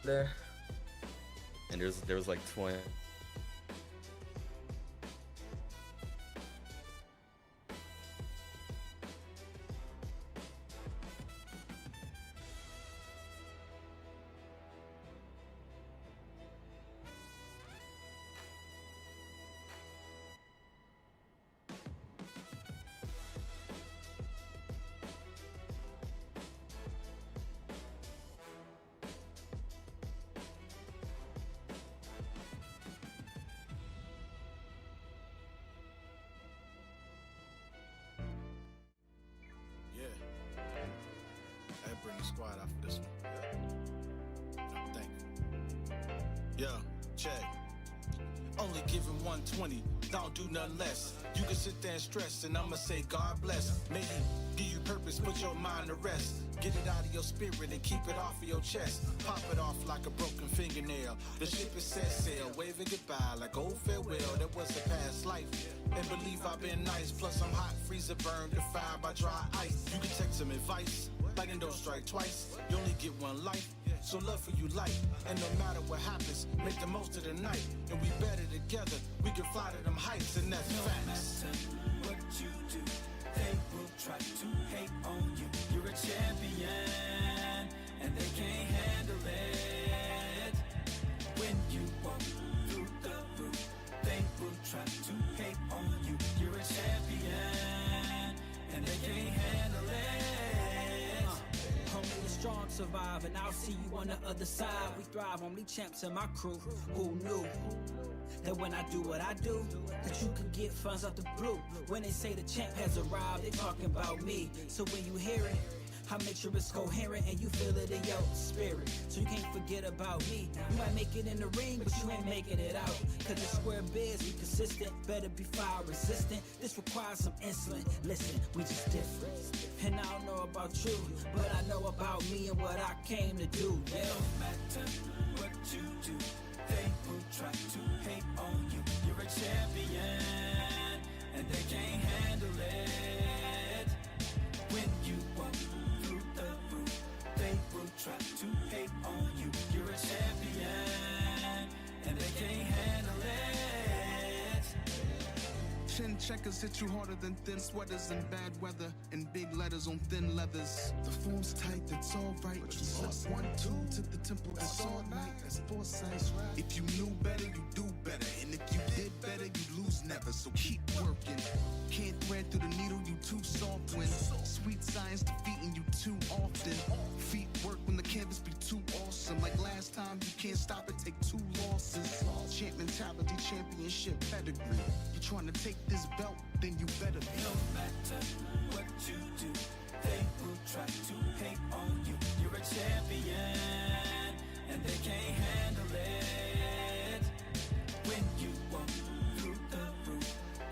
there. And there was like 20. I bring the squad out for this one. Thank you. Yeah, check. Only giving 120, don't do nothing less. You can sit there and stress, and I'ma say God bless. Maybe give you purpose, put your mind to rest. Get it out of your spirit and keep it off of your chest. Pop it off like a broken fingernail. The ship is set sail, waving goodbye like old farewell. That was a past life. And believe I've been nice. Plus I'm hot, freezer burned, defined by dry ice. You can take some advice, like and don't strike twice. You only get one life, so love for you light. And no matter what happens, make the most of the night. And we better together, we can fly to them heights, and that's facts. No matter what you do, they will try to hate on you. You're a champion, and they can't handle it. When you walk through the room, they will try to hate on you. You're a champion, and they can't handle it. Only the strong survive, and I'll see you on the other side. We thrive, only champs in my crew. Who knew that when I do what I do, that you can get funds out the blue? When they say the champ has arrived, they talking about me. So when you hear it, I make sure it's coherent and you feel it in your spirit. So you can't forget about me. You might make it in the ring, but you ain't making it out. Cause the square biz, we consistent, better be fire resistant. This requires some insulin. Listen, we just different. And I don't know about you, but I know about me and what I came to do. Yeah. No matter what you do, they will try to hate on you. You're a champion, and they can't handle it. When you walk through the room, they will try to hate on you. You're a champion, and they can't handle it. Chin checkers hit you harder than thin sweaters in bad weather and big letters on thin leathers. The form's tight, that's alright. But you lost 1-2 to the temple, that's all night. That's foresight. If you knew better, you do better. And if you did better, you lose never. So keep working. Can't thread through the needle, you too soft when sweet science defeating you too often. Feet work when the canvas be too awesome. Like last time, you can't stop it, take 2 losses. Champ mentality, championship pedigree. You trying to take this belt, then you better be. No matter what you do, they will try to hate on you. You're a champion, and they can't handle it. When you walk through the room,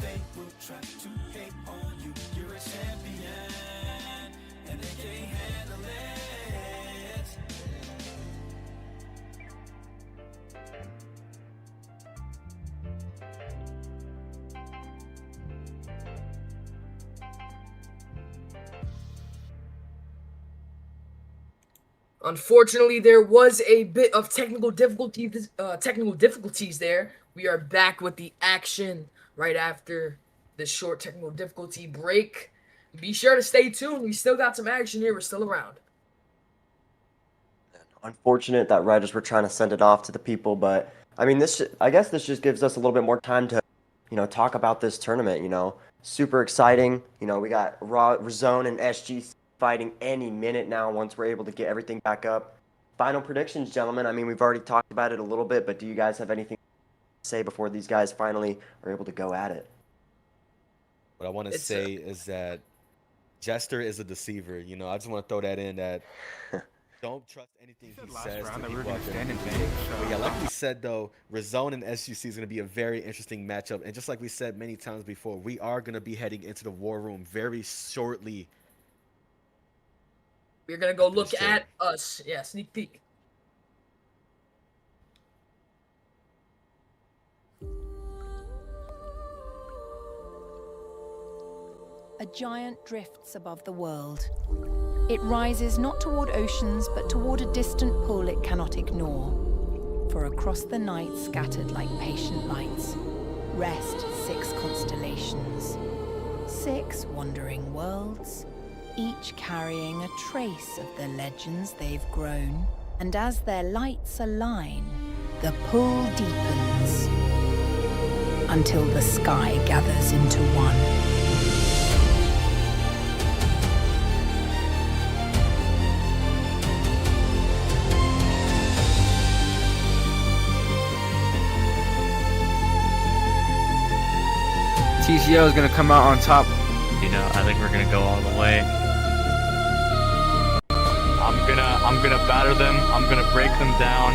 they will try to hate on you. You're a champion, and they can't handle it. Unfortunately, there was a bit of technical difficulties there. We are back with the action right after this short technical difficulty break. Be sure to stay tuned. We still got some action here. We're still around. Unfortunate that writers were trying to send it off to the people, but I mean, I guess this just gives us a little bit more time to, talk about this tournament. Super exciting. We got Razone and SG fighting any minute now once we're able to get everything back up. Final predictions, gentlemen. I mean, we've already talked about it a little bit, but do you guys have anything to say before these guys finally are able to go at it? What I want to say is that Jester is a deceiver. I just want to throw that in that don't trust anything he says to people out there. But yeah, like we said, though, Razone and SGC is going to be a very interesting matchup. And just like we said many times before, we are going to be heading into the war room very shortly. We're going to go look at us. Yeah, sneak peek. A giant drifts above the world, It rises not toward oceans, but toward a distant pool it cannot ignore. For across the night, scattered like patient lights, rest 6 constellations, 6 wandering worlds, each carrying a trace of the legends they've grown. And as their lights align, the pull deepens until the sky gathers into one. TCO is gonna come out on top. You know, I think we're gonna go all the way. I'm gonna batter them. I'm gonna break them down.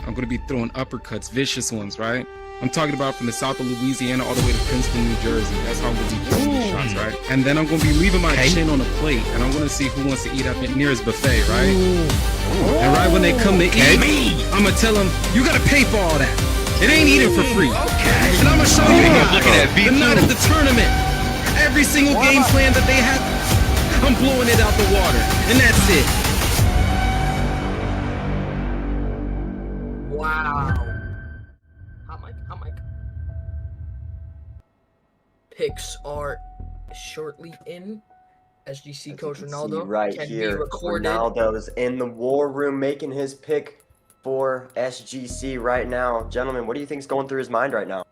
I'm gonna be throwing uppercuts, vicious ones, right? I'm talking about from the south of Louisiana all the way to Princeton, New Jersey. That's how I'm gonna be throwing these shots, right? And then I'm gonna be leaving my chin on a plate, and I'm gonna see who wants to eat at the nearest buffet, right? And right when they come to eat, I'm gonna tell them, you gotta pay for all that. It ain't eating for free. And I'm gonna show you the night of the tournament. Every single game plan that they have, I'm blowing it out the water. And that's it. Wow. Hot mic. Picks are shortly in. SGC coach Ronaldo right can here, be recorded. Ronaldo's in the war room making his pick for SGC right now. Gentlemen, what do you think is going through his mind right now?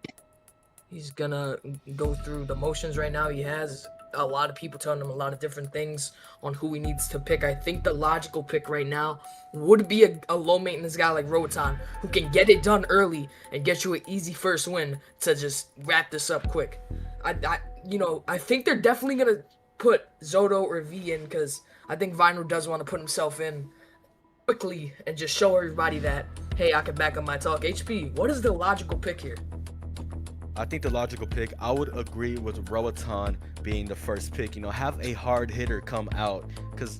He's gonna go through the motions right now. He has a lot of people telling him a lot of different things on who he needs to pick. I think the logical pick right now would be a low maintenance guy like Rotan, who can get it done early and get you an easy first win to just wrap this up quick. I think they're definitely gonna put Zoto or V in, because I think Vinyl does want to put himself in quickly and just show everybody that, hey, I can back up my talk. HP, what is the logical pick here? I think the logical pick, I would agree with Roatan being the first pick. Have a hard hitter come out, because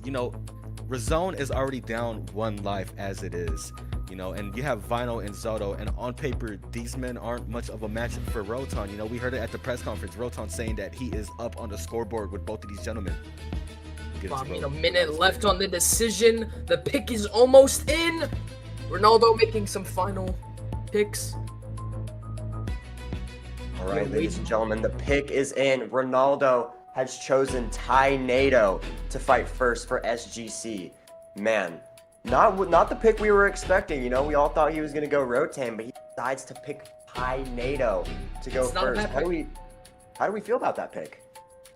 Razone is already down 1 life as it is. And you have Vinyl and Zoto, and on paper these men aren't much of a matchup for Rotan. We heard it at the press conference, Rotan saying that he is up on the scoreboard with both of these gentlemen. A minute left on the decision. The pick is almost in. Ronaldo making some final picks. All right, ladies and gentlemen, the pick is in. Ronaldo has chosen Tynado to fight first for SGC. Man, not the pick we were expecting. We all thought he was going to go Rotan, but he decides to pick Tynado to go first. How do we feel about that pick?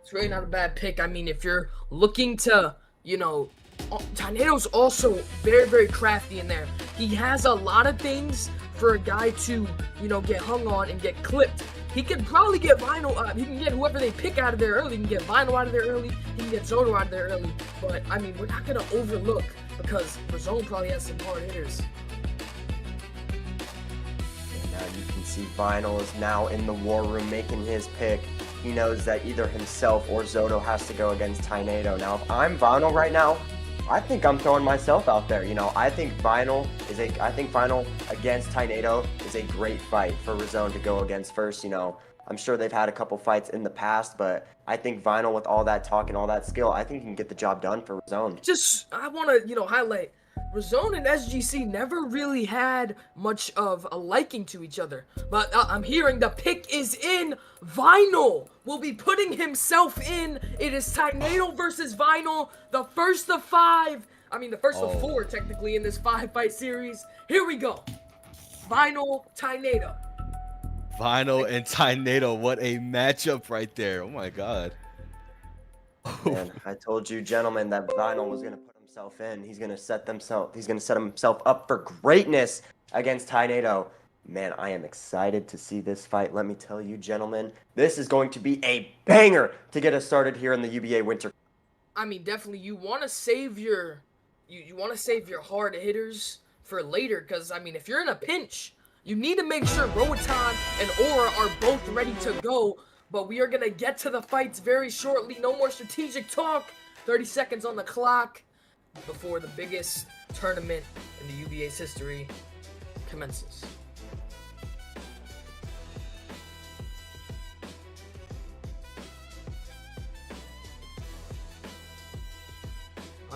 It's really not a bad pick. I mean, if you're looking to, Tynado's also very, very crafty in there. He has a lot of things for a guy to, get hung on and get clipped. He could probably get Vinyl, he can get whoever they pick out of there early. He can get Vinyl out of there early. He can get Zoto out of there early. But, I mean, we're not going to overlook, because Razone probably has some hard hitters. And now you can see Vinyl is now in the war room making his pick. He knows that either himself or Zoto has to go against Tynado. Now, if I'm Vinyl right now, I think I'm throwing myself out there. I think Vinyl against Tynado is a great fight for Razone to go against first. I'm sure they've had a couple fights in the past, but I think Vinyl, with all that talk and all that skill, I think he can get the job done for Razone. I want to, highlight, Razone and SGC never really had much of a liking to each other. But I'm hearing the pick is in. Vinyl will be putting himself in. It is Tynado versus Vinyl. The first of 5. I mean, the first of 4, technically, in this 5-fight series. Here we go. Vinyl, Tynado. Vinyl and Tynado, what a matchup right there. Oh my god. Man, I told you, gentlemen, that Vinyl was gonna put himself in. He's gonna set himself up for greatness against Tynado. Man, I am excited to see this fight. Let me tell you, gentlemen, this is going to be a banger to get us started here in the UBA Winter. I mean, definitely, you want to save your hard hitters for later, because I mean, if you're in a pinch, you need to make sure Roatan and Aura are both ready to go. But we are gonna get to the fights very shortly. No more strategic talk. 30 seconds on the clock before the biggest tournament in the UBA's history commences.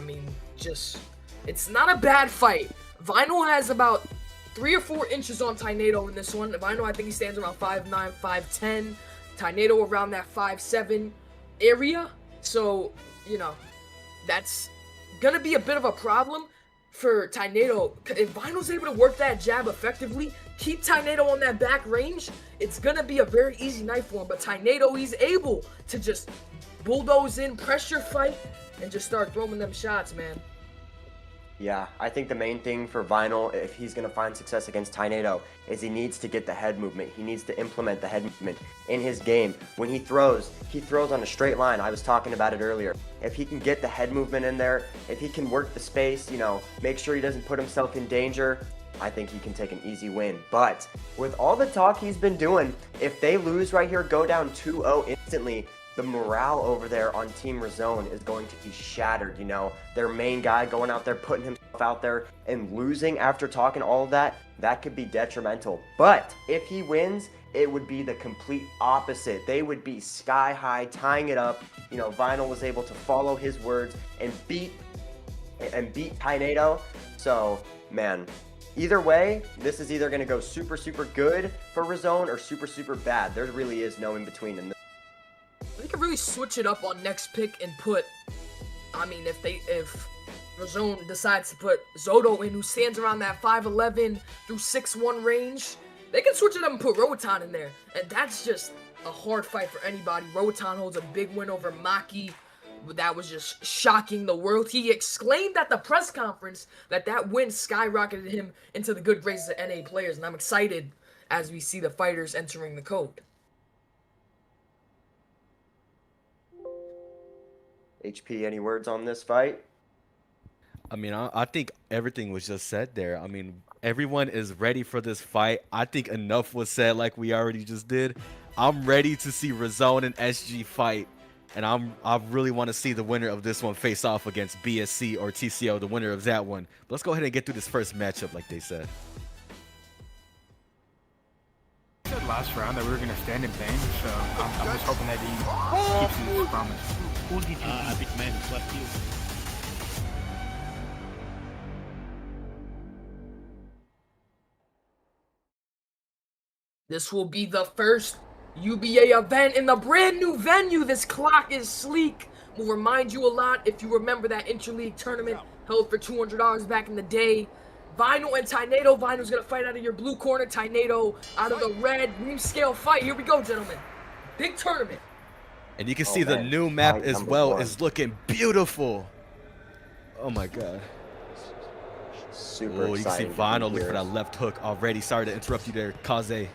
I mean, it's not a bad fight. Vinyl has about 3 or 4 inches on Tornado in this one. Vinyl, I think he stands around 5'9", 5'10". Tornado around that 5'7" area. So, you know, that's gonna be a bit of a problem for Tornado. If Vinyl's able to work that jab effectively, keep Tornado on that back range, it's gonna be a very easy night for him. But Tornado, he's able to just bulldoze in, pressure fight, and just start throwing them shots, man. Yeah, I think the main thing for Vinyl, if he's going to find success against Tornado, is he needs to get the head movement. He needs to implement the head movement in his game. When he throws on a straight line. I was talking about it earlier. If he can get the head movement in there, if he can work the space, you know, make sure he doesn't put himself in danger, I think he can take an easy win. But with all the talk he's been doing, if they lose right here, go down 2-0 instantly, the morale over there on Team Razone is going to be shattered, you know. Their main guy going out there, putting himself out there and losing after talking all of that, that could be detrimental. But if he wins, it would be the complete opposite. They would be sky high, tying it up. You know, Vinyl was able to follow his words and beat Tornado. So, man, either way, this is either going to go super, super good for Razone or super, super bad. There really is no in between in this. They could really switch it up on next pick and put, I mean, if Razone decides to put Zoto in, who stands around that 5'11" through 6'1" range, they can switch it up and put Roatan in there. And that's just a hard fight for anybody. Roatan holds a big win over Maki. That was just shocking the world. He exclaimed at the press conference that win skyrocketed him into the good graces of NA players. And I'm excited as we see the fighters entering the code. HP, any words on this fight? I mean, I think everything was just said there. I mean, everyone is ready for this fight. I think enough was said like we already just did. I'm ready to see Razone and SG fight. And I really want to see the winner of this one face off against BSC or TCO, the winner of that one. But let's go ahead and get through this first matchup like they said. Said last round that we were going to stand in pain, so I'm just hoping that he keeps his promise. Who did you a big man left you. This will be the first UBA event in the brand new venue. This clock is sleek. Will remind you a lot if you remember that interleague tournament held for $200 back in the day. Vinyl and Tornado. Vinyl's gonna fight out of your blue corner. Tornado out of the red. Ream scale fight. Here we go, gentlemen. Big tournament. And you can see the new map as well is looking beautiful. Oh my god. Super exciting. You can see Vinyl looking for that left hook already. Sorry to interrupt you there, Kaze.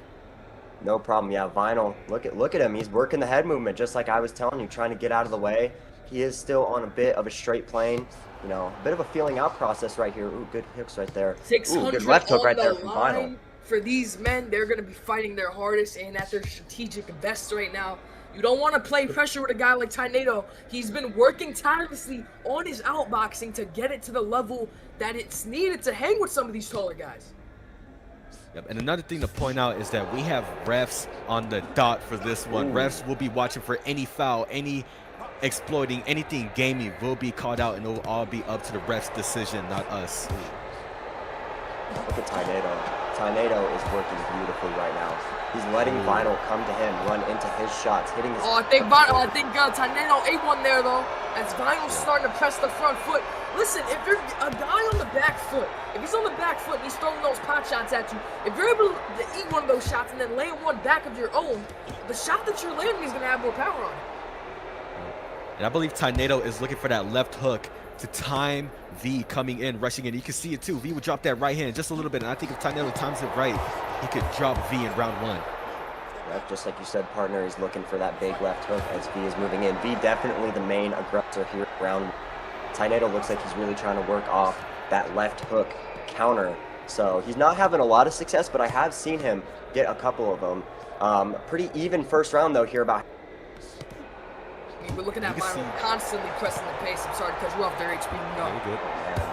No problem. Yeah, Vinyl. Look at him. He's working the head movement just like I was telling you, trying to get out of the way. He is still on a bit of a straight plane. You know, a bit of a feeling out process right here. Ooh, good hooks right there. 600 Ooh, good left hook right there from line. Vinyl. For these men, they're going to be fighting their hardest and at their strategic best right now. You don't want to play pressure with a guy like Tornado. He's been working tirelessly on his outboxing to get it to the level that it's needed to hang with some of these taller guys. Yep, and another thing to point out is that we have refs on the dot for this one. Refs will be watching for any foul, any exploiting, anything gaming will be called out, and it will all be up to the ref's decision, not us. Look at Tornado. Tornado is working beautifully right now. He's letting Vinyl come to him, run into his shots, hitting his... I think Tornado ate one there, though, as Vinyl's starting to press the front foot. Listen, if you're a guy on the back foot, if he's on the back foot and he's throwing those pot shots at you, if you're able to eat one of those shots and then land one back of your own, the shot that you're landing is going to have more power on it. And I believe Tornado is looking for that left hook to time V coming in, rushing in. You can see it too. V would drop that right hand just a little bit, and I think if Tornado times it right, he could drop V in round one. Yep, just like you said, partner, he's looking for that big left hook as V is moving in. V definitely the main aggressor here round. Tornado looks like he's really trying to work off that left hook counter. So he's not having a lot of success, but I have seen him get a couple of them. Pretty even first round though here about. We're looking at Vinyl constantly pressing the pace. I'm sorry to cut you off there, HP. No. Very good.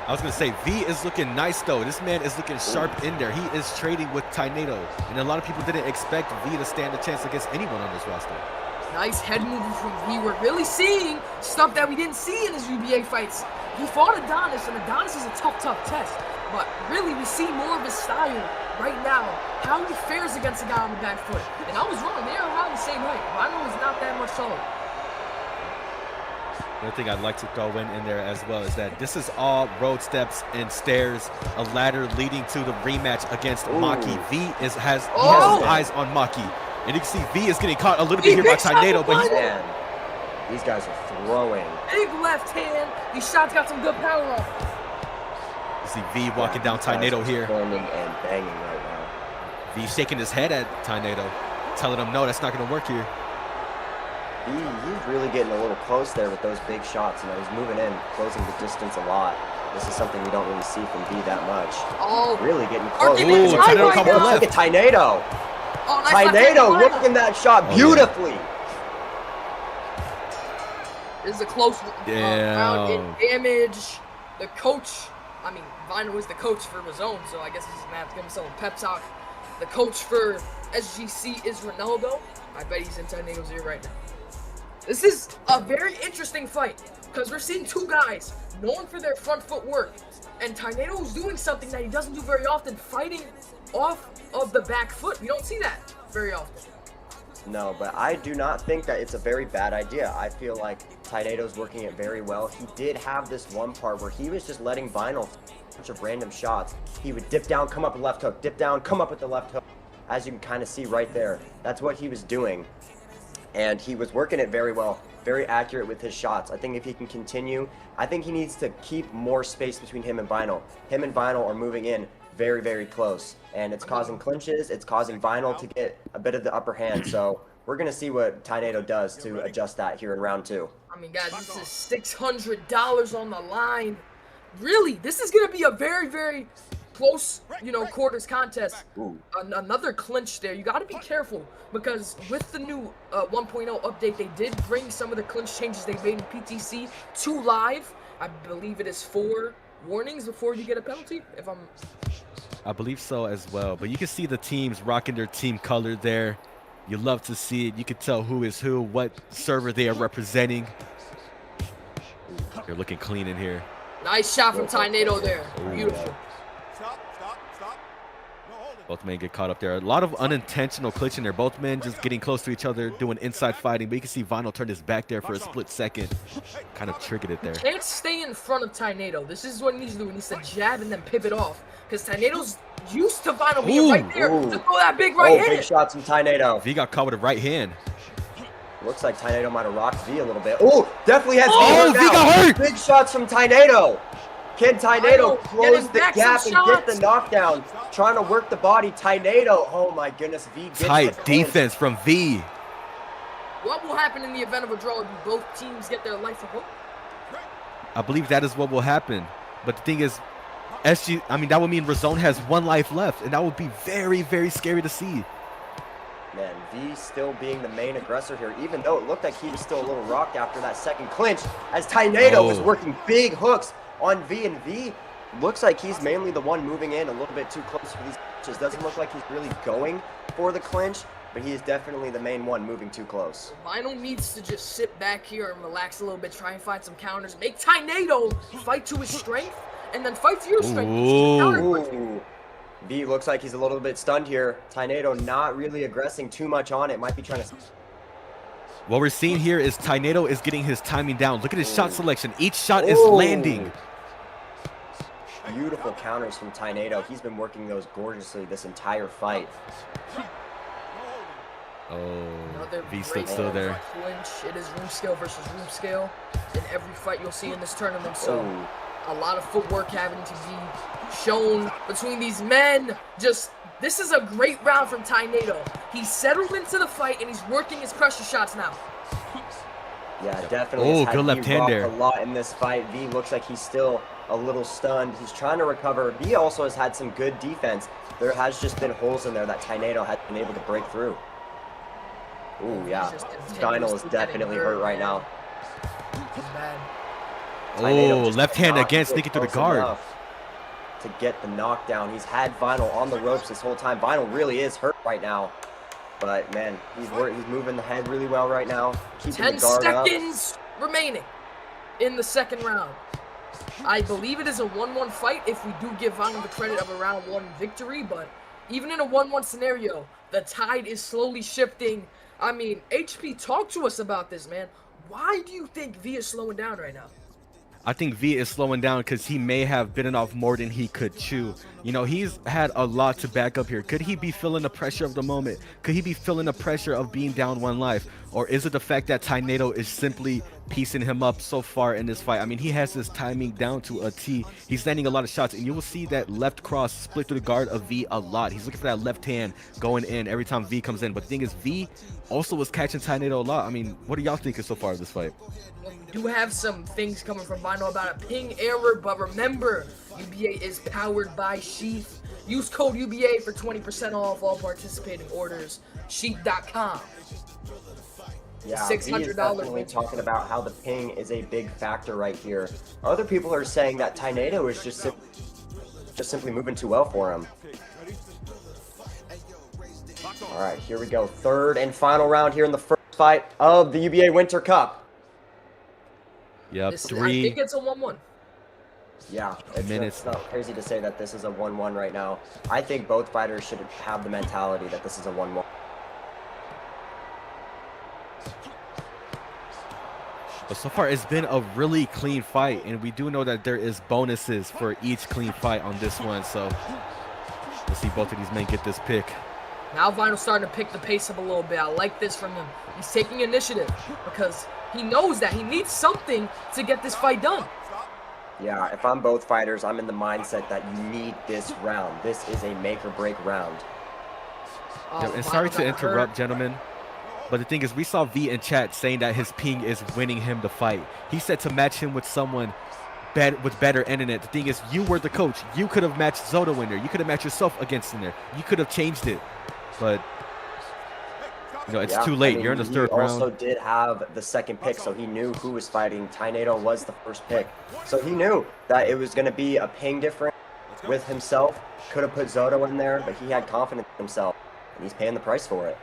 I was going to say, V is looking nice, though. This man is looking sharp in there. He is trading with Tornado. And a lot of people didn't expect V to stand a chance against anyone on this roster. Nice head movement from V. We're really seeing stuff that we didn't see in his UBA fights. He fought Adonis, and Adonis is a tough test. But really, we see more of his style right now. How he fares against a guy on the back foot. And I was wrong. They are around the same height. Rhino is not that much taller. Another thing I'd like to throw in there as well is that this is all road steps and stairs, a ladder leading to the rematch against Maki. V has his eyes on Maki. And you can see V is getting caught a little bit here by Tornado, but he's... Man, these guys are throwing. Big left hand. These shots got some good power on. You see V walking down Tornado here. Storming and banging right now. V shaking his head at Tornado, telling him, no, that's not going to work here. He's really getting a little close there with those big shots. You know, he's moving in, closing the distance a lot. This is something we don't really see from V that much. Oh, really getting close. Ooh, Tornado coming left. Look at Tornado. Oh, nice Tornado working that shot beautifully. This is a close round in damage. The coach, I mean, Vinyl is the coach for Razone, so I guess he's going to have to give himself a pep talk. The coach for SGC is Ronaldo. I bet he's in Tornado's ear right now. This is a very interesting fight because we're seeing two guys known for their front foot work, and Tornado's doing something that he doesn't do very often, fighting off of the back foot. We don't see that very often. No, but I do not think that it's a very bad idea. I feel like Tornado's working it very well. He did have this one part where he was just letting Vinyl a bunch of random shots. He would dip down, come up with the left hook, dip down, come up with the left hook. As you can kind of see right there, that's what he was doing. And he was working it very well, very accurate with his shots. I think if he can continue, I think he needs to keep more space between him and Vinyl. Him and Vinyl are moving in very, very close. And it's causing clinches, it's causing Vinyl to get a bit of the upper hand. So we're going to see what Tornado does to adjust that here in round 2. I mean, guys, this is $600 on the line. Really, this is going to be a very, very close, you know, quarters contest. Another clinch there. You got to be careful because with the new 1.0 update, they did bring some of the clinch changes they made in PTC to live. I believe it is 4 warnings before you get a penalty, if I'm... I believe so as well. But you can see the teams rocking their team color there. You love to see it. You can tell who is who, what server they are representing. They're looking clean in here. Nice shot from Tornado there. Beautiful. Both men get caught up there. A lot of unintentional clinching there. Both men just getting close to each other, doing inside fighting. But you can see Vinyl turn his back there for a split second. Kind of triggered it there. Can't stay in front of Tornado. This is what he needs to do. He needs to jab and then pivot off. Because Tornado's used to Vinyl being right there to throw that big right hand. Big shots from Tornado. V got caught with a right hand. Looks like Tornado might have rocked V a little bit. Oh, definitely has V got hurt. Big shots from Tornado. Can Tornado close the gap and get the knockdown? Trying to work the body. Tornado. Oh my goodness. V gets tight defense from V. What will happen in the event of a draw? Do both teams get their life a hook? I believe that is what will happen. But the thing is, that would mean Razone has 1 life left, and that would be very, very scary to see. Man, V still being the main aggressor here, even though it looked like he was still a little rocked after that second clinch, as Tornado was working big hooks on V, and V looks like he's mainly the one moving in a little bit too close for these clinches. Doesn't look like he's really going for the clinch, but he is definitely the main one moving too close. Vinyl needs to just sit back here and relax a little bit, try and find some counters, make Tornado fight to his strength, and then fight to your strength. Ooh. V looks like he's a little bit stunned here. Tornado not really aggressing too much on it. Might be trying to... What we're seeing here is Tornado is getting his timing down. Look at his shot selection. Each shot is landing. Beautiful counters from Tornado. He's been working those gorgeously this entire fight. V stood still there. Clinch. It is room scale versus room scale in every fight you'll see in this tournament. So a lot of footwork having to be shown between these men. This is a great round from Tornado. He's settled into the fight and he's working his pressure shots now. Yeah, definitely. Good left hand there. A lot in this fight. V looks like he's still a little stunned. He's trying to recover. V also has had some good defense. There has just been holes in there that Tornado has been able to break through. Ooh, yeah. Dino is definitely hurt right now. Left hand again, sneaking through the guard. To get the knockdown. He's had Vinyl on the ropes this whole time. Vinyl really is hurt right now. But man, he's moving the head really well right now. Keeping 10 the guard seconds remaining in the second round. I believe it is a 1-1 fight if we do give Vinyl the credit of a round 1 victory, but even in a 1-1 scenario, the tide is slowly shifting. I mean, HP, talk to us about this, man. Why do you think V is slowing down right now? I think V is slowing down because he may have bitten off more than he could chew. You know, he's had a lot to back up here. Could he be feeling the pressure of the moment? Could he be feeling the pressure of being down 1 life? Or is it the fact that Tornado is simply piecing him up so far in this fight? I mean, he has his timing down to a T. He's landing a lot of shots, and you will see that left cross split through the guard of V a lot. He's looking for that left hand going in every time V comes in. But the thing is, V also was catching Tornado a lot. I mean, what are y'all thinking so far of this fight? We do have some things coming from Vinyl about a ping error, but remember, UBA is powered by Sheath. Use code UBA for 20% off all participating orders. Sheath.com. Yeah, $600. V is definitely talking about how the ping is a big factor right here. Other people are saying that Tornado is just simply moving too well for him. All right, here we go. Third and final round here in the first fight of the UBA Winter Cup. Yep, I think it's a 1-1. Yeah, it's not crazy to say that this is a 1-1 right now. I think both fighters should have the mentality that this is a 1-1. But so far, it's been a really clean fight, and we do know that there is bonuses for each clean fight on this one. So let's see both of these men get this pick. Now Vinyl's starting to pick the pace up a little bit. I like this from him. He's taking initiative because he knows that he needs something to get this fight done. Yeah, if I'm both fighters, I'm in the mindset that you need this round. This is a make or break round. And sorry to interrupt, gentlemen, but the thing is, we saw V in chat saying that his ping is winning him the fight. He said to match him with someone with better internet. The thing is, you were the coach. You could have matched Zoda in there. You could have matched yourself against in there. You could have changed it, but you know, it's too late. You're in the third round. He also did have the second pick, so he knew who was fighting. Tornado was the first pick, so he knew that it was going to be a ping difference with himself. Could have put Zoda in there, but he had confidence in himself, and he's paying the price for it.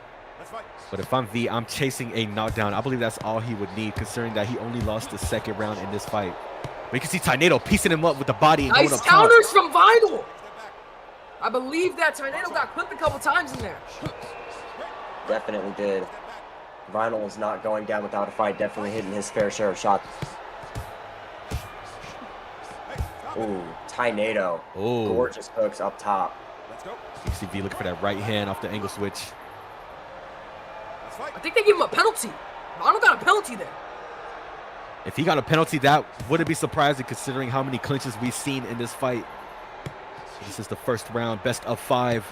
But if I'm V, I'm chasing a knockdown. I believe that's all he would need, considering that he only lost the second round in this fight. But you can see Tornado piecing him up with the body and going up Nice top. counters from Vinyl. I believe that Tornado got clipped a couple times in there. Definitely did. Vinyl is not going down without a fight. Definitely hitting his fair share of shots. Ooh, Tornado. Ooh. Gorgeous hooks up top. You see V looking for that right hand off the angle switch. I think they gave him a penalty. Vinyl got a penalty there. If he got a penalty, that wouldn't be surprising considering how many clinches we've seen in this fight. This is the first round, best of 5.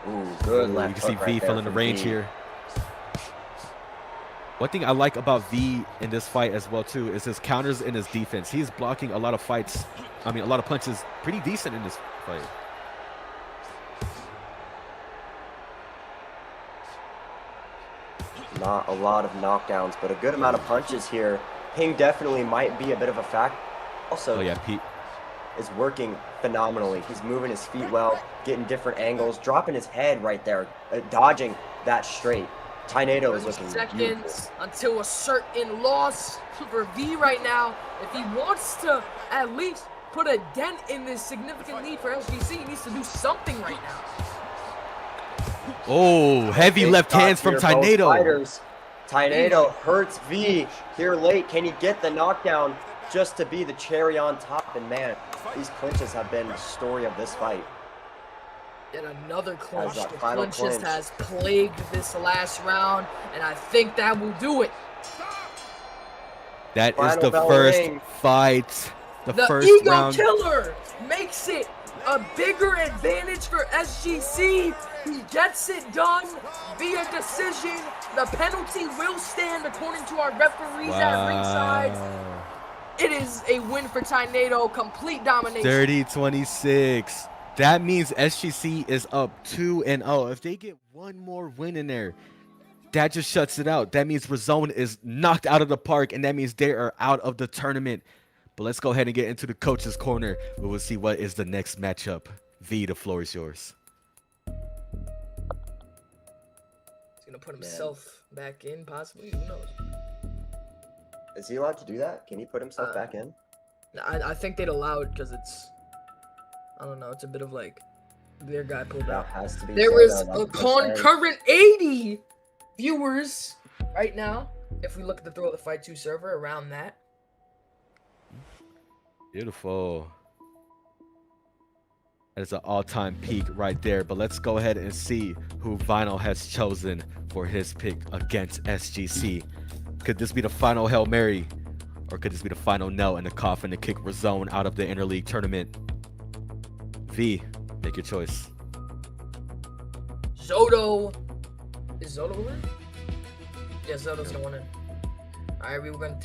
Ooh, good left You can see hook V right filling the range here. One thing I like about V in this fight as well too is his counters and his defense. He's blocking a lot of fights. I mean, a lot of punches. Pretty decent in this fight. Not a lot of knockdowns, but a good amount of punches here. Ping definitely might be a bit of a factor. Also, oh yeah, Pete is working phenomenally. He's moving his feet well, getting different angles, dropping his head right there, dodging that straight. Tornado is looking seconds beautiful. until a certain loss for V right now. If he wants to at least put a dent in this significant lead for SGC, he needs to do something right now. Oh, heavy left hands from Tornado. Tornado hurts V here late. Can he get the knockdown just to be the cherry on top? And man, these clinches have been the story of this fight. Yet another clinch. As The final clinches clinch. has plagued this last round, and I think that will do it. That is Final the bell first ring. fight. The first Ego round. Killer makes it a bigger advantage for SGC. He gets it done via decision. The penalty will stand according to our referees at ringside. It is a win for Tornado. Complete domination. 30-26. That means SGC is up 2-0. If they get one more win in there, that just shuts it out. That means Razone is knocked out of the park, and that means they are out of the tournament. But let's go ahead and get into the coach's corner. We will see what is the next matchup. V, the floor is yours. put himself back in, possibly. Who knows? Is he allowed to do that? Can he put himself back in? I think they'd allow it because it's, I don't know, it's a bit of like their guy pulled out. Has to be there Soda, is like a concurrent 80 viewers right now. If we look at the Throw the Fight 2 server, around that. Beautiful. That is an all-time peak right there. But let's go ahead and see who Vinyl has chosen for his pick against SGC. Could this be the final Hail Mary? Or could this be the final nail in the coffin to kick Razone out of the interleague tournament? V, make your choice. Zodo. Is Zodo winning? Yeah, Zodo's gonna win it. Alright, we're gonna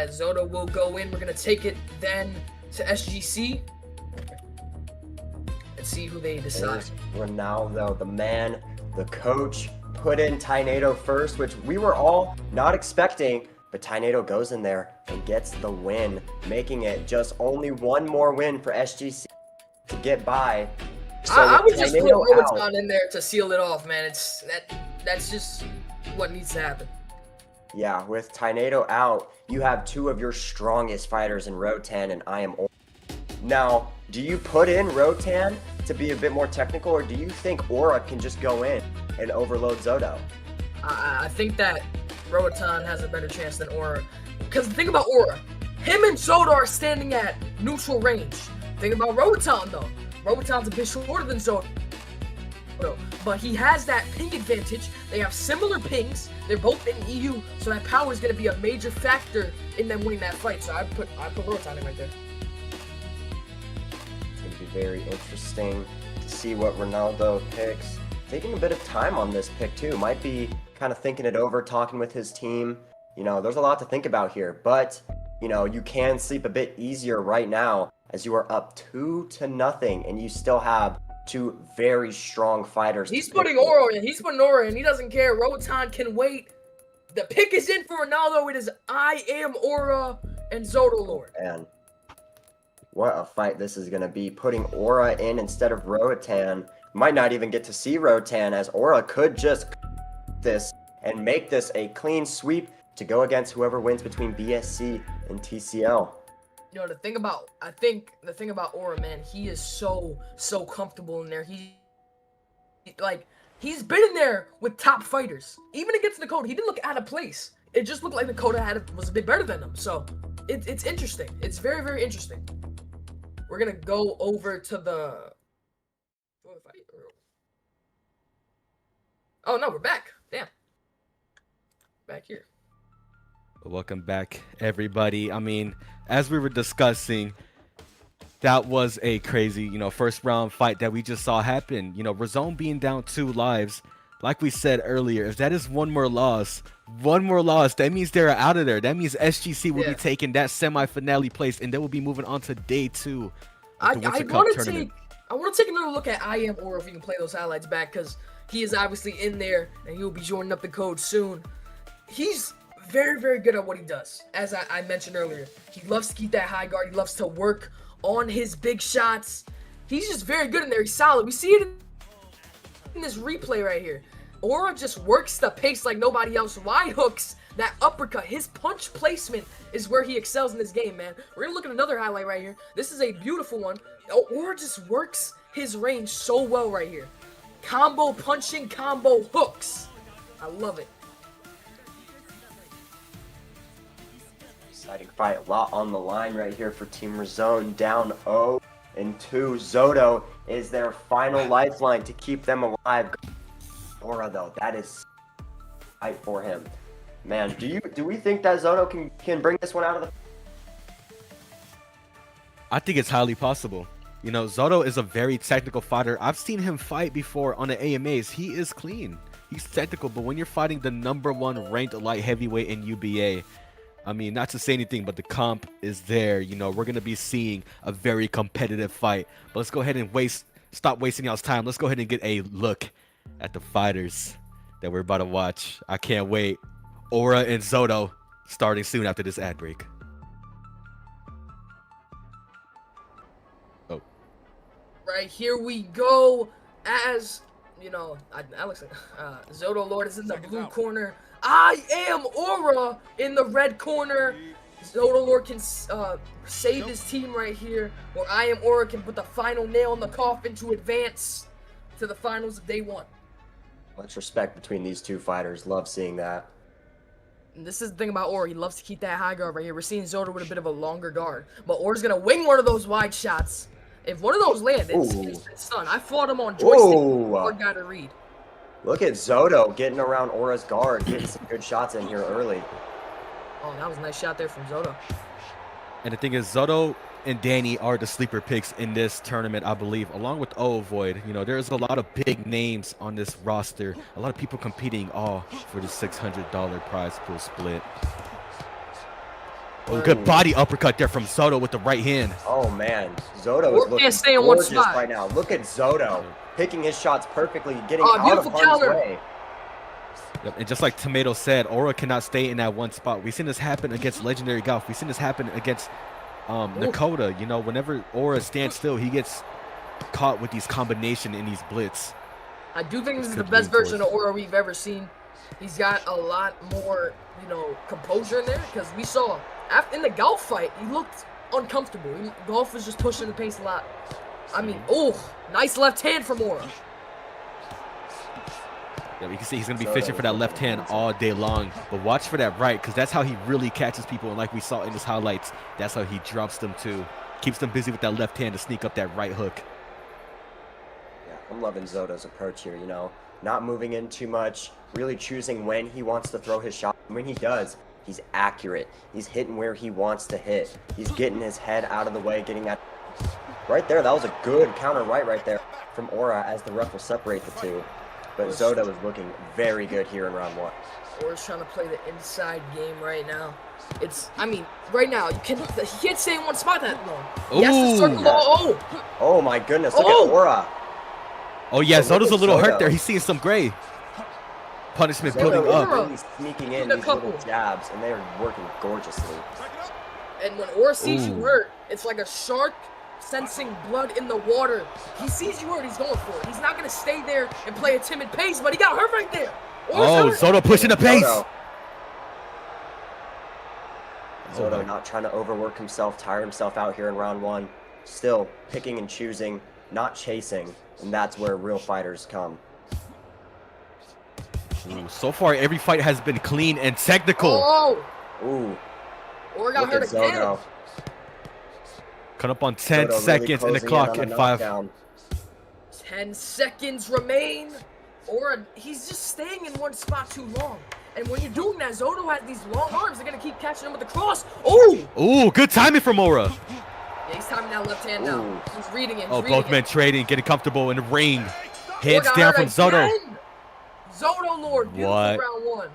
Zodo will go in. We're gonna take it then to SGC. Let's see who they decide. There's Ronaldo, the man, the coach, put in Tynado first, which we were all not expecting, but Tynado goes in there and gets the win, making it just only one more win for SGC to get by. So I would just put Roboton out, in there to seal it off, man. That's just what needs to happen. Yeah, with Tynado out, you have two of your strongest fighters in Rotan and I Am Aura. Now, do you put in Rotan to be a bit more technical, or do you think Aura can just go in and overload Zodo? I think that Roboton has a better chance than Aura. Because the thing about Aura, him and Zodo are standing at neutral range. Think about Roboton, though. Roboton's a bit shorter than Zodo. But he has that ping advantage. They have similar pings. They're both in EU, so that power is going to be a major factor in them winning that fight. So I put Roboton in right there. It's going to be very interesting to see what Ronaldo picks. Taking a bit of time on this pick too. Might be kind of thinking it over, talking with his team. You know, there's a lot to think about here, but you know, you can sleep a bit easier right now as you are up 2-0 and you still have two very strong fighters. He's putting Aura in. He's putting Aura in. He doesn't care. Roboton can wait. The pick is in for Ronaldo. It is I Am Aura and Zodo Lord. And what a fight this is going to be. Putting Aura in instead of Rotan. Might not even get to see Rotan, as Aura could just this and make this a clean sweep to go against whoever wins between BSC and TCL. You know, I think the thing about Aura, man, he is so comfortable in there. He's been in there with top fighters. Even against Dakota, he didn't look out of place. It just looked like Dakota was a bit better than him. So it's interesting. It's very, very interesting. We're gonna go over to the fight. Oh no, we're back. Damn. Back here. Welcome back, everybody. I mean, as we were discussing, that was a crazy, first round fight that we just saw happen. Razone being down 2 lives, like we said earlier, if that is one more loss, that means they're out of there. That means SGC will be taking that semi-finale place, and they will be moving on to day 2 of the Winter Cup tournament. I want to take another look at I Am Aura if you can play those highlights back, because he is obviously in there, and he will be joining up the code soon. He's very, very good at what he does. As I mentioned earlier, he loves to keep that high guard. He loves to work on his big shots. He's just very good in there. He's solid. We see it in this replay right here. Aura just works the pace like nobody else. Wide hooks, that uppercut, his punch placement is where he excels in this game, man. We're gonna look at another highlight right here. This is a beautiful one. Aura just works his range so well right here. Combo punching, combo hooks. I love it. Exciting fight, a lot on the line right here for Team Razone, down 0-2. Zodo is their final lifeline to keep them alive. Aura though, that is fight for him. Man, do we think that Zodo can bring this one out of the? I think it's highly possible. Zodo is a very technical fighter. I've seen him fight before on the AMAs. He is clean. He's technical, but when you're fighting the #1 ranked light heavyweight in UBA, I mean, not to say anything, but the comp is there. We're going to be seeing a very competitive fight. But let's go ahead and stop wasting y'all's time. Let's go ahead and get a look at the fighters that we're about to watch. I can't wait. Aura and Zodo starting soon after this ad break. Right, here we go as you know, Alex, Zodo Lord is in the blue corner. I am Aura in the red corner. Zodo Lord can save his team right here, or I am Aura can put the final nail in the coffin to advance to the finals of day 1. Much respect between these two fighters. Love seeing that. And this is the thing about Aura. He loves to keep that high guard right here. We're seeing Zodo with a bit of a longer guard, but Aura's gonna wing one of those wide shots. If one of those land, it's done. I fought him on joystick. Hard guy to read. Look at Zodo getting around Aura's guard, getting some good shots in here early. Oh, that was a nice shot there from Zodo. And the thing is, Zodo and Danny are the sleeper picks in this tournament, I believe, along with Void. You know, there's a lot of big names on this roster. A lot of people competing all for the $600 prize pool split. Oh, good body uppercut there from Zodo with the right hand. Oh, man. Zodo is looking gorgeous right now. Look at Zodo picking his shots perfectly, getting out of harm's way. Yep, and just like Tomato said, Aura cannot stay in that one spot. We've seen this happen against Legendary Golf. We've seen this happen against Nakota. You know, whenever Aura stands still, he gets caught with these combination in these blitz. I do think this is the best version of Aura we've ever seen. He's got a lot more, you know, composure in there, because we saw in the Golf fight, he looked uncomfortable. Golf was just pushing the pace a lot. I mean, nice left hand from Aura. Yeah, you can see he's going to be fishing for that left hand all day long. But watch for that right, because that's how he really catches people. And like we saw in his highlights, that's how he drops them too. Keeps them busy with that left hand to sneak up that right hook. Yeah, I'm loving Zodo's approach here, you know. Not moving in too much, really choosing when he wants to throw his shot. And when he does, he's accurate. He's hitting where he wants to hit. He's getting his head out of the way, getting that right there. That was a good counter right there from Aura as the ref will separate the two. But Zodo is looking very good here in round 1. Aura's trying to play the inside game right now. I mean, right now, he can't stay in one spot that long. He has to circle. Oh my goodness, look at Aura. Oh yeah, Zodo's a little hurt there. He's seeing some gray. Punishment building up. Really sneaking in these little jabs, and they are working gorgeously. And when Aura sees you hurt, it's like a shark sensing blood in the water. He sees you hurt, he's going for it. He's not going to stay there and play a timid pace, but he got hurt right there. Zodo pushing the pace. Zodo not trying to overwork himself, tire himself out here in round 1. Still picking and choosing, not chasing, and that's where real fighters come. Ooh, so far, every fight has been clean and technical. Aura got hurt again. Cut up on 10 seconds in the clock at 5. 10 seconds remain. Aura, he's just staying in one spot too long. And when you're doing that, Zodo has these long arms. They're going to keep catching him with the cross. Ooh, good timing from Aura. Yeah, he's timing that left hand now. He's reading it. Both men trading, getting comfortable in the ring. Hands down from Zodo. Zodo Lord, beautiful round 1.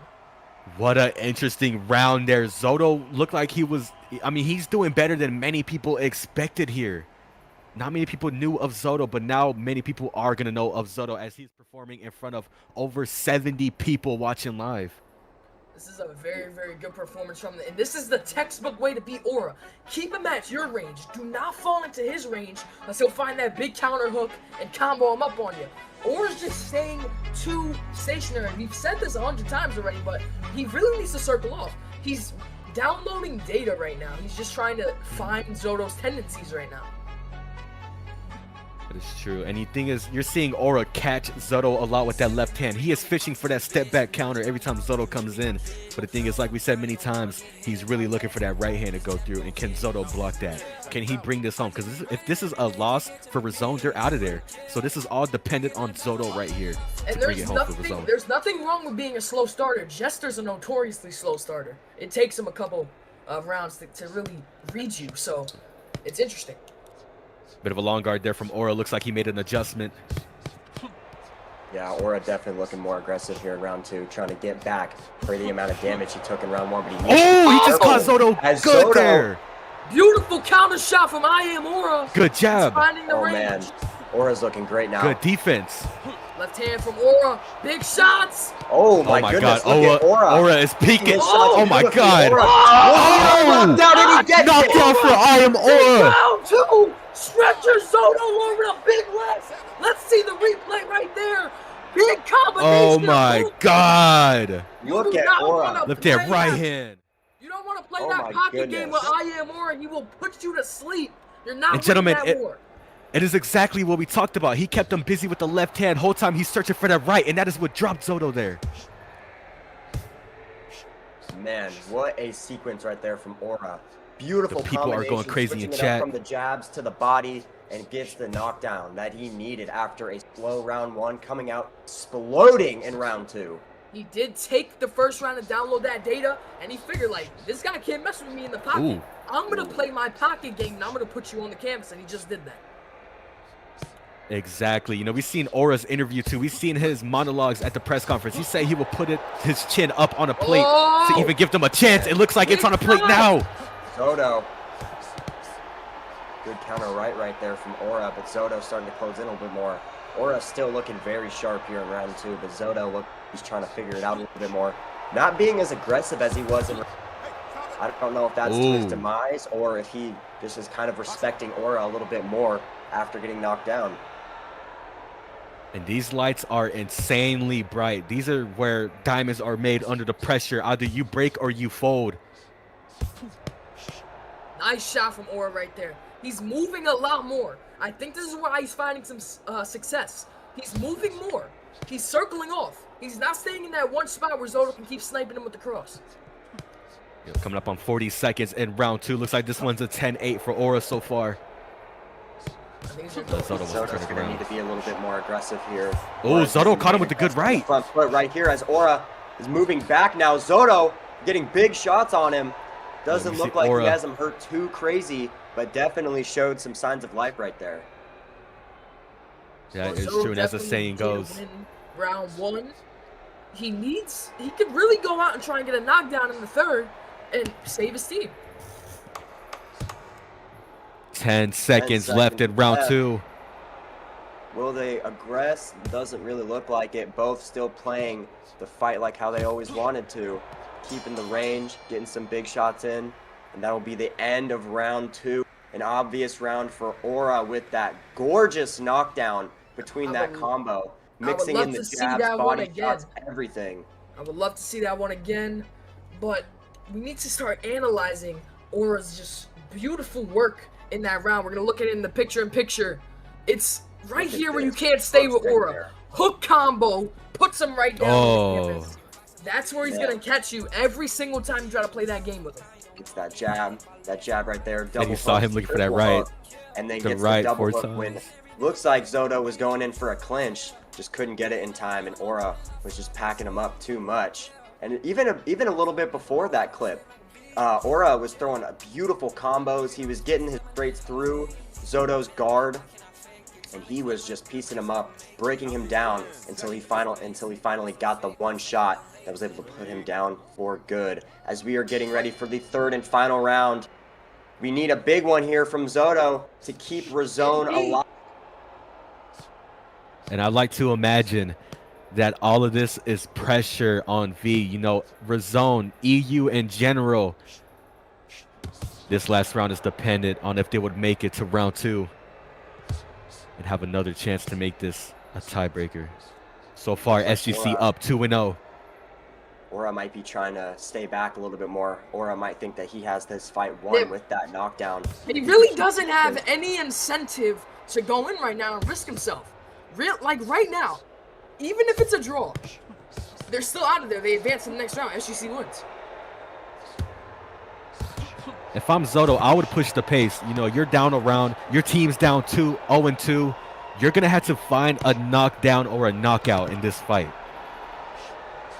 What an interesting round there. Zodo looked like he was, I mean, he's doing better than many people expected here. Not many people knew of Zodo, but now many people are going to know of Zodo as he's performing in front of over 70 people watching live. This is a very, very good performance from him. And this is the textbook way to beat Aura. Keep him at your range. Do not fall into his range unless he'll find that big counter hook and combo him up on you. Aura's just staying too stationary. We've said this 100 times already, but he really needs to circle off. He's downloading data right now. He's just trying to find Zodo's tendencies right now. That is true. And the thing is, you're seeing Aura catch Zodo a lot with that left hand. He is fishing for that step back counter every time Zodo comes in. But the thing is, like we said many times, he's really looking for that right hand to go through. And can Zodo block that? Can he bring this home? Because if this is a loss for Rizone, they're out of there. So this is all dependent on Zodo right here to bring it home for Rizone. There's nothing wrong with being a slow starter. Jester's a notoriously slow starter. It takes him a couple of rounds to really read you. So it's interesting. Bit of a long guard there from Aura. Looks like he made an adjustment. Yeah, Aura definitely looking more aggressive here in round 2, trying to get back for the amount of damage he took in round 1. But he just caught Zodo good there. Beautiful counter shot from I Am Aura. Good job. Finding the range. Man, Aura's looking great now. Good defense. Left hand from Aura. Big shots. Oh my goodness. God. Aura is peeking. Oh my God. Knocked out and he gets knocked out for I Am Aura. Round 2. Stretcher Zodo Lord with a big left. Let's see the replay right there. big combination. Oh my God! Look at Aura. Lift that right hand. You don't want to play that pocket game with I Am Aura. He will put you to sleep. You're not winning gentlemen, that war. It is exactly what we talked about. He kept him busy with the left hand. Whole time he's searching for that right, and that is what dropped Zoto there. Man, what a sequence right there from Aura. Beautiful. The people are going crazy in chat. From the jabs to the body, and gets the knockdown that he needed after a slow round 1, coming out exploding in round 2. He did take the first round and download that data, and he figured, like, this guy can't mess with me in the pocket. Ooh. I'm going to play my pocket game, and I'm going to put you on the canvas, and he just did that. Exactly. You know, we've seen Aura's interview too. We've seen his monologues at the press conference. He said he will put his chin up on a plate to even give them a chance. It looks like it's on a plate now. Zoto. Good counter right there from Aura, but Zoto starting to close in a little bit more. Aura still looking very sharp here in round 2, but Zoto he's trying to figure it out a little bit more. Not being as aggressive as he was in. I don't know if that's to his demise or if he just is kind of respecting Aura a little bit more after getting knocked down. And these lights are insanely bright. These are where diamonds are made under the pressure. Either you break or you fold. Nice shot from Aura right there. He's moving a lot more. I think this is where he's finding some success. He's moving more. He's circling off. He's not staying in that one spot where Zoto can keep sniping him with the cross. Coming up on 40 seconds in round 2. Looks like this one's a 10-8 for Aura so far. Zoto's going to need to be a little bit more aggressive here. Oh, Zoto caught him with the good right. Front foot right here as Aura is moving back now. Zoto getting big shots on him. Doesn't look like he has him hurt too crazy, but definitely showed some signs of life right there. Yeah, it's true, and as the saying goes. Round 1, he could really go out and try and get a knockdown in the 3rd and save his team. 10 seconds left in round 2. Will they aggress? Doesn't really look like it. Both still playing the fight like how they always wanted to. Keeping the range, getting some big shots in. And that will be the end of round 2. An obvious round for Aura with that gorgeous knockdown between that combo. Mixing in the jabs, body shots, everything. I would love to see that one again. But we need to start analyzing Aura's just beautiful work in that round. We're going to look at it in the picture-in-picture. It's right here where you can't stay with Aura. Hook combo, puts him right down on the canvas. That's where he's going to catch you every single time you try to play that game with him. It's that jab right there. Double and you saw him looking for that right. And then gets the double hook win. Looks like Zoto was going in for a clinch, just couldn't get it in time, and Aura was just packing him up too much. And even a little bit before that clip, Aura was throwing beautiful combos. He was getting his straights through Zoto's guard, and he was just piecing him up, breaking him down until he finally got the one shot that was able to put him down for good. As we are getting ready for the 3rd and final round, we need a big one here from Zoto to keep Razone alive. And I'd like to imagine that all of this is pressure on V. You know, Razone, EU in general. This last round is dependent on if they would make it to round 2 and have another chance to make this a tiebreaker. So far, SGC up 2-0. Aura might be trying to stay back a little bit more. Aura might think that he has this fight won with that knockdown. He really doesn't have any incentive to go in right now and risk himself. Like right now, even if it's a draw, they're still out of there. They advance to the next round. SGC wins. If I'm Zoto, I would push the pace. You know, you're down a round. Your team's down 0-2. You're going to have to find a knockdown or a knockout in this fight.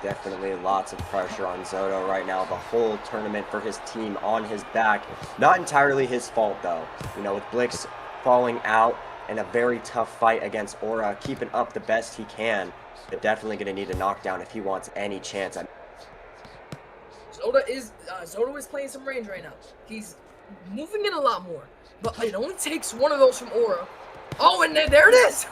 Definitely lots of pressure on Zoto right now. The whole tournament for his team on his back. Not entirely his fault, though. You know, with Blix falling out and a very tough fight against Aura, keeping up the best he can. They're definitely going to need a knockdown if he wants any chance. Zoto is playing some range right now. He's moving in a lot more, but it only takes one of those from Aura. Oh, and there it is.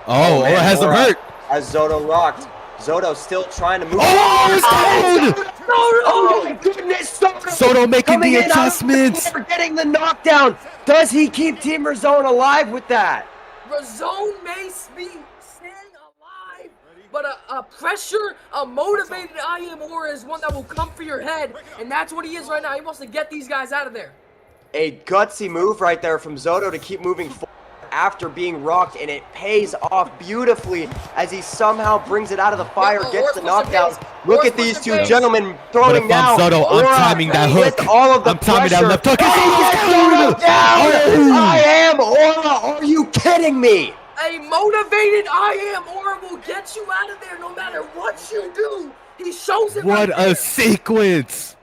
Oh, Aura has him hurt. As Zoto rocked. Zoto still trying to move. Oh, it's down! Oh my goodness! Soto making the adjustments. Getting the knockdown. Does he keep Team Razone alive with that? Razone may be staying alive but a pressure, a motivated I Am Aura is one that will come for your head, and that's what he is right now. He wants to get these guys out of there. A gutsy move right there from Zoto to keep moving forward after being rocked, and it pays off beautifully as he somehow brings it out of the fire, gets the knockdown. Look at these two gentlemen throwing now. Zoto, I'm timing that hook. All of the I'm timing that left hook. Zoto down! I Am Aura, are you kidding me? A motivated I Am Aura will get you out of there no matter what you do. He shows it. What a sequence!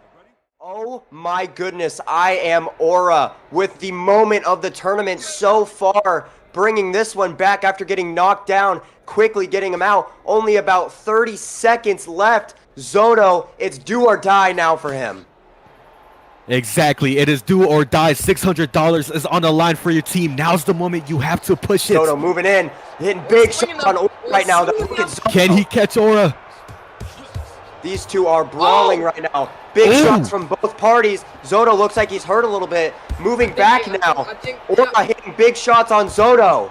Oh my goodness, I Am Aura with the moment of the tournament so far, bringing this one back after getting knocked down, quickly getting him out. Only about 30 seconds left. Zoto, it's do or die now for him. Exactly, it is do or die. $600 is on the line for your team. Now's the moment you have to push it. Zoto moving in, hitting big shots on Aura right now. Can he catch Aura? These two are brawling right now. Big shots from both parties. Zoto looks like he's hurt a little bit. Moving back now. Aura hitting big shots on Zoto.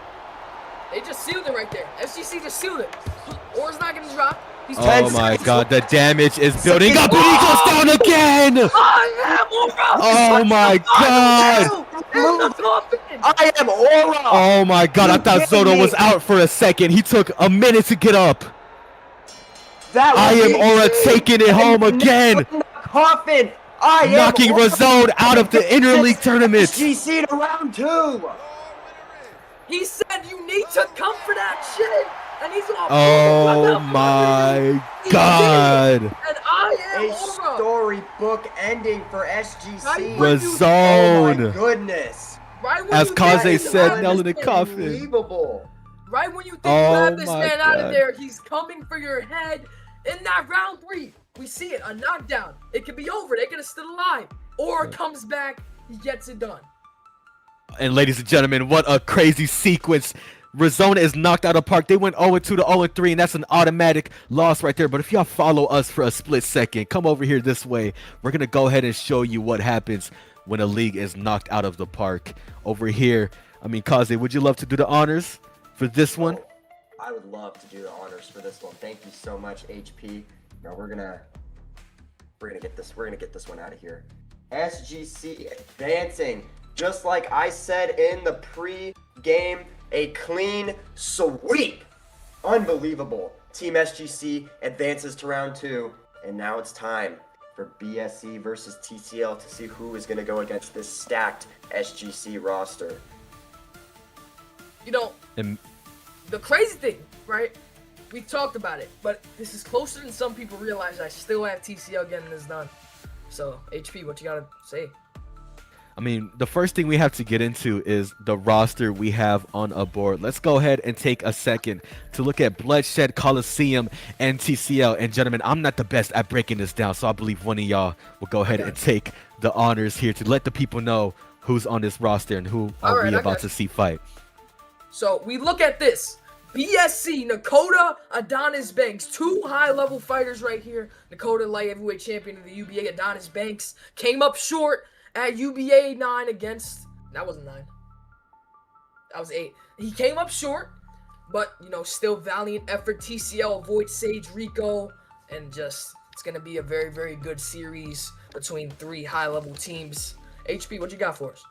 They just sealed it right there. FGC just sealed it. Aura's not going to drop. He's Oh my god, the damage is building up and he goes down again! I Am Aura! Oh my god! I Am Aura! Oh my god, I thought Zoto was out for a second. He took a minute to get up. I Am Aura taking it home again. Coffin. Knocking Razone out of the interleague tournament. GC to round 2. He said you need to come for that shit. And he's gonna oh my god. And I Am A Aura. storybook ending for SGC. Razone. Oh my goodness. Right when As you Kaze think said, nail in the coffin. Unbelievable. Right when you think you have this my man out of God. there, he's coming for your head. In that round 3, we see it, a knockdown. It could be over. They could have still alive. Or comes back, he gets it done. And ladies and gentlemen, what a crazy sequence. Razone is knocked out of park. They went 0-2 to 0-3, and that's an automatic loss right there. But if y'all follow us for a split second, come over here this way. We're going to go ahead and show you what happens when a league is knocked out of the park. Over here, I mean, Kaze, would you love to do the honors for this one? I would love to do the honors for this one. Thank you so much, HP. Now we're gonna get this one out of here. SGC advancing, just like I said in the pre-game, a clean sweep. Unbelievable. Team SGC advances to round 2, and now it's time for BSC versus TCL to see who is gonna go against this stacked SGC roster. You know, the crazy thing, right? We talked about it, but this is closer than some people realize. I still have TCL getting this done. So, HP, what you gotta say? I mean, the first thing we have to get into is the roster we have on a board. Let's go ahead and take a second to look at Bloodshed, Coliseum, and TCL. And gentlemen, I'm not the best at breaking this down, so I believe one of y'all will go ahead and take the honors here to let the people know who's on this roster and who are we about to see fight. So, we look at this. BSC, Nakota, Adonis Banks, 2 high-level fighters right here. Nakota, light heavyweight champion of the UBA. Adonis Banks came up short at UBA 9 against... That wasn't 9. That was 8. He came up short, but, you know, still valiant effort. TCL avoids Sage, Rico, and just... It's going to be a very, very good series between 3 high-level teams. HP, what you got for us?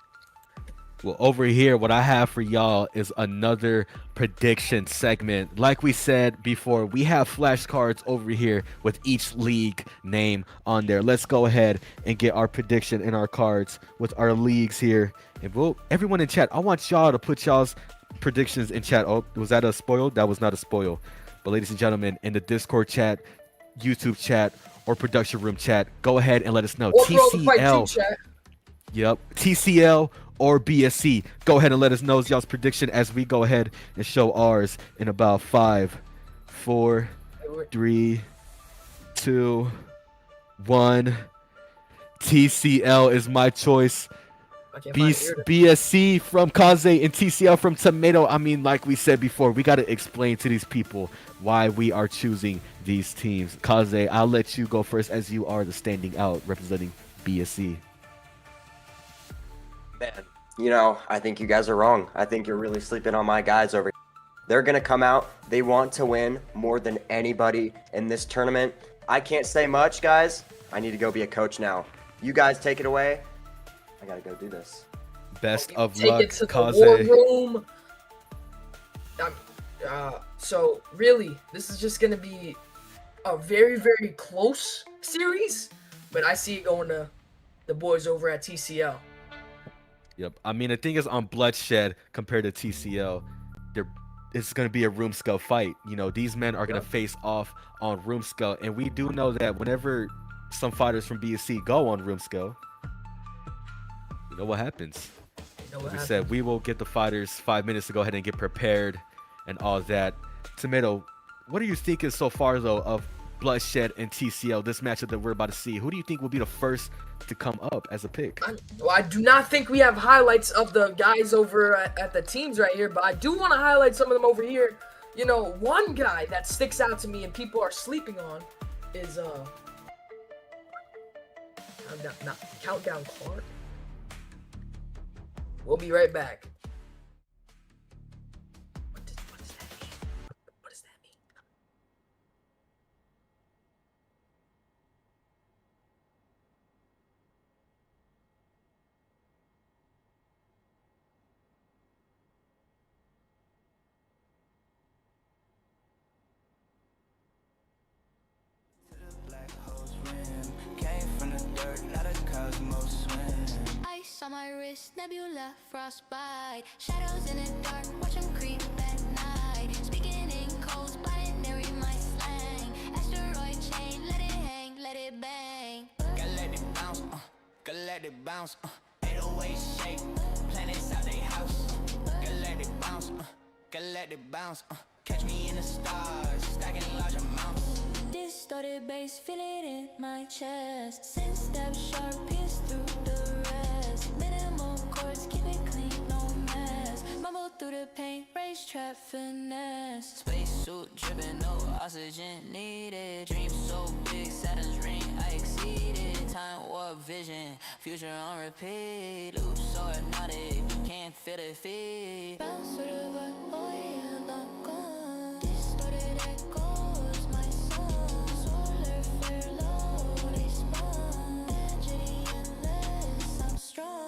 Well, over here, what I have for y'all is another prediction segment. Like we said before, we have flashcards over here with each league name on there. Let's go ahead and get our prediction in our cards with our leagues here. And everyone in chat, I want y'all to put y'all's predictions in chat. Oh, was that a spoil? That was not a spoil. But ladies and gentlemen, in the Discord chat, YouTube chat, or production room chat, go ahead and let us know. TCL. Yep. TCL or BSC. Go ahead and let us know y'all's prediction as we go ahead and show ours in about 5, 4, 3, 2, 1. TCL is my choice. BSC from Kaze and TCL from Tomato. I mean, like we said before, we got to explain to these people why we are choosing these teams. Kaze, I'll let you go first as you are the standing out representing BSC. Man, you know, I think you guys are wrong. I think you're really sleeping on my guys over here. They're going to come out. They want to win more than anybody in this tournament. I can't say much, guys. I need to go be a coach now. You guys take it away. I got to go do this. Best of Take luck, it to Kaze. the war room. So really, this is just gonna be a very, very close series, but I see it going to the boys over at TCL. Yep. I mean, the thing is, on Bloodshed compared to TCL, it's going to be a room scale fight. You know, these men are going to face off on room scale, and we do know that whenever some fighters from BSC go on room scale, you know what happens. We said we will get the fighters 5 minutes to go ahead and get prepared and all that. Tomato, what are you thinking so far, though, of Bloodshed and TCL, this matchup that we're about to see? Who do you think will be the first to come up as a pick? Well, I do not think we have highlights of the guys over at the teams right here, but I do want to highlight some of them over here. You know, one guy that sticks out to me and people are sleeping on is Countdown Clark. We'll be right back. What does that mean? What does that mean? Ice on my wrist, nebula, frostbite. Shadows in the dark, watch them creep at night. Speaking in codes, binary, my slang. Asteroid chain, let it hang, let it bang. Gotta let it bounce, gotta let it bounce. 808 shake, planets out they house. Gotta let it bounce, gotta let it bounce. Catch me in the stars, stacking large amounts. Distorted bass, feel it in my chest. Sense step sharp, pierce through the rest. Minimal chords, keep it clean, no mess. Mumble through the paint, race trap finesse. Spacesuit dripping, no oxygen needed. Dream so big, Saturn's ring, I exceeded. Time warp vision, future on repeat. Loop so hypnotic, you can't feel the feet. Bounce through the vibe, oh yeah, lock on. Distorted echoes, my song. Solar flare low, they spawn. Energy endless, I'm strong.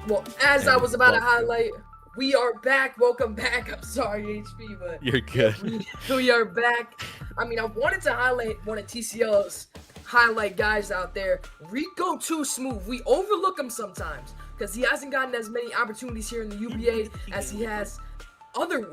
Well, as I was about to highlight, we are back. Welcome back. I'm sorry, HP, but you're good. We are back. I mean, I wanted to highlight one of TCL's highlight guys out there. Rico Too Smooth. We overlook him sometimes because he hasn't gotten as many opportunities here in the UBA as he has other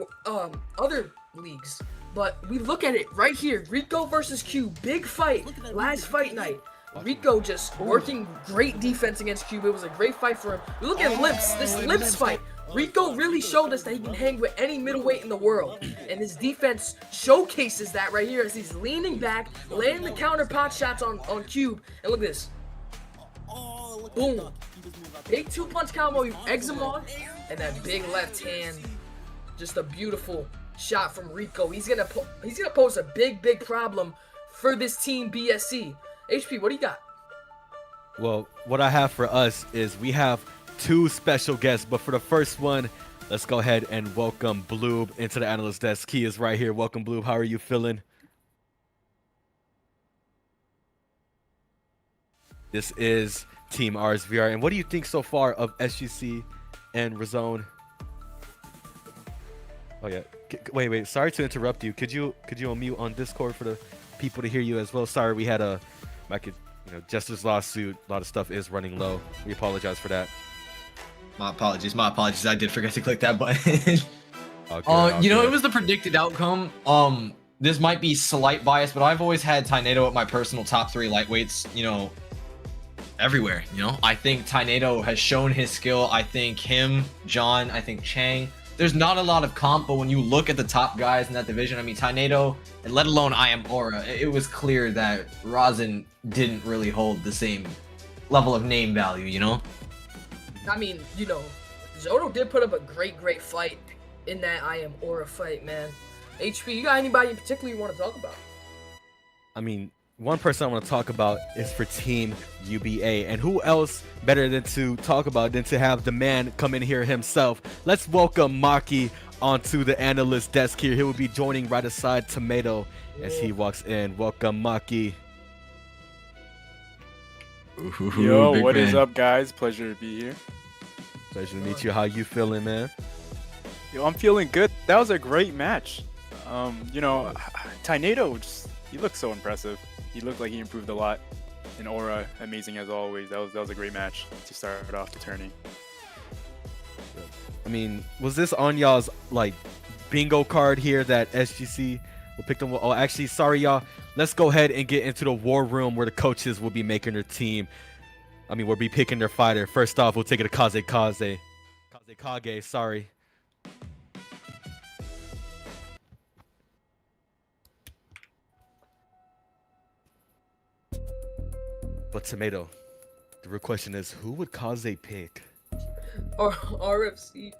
leagues. But we look at it right here. Rico versus Cube. Big fight. Last fight night. Rico just working great defense against Cube. It was a great fight for him. We look at Lips. This Lips fight. Rico really showed us that he can hang with any middleweight in the world. And his defense showcases that right here as he's leaning back, landing the counter pot shots on Cube. And look at this. Boom. Big 2-punch combo. You eggs him on. And that big left hand. Just a beautiful shot from Rico. He's gonna pose a big problem for this team BSC. HP, what do you got? Well, what I have for us is we have 2 special guests, but for the first one, let's go ahead and welcome Bloob into the analyst desk. He is right here. Welcome, Bloob. How are you feeling? This is Team RSVR, and what do you think so far of SGC and Razone? Oh yeah. Wait. Sorry to interrupt you. Could you unmute on Discord for the people to hear you as well? Sorry, we had Jester's lawsuit. A lot of stuff is running low. We apologize for that. My apologies. I did forget to click that button. Okay, it was the predicted outcome. This might be slight bias, but I've always had Tynado at my personal top 3 lightweights, everywhere. I think Tynado has shown his skill. I think him, John, I think Chang. There's not a lot of comp, but when you look at the top guys in that division, I mean, Tynado, and let alone I Am Aura, it was clear that Rosin didn't really hold the same level of name value, I mean, Zoto did put up a great fight in that I Am Aura fight, man. HP, you got anybody in particular you want to talk about? I mean, one person I want to talk about is for Team UBA, and who else better than to talk about than to have the man come in here himself. Let's welcome Maki onto the analyst desk here. He will be joining right aside Tomato as he walks in. Welcome, Maki. Yo, what is up, guys? Pleasure to be here. Pleasure to meet you. How you feeling, man? Yo, I'm feeling good. That was a great match. Tynado, he looked so impressive. He looked like he improved a lot. And Aura, amazing as always. That was a great match to start off the tourney. I mean, was this on y'all's bingo card here that SGC will pick them? Oh, actually, sorry, y'all. Let's go ahead and get into the war room where the coaches will be making their team. I mean, we'll be picking their fighter. First off, we'll take it to Kage. Sorry. But Tomato, the real question is, who would Kaze pick? Or RFC.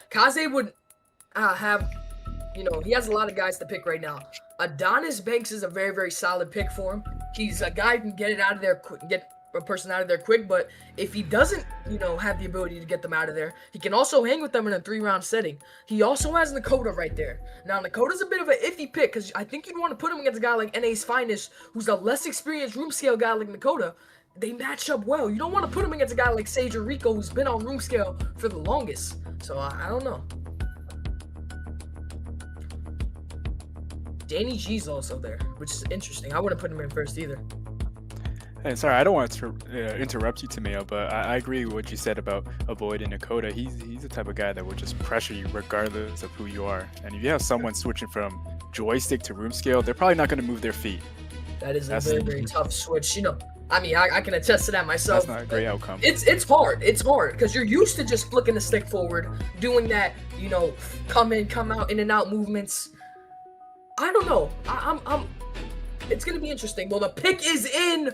Kaze would have, he has a lot of guys to pick right now. Adonis Banks is a very solid pick for him. He's a guy who can get it out of there quick, get a person out of there quick, but if he doesn't, have the ability to get them out of there, he can also hang with them in a 3-round setting. He also has Nakoda right there. Now, Nakoda's a bit of an iffy pick because I think you'd want to put him against a guy like NA's Finest, who's a less experienced room scale guy like Nakoda. They match up well. You don't want to put him against a guy like Sage or Rico, who's been on room scale for the longest. So, I don't know. Danny G's also there, which is interesting. I wouldn't put him in first either. Hey, sorry, I don't want to interrupt you, Tameo, but I agree with what you said about Avoid and Nakoda. He's the type of guy that will just pressure you regardless of who you are. And if you have someone switching from joystick to room scale, they're probably not going to move their feet. That is a very tough switch. I mean, I can attest to that myself. That's not a great outcome. It's hard. It's hard because you're used to just flicking the stick forward, doing that, come in, come out, in and out movements. I don't know. It's going to be interesting. Well, the pick is in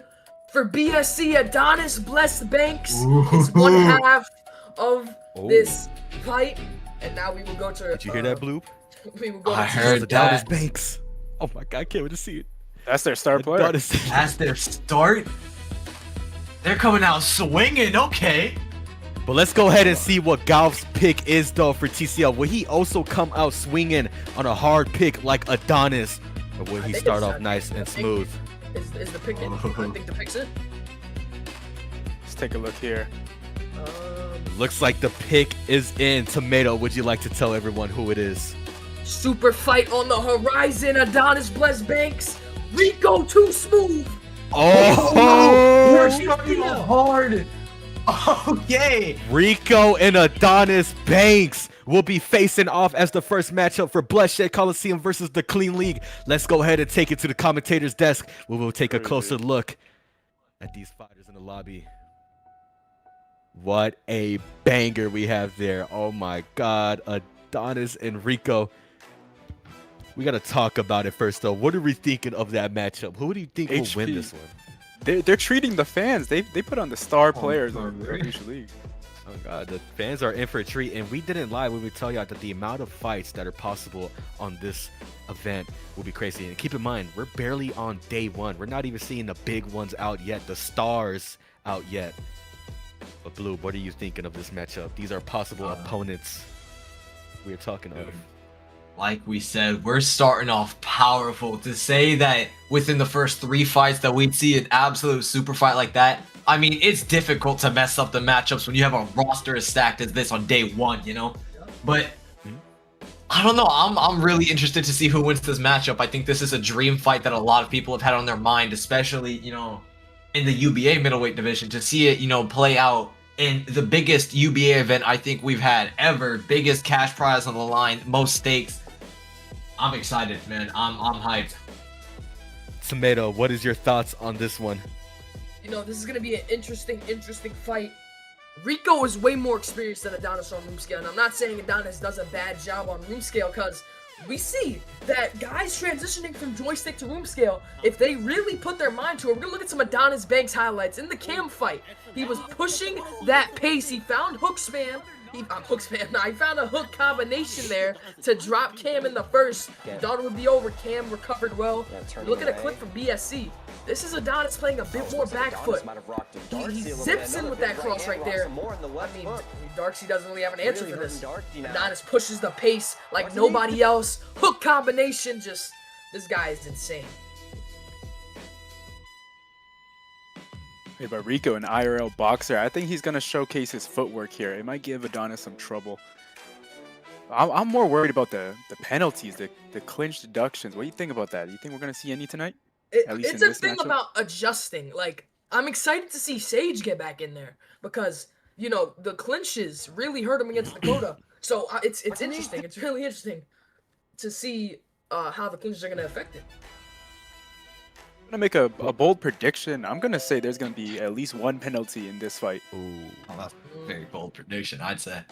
for BSC. Adonis Blessed Banks is one half of this fight. And now we will go to... Did you hear that, Bloop? We will go I heard that. Adonis Banks. Oh my God, I can't wait to see it. That's their star player. That's their start? They're coming out swinging, okay. But let's go ahead and see what Golf's pick is, though, for TCL. Will he also come out swinging on a hard pick like Adonis? Or will he start off nice and smooth? Is the pick in? I think the pick's in. Let's take a look here. Looks like the pick is in. Tomato, would you like to tell everyone who it is? Super fight on the horizon. Adonis Bless Banks. Rico Too Smooth. We're starting off hard. Okay. Rico and Adonis Banks will be facing off as the first matchup for Bloodshed Coliseum versus the Clean League. Let's go ahead and take it to the commentator's desk where we'll take a closer look at these fighters in the lobby. What a banger we have there. Oh my God. Adonis and Rico. We got to talk about it first, though. What are we thinking of that matchup? Who do you think will win this one? They're treating the fans. They put on the star players on each league. Oh God, the fans are in for a treat, and we didn't lie when we tell y'all that the amount of fights that are possible on this event will be crazy. And keep in mind, we're barely on day one. We're not even seeing the big ones out yet, the stars out yet. But Blue, what are you thinking of this matchup? These are possible opponents we're talking of. Like we said, we're starting off powerful. To say that within the first 3 fights that we'd see an absolute super fight like that, I mean, it's difficult to mess up the matchups when you have a roster as stacked as this on day 1, you know? But I don't know. I'm really interested to see who wins this matchup. I think this is a dream fight that a lot of people have had on their mind, especially, you know, in the UBA middleweight division, to see it, you know, play out in the biggest UBA event I think we've had ever. Biggest cash prize on the line, most stakes. I'm excited, man. I'm hyped. Tomato, what is your thoughts on this one? You know, this is gonna be an interesting fight. Rico is way more experienced than Adonis on room scale, and I'm not saying Adonis does a bad job on room scale, because we see that guys transitioning from joystick to room scale, if they really put their mind to it, we're gonna look at some Adonis Banks highlights. In the cam fight, he was pushing that pace. He found hook spam. He found a hook combination there to drop Cam in the first. He thought it would be over. Cam recovered well. Look at a clip from BSC. This is Adonis playing a bit more back foot. He zips in with that cross right there. I mean, Darksy doesn't really have an answer for this. Adonis pushes the pace like nobody else. Hook combination, just, this guy is insane. Hey, but Rico, an IRL boxer, I think he's going to showcase his footwork here. It might give Adonis some trouble. I'm more worried about the penalties, the clinch deductions. What do you think about that? Do you think we're going to see any tonight? It's a thing about adjusting. Like, I'm excited to see Sage get back in there because, you know, the clinches really hurt him against Dakota. So it's interesting. It's really interesting to see how the clinches are going to affect it. I'm gonna make a bold prediction. I'm gonna say there's gonna be at least 1 penalty in this fight. Ooh, that's a very bold prediction, I'd say.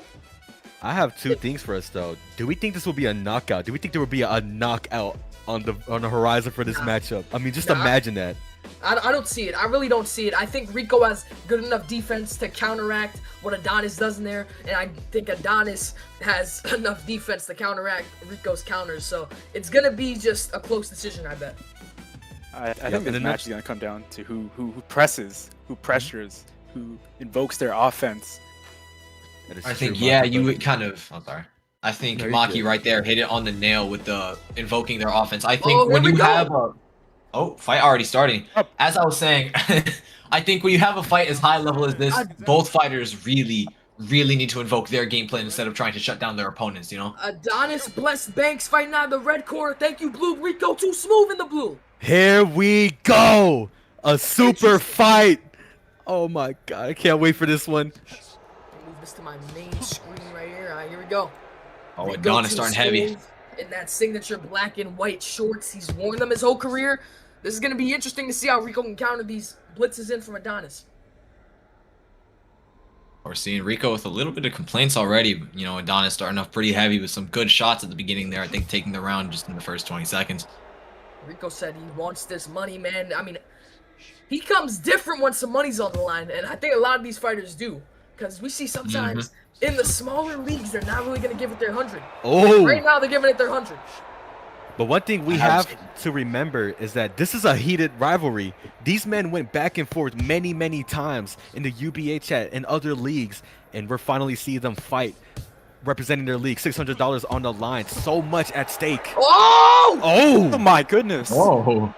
I have 2 things for us though. Do we think this will be a knockout? Do we think there will be a knockout on the horizon for this matchup? I mean, just imagine that. I don't see it. I really don't see it. I think Rico has good enough defense to counteract what Adonis does in there, and I think Adonis has enough defense to counteract Rico's counters. So it's gonna be just a close decision, I bet. I think this match is going to come down to who presses, who pressures, who invokes their offense. I think, yeah, you would kind of... I'm sorry. I think Maki right there hit it on the nail with the invoking their offense. I think when you have a... Oh, fight already starting. As I was saying, I think when you have a fight as high level as this, both fighters really need to invoke their game plan instead of trying to shut down their opponents, you know? Adonis Bless Banks fighting out of the red corner. Thank you, Blue. Rico Too Smooth in the blue. Here we go! A super fight! Oh my God, I can't wait for this one. Move this to my main screen right here. All right, here we go. Oh, Adonis starting heavy. In that signature black and white shorts. He's worn them his whole career. This is going to be interesting to see how Rico can counter these blitzes in from Adonis. We're seeing Rico with a little bit of complaints already. You know, Adonis starting off pretty heavy with some good shots at the beginning there. I think taking the round just in the first 20 seconds. Rico said he wants this money, man. I mean, he comes different when some money's on the line, and I think a lot of these fighters do. Because we see sometimes in the smaller leagues, they're not really going to give it their 100. Oh! Right now, they're giving it their 100. But one thing we have to remember is that this is a heated rivalry. These men went back and forth many times in the UBA chat and other leagues, and we're finally seeing them fight, representing their league. $600 on the line. So much at stake. Oh! Oh my goodness. Whoa.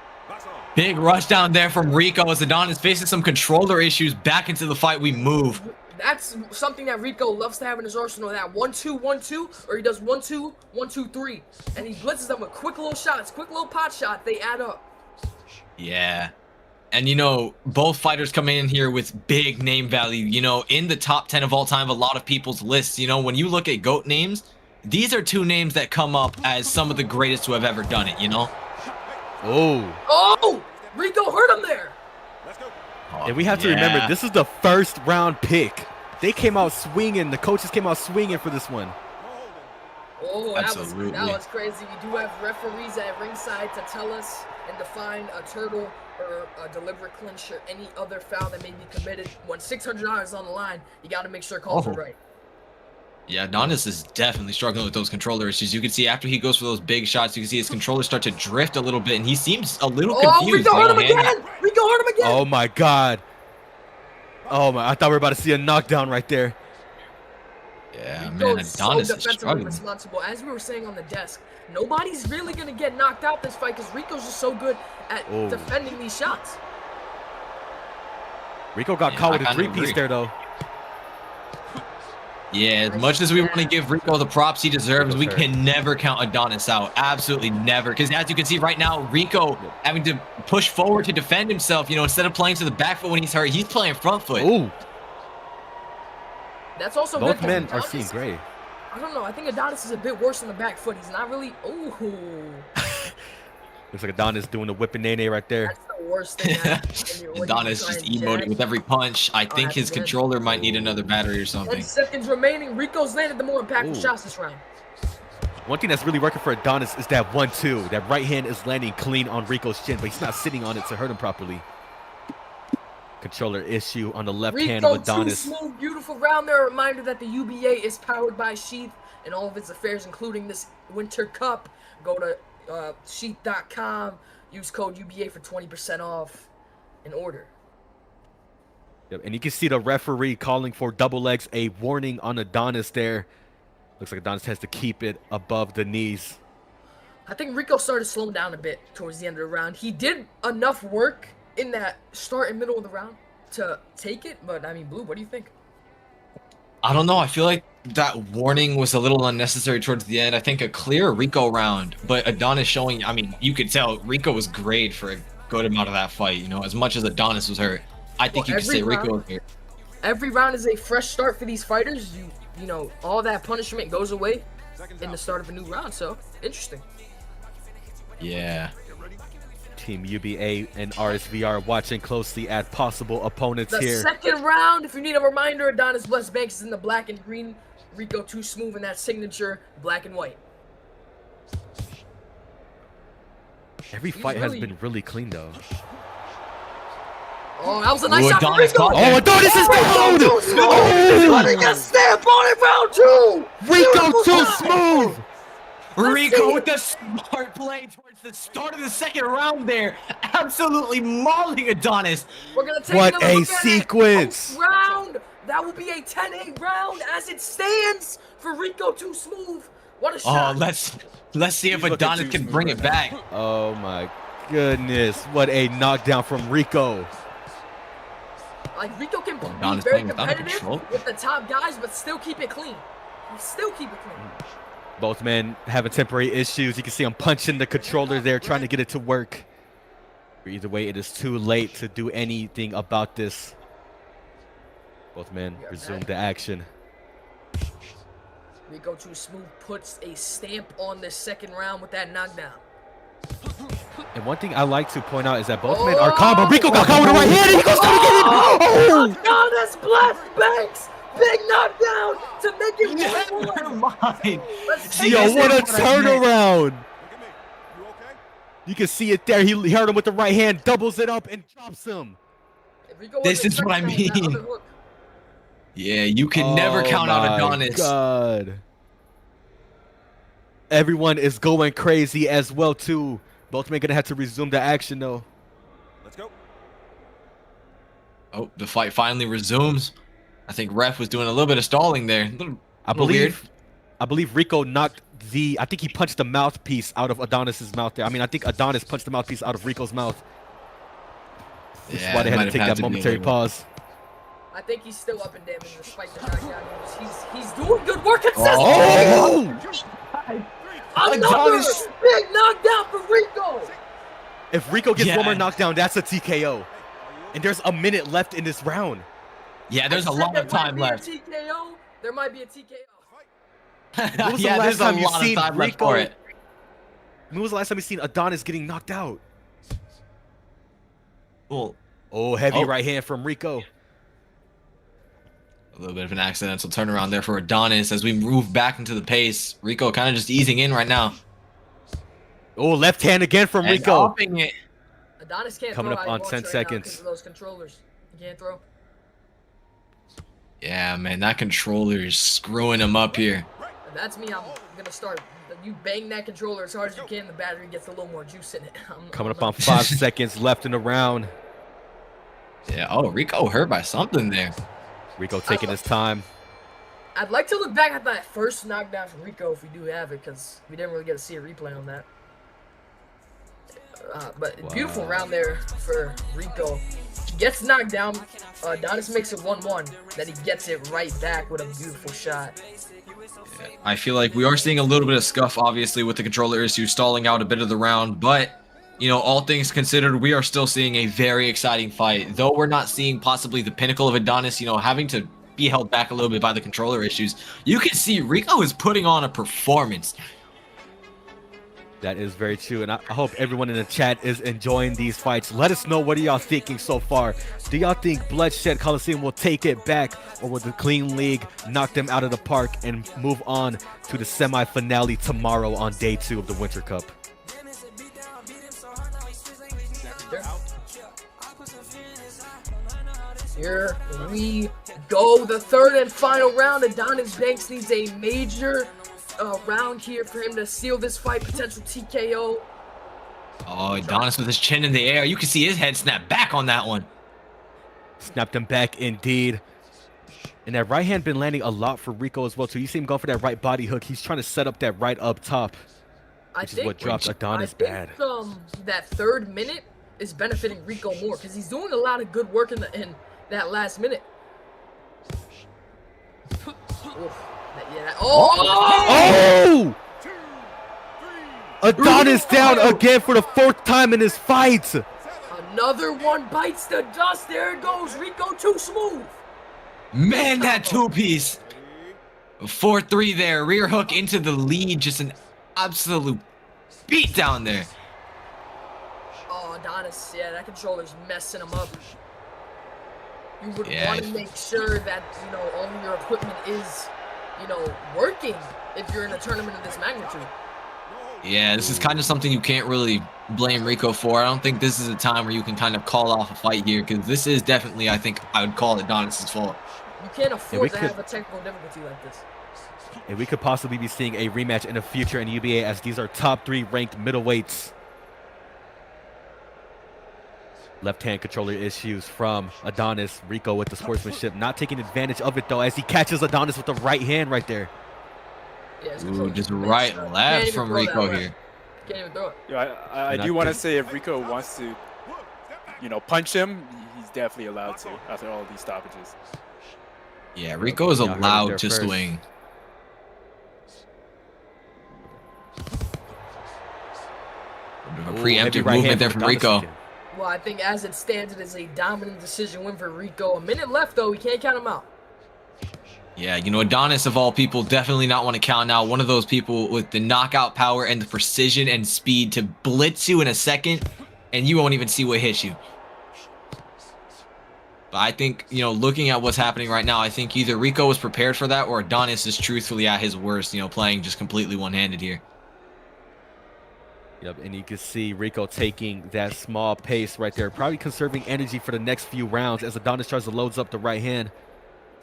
Big rush down there from Rico as Adonis facing some controller issues. Back into the fight we move. That's something that Rico loves to have in his arsenal. That 1-2, 1-2, or he does 1-2, 1-2, 3, and he blitzes them with quick little shots, quick little pot shots. They add up. Yeah. And, you know, both fighters come in here with big name value, you know, in the top 10 of all time, a lot of people's lists. You know, when you look at GOAT names, these are two names that come up as some of the greatest who have ever done it, you know? Oh! Rico hurt him there! And we have to remember, this is the first round pick. They came out swinging. The coaches came out swinging for this one. Oh, that was crazy. We do have referees at ringside to tell us and define a turtle or a deliberate clinch or any other foul that may be committed. When $600 is on the line, you got to make sure calls are right. Yeah, Adonis is definitely struggling with those controller issues. You can see after he goes for those big shots, you can see his controller start to drift a little bit, and he seems a little confused. Rico hurt him again! Rico hurt him again! Oh my God. Oh my, I thought we were about to see a knockdown right there. Yeah, man, Adonis is struggling. Responsible. As we were saying on the desk, nobody's really going to get knocked out this fight because Rico's just so good at defending these shots. Rico got caught with a three-piece there, though. Yeah, as much as we want to give Rico the props he deserves, we can never count Adonis out. Absolutely never. Because as you can see right now, Rico having to push forward to defend himself. You know, instead of playing to the back foot when he's hurt, he's playing front foot. Ooh. That's also both men are seeing great. I don't know. I think Adonis is a bit worse on the back foot. He's not really. Ooh. Looks like Adonis doing the whipping nene right there. That's the worst thing. Adonis just emoting with every punch. I think his controller might need another battery or something. 10 seconds remaining. Rico's landed the more impactful shots this round. One thing that's really working for Adonis is that 1-2. That right hand is landing clean on Rico's chin, but he's not sitting on it to hurt him properly. Controller issue on the left hand of Adonis. Rico, smooth, beautiful round there. A reminder that the UBA is powered by Sheath and all of its affairs, including this Winter Cup. Go to sheath.com. Use code UBA for 20% off and order. Yep, and you can see the referee calling for double legs. A warning on Adonis there. Looks like Adonis has to keep it above the knees. I think Rico started slowing down a bit towards the end of the round. He did enough work in that start and middle of the round to take it, but I mean, Blue, what do you think? I don't know. I feel like that warning was a little unnecessary towards the end. I think a clear Rico round, but Adonis showing, I mean, you could tell Rico was great for a good amount of that fight, you know, as much as Adonis was hurt. I think you could say Rico was hurt. Every round is a fresh start for these fighters. You know, all that punishment goes away in the start of a new round, so interesting. Yeah. Team UBA and RSVR watching closely at possible opponents here. The second round, if you need a reminder, Adonis Bless Banks is in the black and green. Rico too smooth in that signature black and white. Every fight has been really clean, though. Oh, that was a nice shot for Rico. Oh, Adonis is down! Oh, letting a stamp on it, round two! Rico too smooth! Rico with the smart play towards the start of the second round there. Absolutely mauling Adonis. We're gonna take what a sequence! Round. That will be a 10-8 round as it stands for Rico too smooth. What a shot. Oh, let's see if Adonis can bring it back. Oh my goodness. What a knockdown from Rico. Like, Rico can be very competitive with the top guys, but still keep it clean. Still keep it clean. Both men having temporary issues. You can see him punching the controller there, trying to get it to work. But either way, it is too late to do anything about this. Both men resume the action. Rico too smooth puts a stamp on this second round with that knockdown. And one thing I like to point out is that both men are calm, but Rico got caught with the right hand and he goes trying to get it. Oh! Adonis Bless Banks! Big knockdown to make it 1-1. Never mind. Yo, what a turnaround! You can see it there. He hurt him with the right hand, doubles it up, and drops him. This is what I mean. Yeah, you can never count out Adonis. God. Everyone is going crazy as well, too. Both men gonna have to resume the action, though. Let's go. Oh, the fight finally resumes. I think ref was doing a little bit of stalling there. I believe Rico knocked I think he punched the mouthpiece out of Adonis's mouth there. I mean, I think Adonis punched the mouthpiece out of Rico's mouth. This is why they had to take that momentary pause. I think he's still up in damage despite the knockdown. He's doing good work consistently. Oh! Another big knockdown for Rico. If Rico gets one more knockdown, that's a TKO. And there's a minute left in this round. Yeah, there's a lot of time left. There might be a TKO. When was the last time you seen Rico? When was the last time you seen Adonis getting knocked out? Well, heavy right hand from Rico. A little bit of an accidental turnaround there for Adonis as we move back into the pace. Rico kind of just easing in right now. Oh, left hand again from Rico. It. Adonis can't coming throw up on 10 right seconds. Of those controllers. He can't throw. Yeah, man, that controller is screwing him up here. If that's me, I'm gonna start. You bang that controller as hard as you can, the battery gets a little more juice in it. Coming up on 5 seconds left in the round. Yeah, oh, Rico hurt by something there. Rico taking his time. I'd like to look back at that first knockdown from Rico if we do have it, because we didn't really get to see a replay on that. But beautiful round there for Rico. He gets knocked down. Adonis makes it 1-1. Then he gets it right back with a beautiful shot. Yeah, I feel like we are seeing a little bit of scuff, obviously, with the controller issue stalling out a bit of the round. But, you know, all things considered, we are still seeing a very exciting fight. Though we're not seeing possibly the pinnacle of Adonis, you know, having to be held back a little bit by the controller issues. You can see Rico is putting on a performance. That is very true, and I hope everyone in the chat is enjoying these fights. Let us know what are y'all thinking so far. Do y'all think Bloodshed Coliseum will take it back, or will the Clean League knock them out of the park and move on to the semi-finale tomorrow on day 2 of the Winter Cup? Here we go, the third and final round. Adonis Banks needs a major round here for him to seal this fight, potential TKO. Oh, Adonis with his chin in the air. You can see his head snap back on that one. Snapped him back indeed. And that right hand been landing a lot for Rico as well too. You see him go for that right body hook. He's trying to set up that right up top, which is what dropped Adonis bad. That third minute is benefiting Rico more because he's doing a lot of good work in that last minute. Yeah. Oh! Adonis down again for the 4th time in his fight. Another one bites the dust. There it goes. Rico too smooth. Man, that 2-piece. 4-3 there. Rear hook into the lead. Just an absolute beat down there. Oh, Adonis. Yeah, that controller's messing him up. You would want to make sure that, you know, all of your equipment is, you know, working if you're in a tournament of this magnitude. Yeah, this is kind of something you can't really blame Rico for. I don't think this is a time where you can kind of call off a fight here, because this is definitely, I think, I would call it Adonis' fault. You can't afford to have a technical difficulty like this. And we could possibly be seeing a rematch in the future in UBA, as these are top 3 ranked middleweights. Left-hand controller issues from Adonis. Rico with the sportsmanship, not taking advantage of it though, as he catches Adonis with the right hand right there. Yeah, ooh, just right left from Rico here. Can't even throw it. Yeah, I do want to say if Rico wants to, you know, punch him, he's definitely allowed to after all of these stoppages. Yeah, Rico is allowed to swing. A preemptive movement there from Rico. Well, I think as it stands, it is a dominant decision win for Rico. A minute left, though. We can't count him out. Yeah, you know, Adonis, of all people, definitely not want to count out. One of those people with the knockout power and the precision and speed to blitz you in a second, and you won't even see what hits you. But I think, you know, looking at what's happening right now, I think either Rico was prepared for that or Adonis is truthfully at his worst, you know, playing just completely one-handed here. Yep, and you can see Rico taking that small pace right there, probably conserving energy for the next few rounds as Adonis tries to load up the right hand.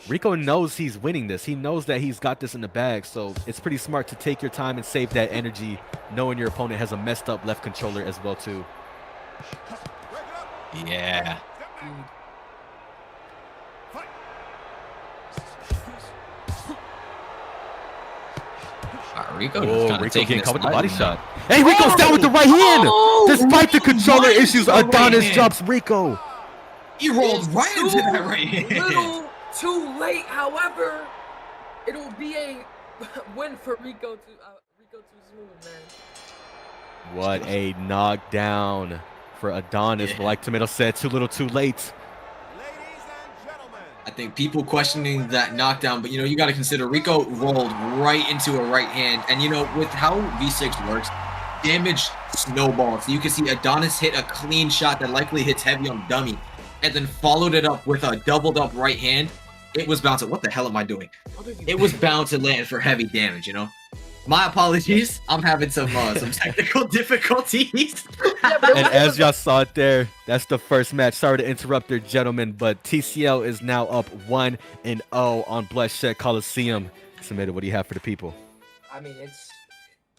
Rico knows he's winning this. He knows that he's got this in the bag, so it's pretty smart to take your time and save that energy, knowing your opponent has a messed up left controller as well too. Yeah. Rico getting caught with the body shot. Hey, Rico's down with the right hand! Despite the controller issues, Adonis drops Rico. He rolled right into that right hand. Little too late. However, it will be a win for Rico Too Smooth, man. What a knockdown for Adonis. But like Tomato said, too little, too late. I think people questioning that knockdown, but you got to consider Rico rolled right into a right hand, and with how V6 works, damage snowballs. So you can see Adonis hit a clean shot that likely hits heavy on dummy, and then followed it up with a doubled up right hand. It was bound to, what the hell am I doing? It was bound to land for heavy damage, My apologies. I'm having some technical difficulties. And as y'all saw it there, that's the first match. Sorry to interrupt there, gentlemen, but TCL is now up 1-0 on Bloodshed Coliseum. Samita, what do you have for the people? I mean,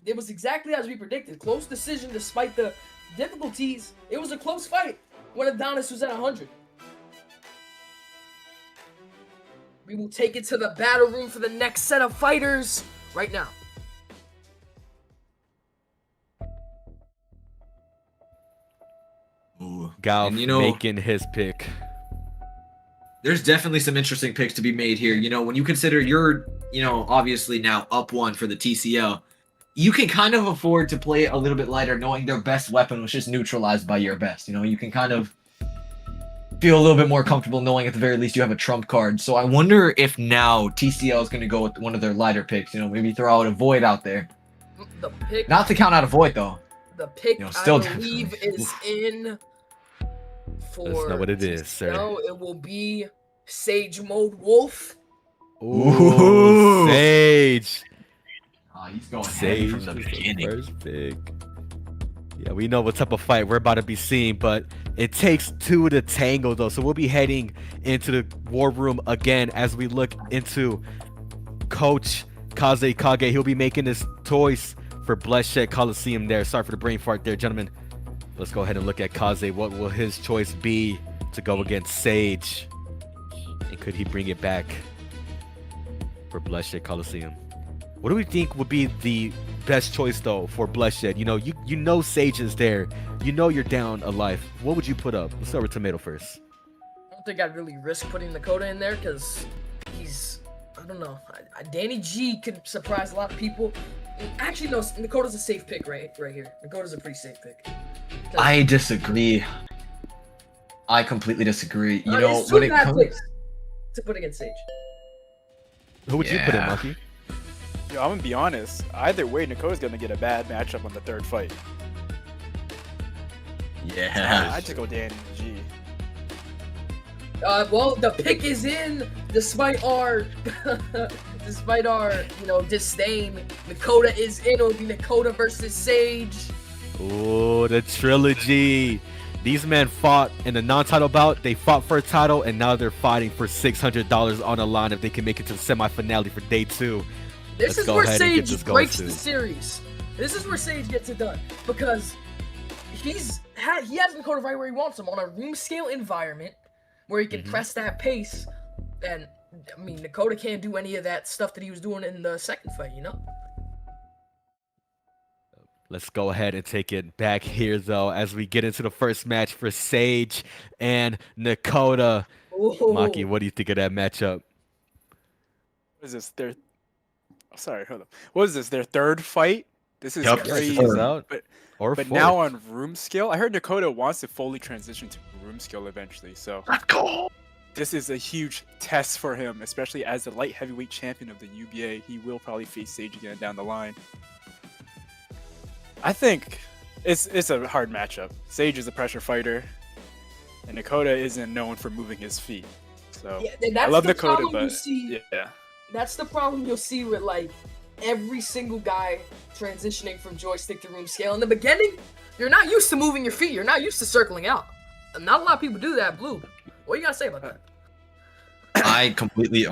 it was exactly as we predicted. Close decision despite the difficulties. It was a close fight when Adonis was at 100. We will take it to the battle room for the next set of fighters right now. Golf making his pick. There's definitely some interesting picks to be made here. When you consider you're, obviously now up 1 for the TCL, you can kind of afford to play it a little bit lighter, knowing their best weapon was just neutralized by your best. You can kind of feel a little bit more comfortable knowing at the very least you have a trump card. So I wonder if now TCL is going to go with one of their lighter picks. Maybe throw out a Void out there. The pick. Not to count out a Void though. The pick, still I believe, is in for... Let's know what it is, sir. No, it will be Sage Mode Wolf. Ooh, Sage. He's going Sage from the beginning. First pick. Yeah, we know what type of fight we're about to be seeing, but it takes two to tango, though. So we'll be heading into the war room again as we look into Coach Kaze Kage. He'll be making his choice for Bloodshed Coliseum there. Sorry for the brain fart there, gentlemen. Let's go ahead and look at Kaze. What will his choice be to go against Sage? And could he bring it back for Bloodshed Coliseum? What do we think would be the best choice, though, for Bloodshed? You know Sage is there. You know you're down a life. What would you put up? Let's start with Tomato first. I don't think I'd really risk putting Nakota in there because he's, I don't know. Danny G could surprise a lot of people. Actually, no, Nakota's a safe pick right here. Nakota's a pretty safe pick. I disagree. I completely disagree. You know, when it comes to put against Sage. Who would you put in, Monkey? Yo, I'm gonna be honest. Either way, Nakota's gonna get a bad matchup on the third fight. Yeah. I'd just go Danny G. Well, the pick is in, despite our, disdain. Nakota is in. It'll be Nakota versus Sage. Oh, the trilogy. These men fought in the non-title bout. They fought for a title, and now they're fighting for $600 on the line if they can make it to the semi-finale for day 2. This is where Sage breaks the series. This is where Sage gets it done because he has Nakota right where he wants him on a room scale environment where he can press that pace. And I mean, Nakota can't do any of that stuff that he was doing in the second fight, you know? Let's go ahead and take it back here, though, as we get into the first match for Sage and Nakota. Ooh. Maki, what do you think of that matchup? What is this? Hold up. What is this? Their third fight? This is crazy. But now on room scale, I heard Nakota wants to fully transition to room scale eventually. So this is a huge test for him, especially as the light heavyweight champion of the UBA. He will probably face Sage again down the line. I think it's a hard matchup. Sage is a pressure fighter, and Nakota isn't known for moving his feet. So I love Nakota, but yeah. That's the problem you'll see with like every single guy transitioning from joystick to room scale. In the beginning, you're not used to moving your feet. You're not used to circling out. And not a lot of people do that, Blue. What do you gotta say about that? I completely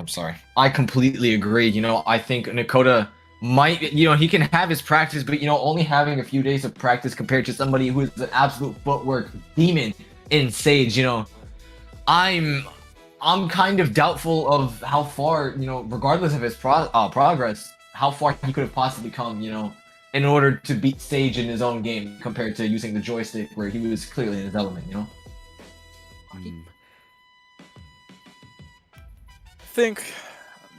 agree. You know, I think Nakota might, he can have his practice, but only having a few days of practice compared to somebody who is an absolute footwork demon in Sage, I'm kind of doubtful of how far, regardless of his progress, how far he could have possibly come, in order to beat Sage in his own game compared to using the joystick where he was clearly in his element, think,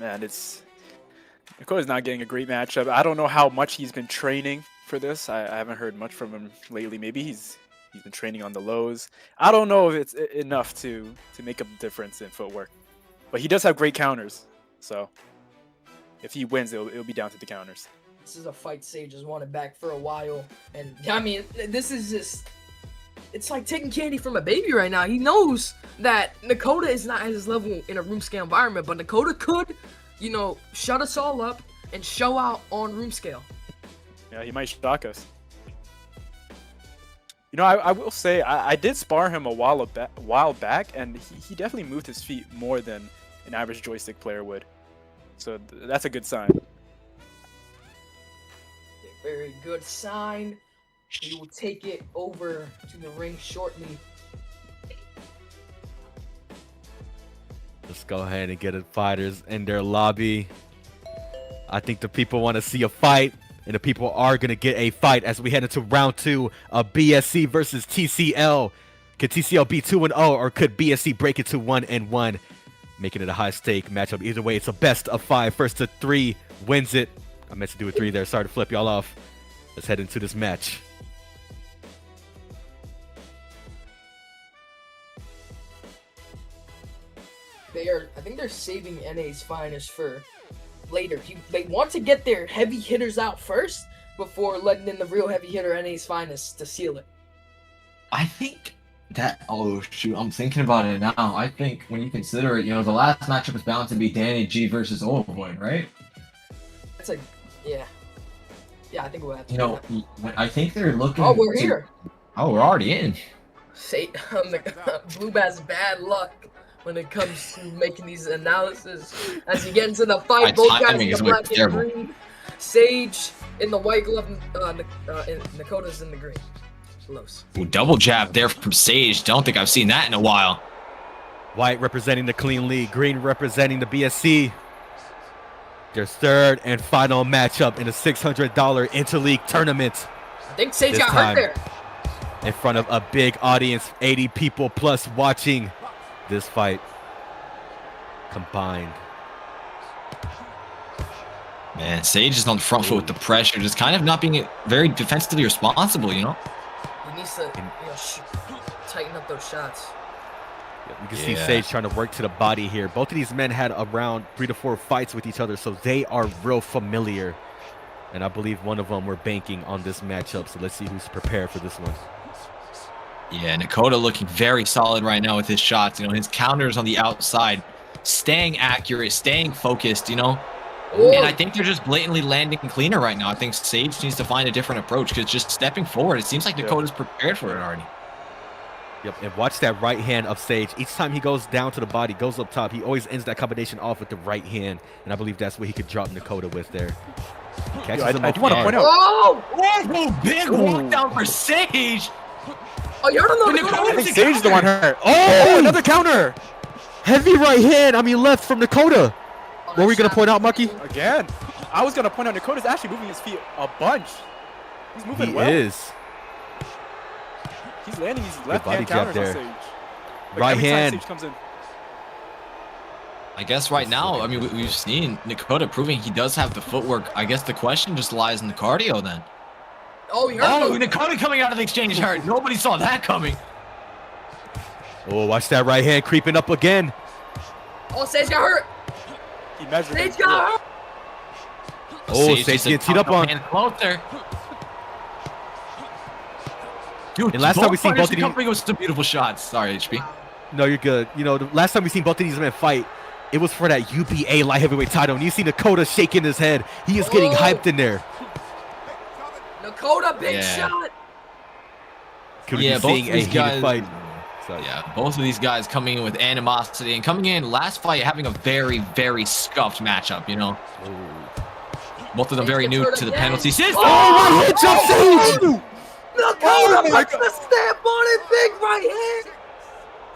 man, Nakoda's not getting a great matchup. I don't know how much he's been training for this. I haven't heard much from him lately. Maybe he's been training on the lows. I don't know if it's enough to make a difference in footwork. But he does have great counters. So if he wins, it'll be down to the counters. This is a fight Sage has wanted back for a while. And I mean, this is just, it's like taking candy from a baby right now. He knows that Nakoda is not at his level in a room scale environment, but Nakoda could, you know, shut us all up and show out on room scale. Yeah, he might shock us. You know, I will say, I did spar him a while back, and he definitely moved his feet more than an average joystick player would. So that's a good sign. A very good sign. We will take it over to the ring shortly. Let's go ahead and get the fighters in their lobby. I think the people want to see a fight, and the people are going to get a fight as we head into round 2 of BSC versus TCL. Could TCL be 2-0, or could BSC break it to 1-1, making it a high-stake matchup? Either way, it's a best of 5. First to 3 wins it. I meant to do a 3 there. Sorry to flip y'all off. Let's head into this match. I think they're saving NA's finest for later. They want to get their heavy hitters out first before letting in the real heavy hitter NA's finest to seal it. I think that, oh shoot, I'm thinking about it now. I think when you consider it, you know, the last matchup is bound to be Danny G versus Overboy, right? That's a, yeah. Yeah, I think we'll have to. You know, I think they're looking. Oh, we're here. Oh, we're already in. Say, Blue has bad luck when it comes to making these analysis. As you get into the fight, both guys in the black and green. Sage in the white glove, Nakoda's in the green. Close. Ooh, double jab there from Sage. Don't think I've seen that in a while. White representing the clean league, green representing the BSC. Their third and final matchup in a $600 interleague tournament. I think Sage got hurt there. In front of a big audience, 80 people plus watching this fight combined. Man, Sage is on the front foot with the pressure, just kind of not being very defensively responsible, you know? He needs to, you know, tighten up those shots. You can see Sage trying to work to the body here. Both of these men had around 3 to 4 fights with each other, so they are real familiar. And I believe one of them were banking on this matchup, so let's see who's prepared for this one. Yeah, Nakoda looking very solid right now with his shots. You know, his counters on the outside, staying accurate, staying focused, you know? Ooh. And I think they're just blatantly landing cleaner right now. I think Sage needs to find a different approach, because just stepping forward, it seems like Nakoda's prepared for it already. Yep, and watch that right hand of Sage. Each time he goes down to the body, goes up top, he always ends that combination off with the right hand. And I believe that's what he could drop Nakoda with there. I do want to point out. Oh, big walk down for Sage. Oh, you don't know. I think Sage is the one hurt. Oh, another counter. Heavy right hand. I mean, left from Nakoda. What were we going to point out, Mucky? Again. I was going to point out Nakoda's actually moving his feet a bunch. He's moving well. He is. He's landing these left hand counters on Sage. Like right hand. Sage comes in. I guess right now, I mean, we've seen Nakoda proving he does have the footwork. I guess the question just lies in the cardio then. Oh, Nakoda coming out of the exchange hurt. Nobody saw that coming. Oh, watch that right hand creeping up again. Oh, Sage got hurt. He measured Sage got hurt. Oh, Sage getting teed up on. Closer. Dude, and last time we seen both of these coming with some beautiful shots. Sorry, HP. No, you're good. You know, the last time we seen both of these men fight, it was for that UBA light heavyweight title. And you see Nakoda shaking his head. He is getting hyped in there. Nakoda, big shot. Could we be seeing a heated fight? Yeah, both of these guys coming in with animosity and coming in last fight having a very, very scuffed matchup, you know? Both of them very new to the penalty system. Oh, my hit Sage! Nakoda puts the stamp on it, big right hand.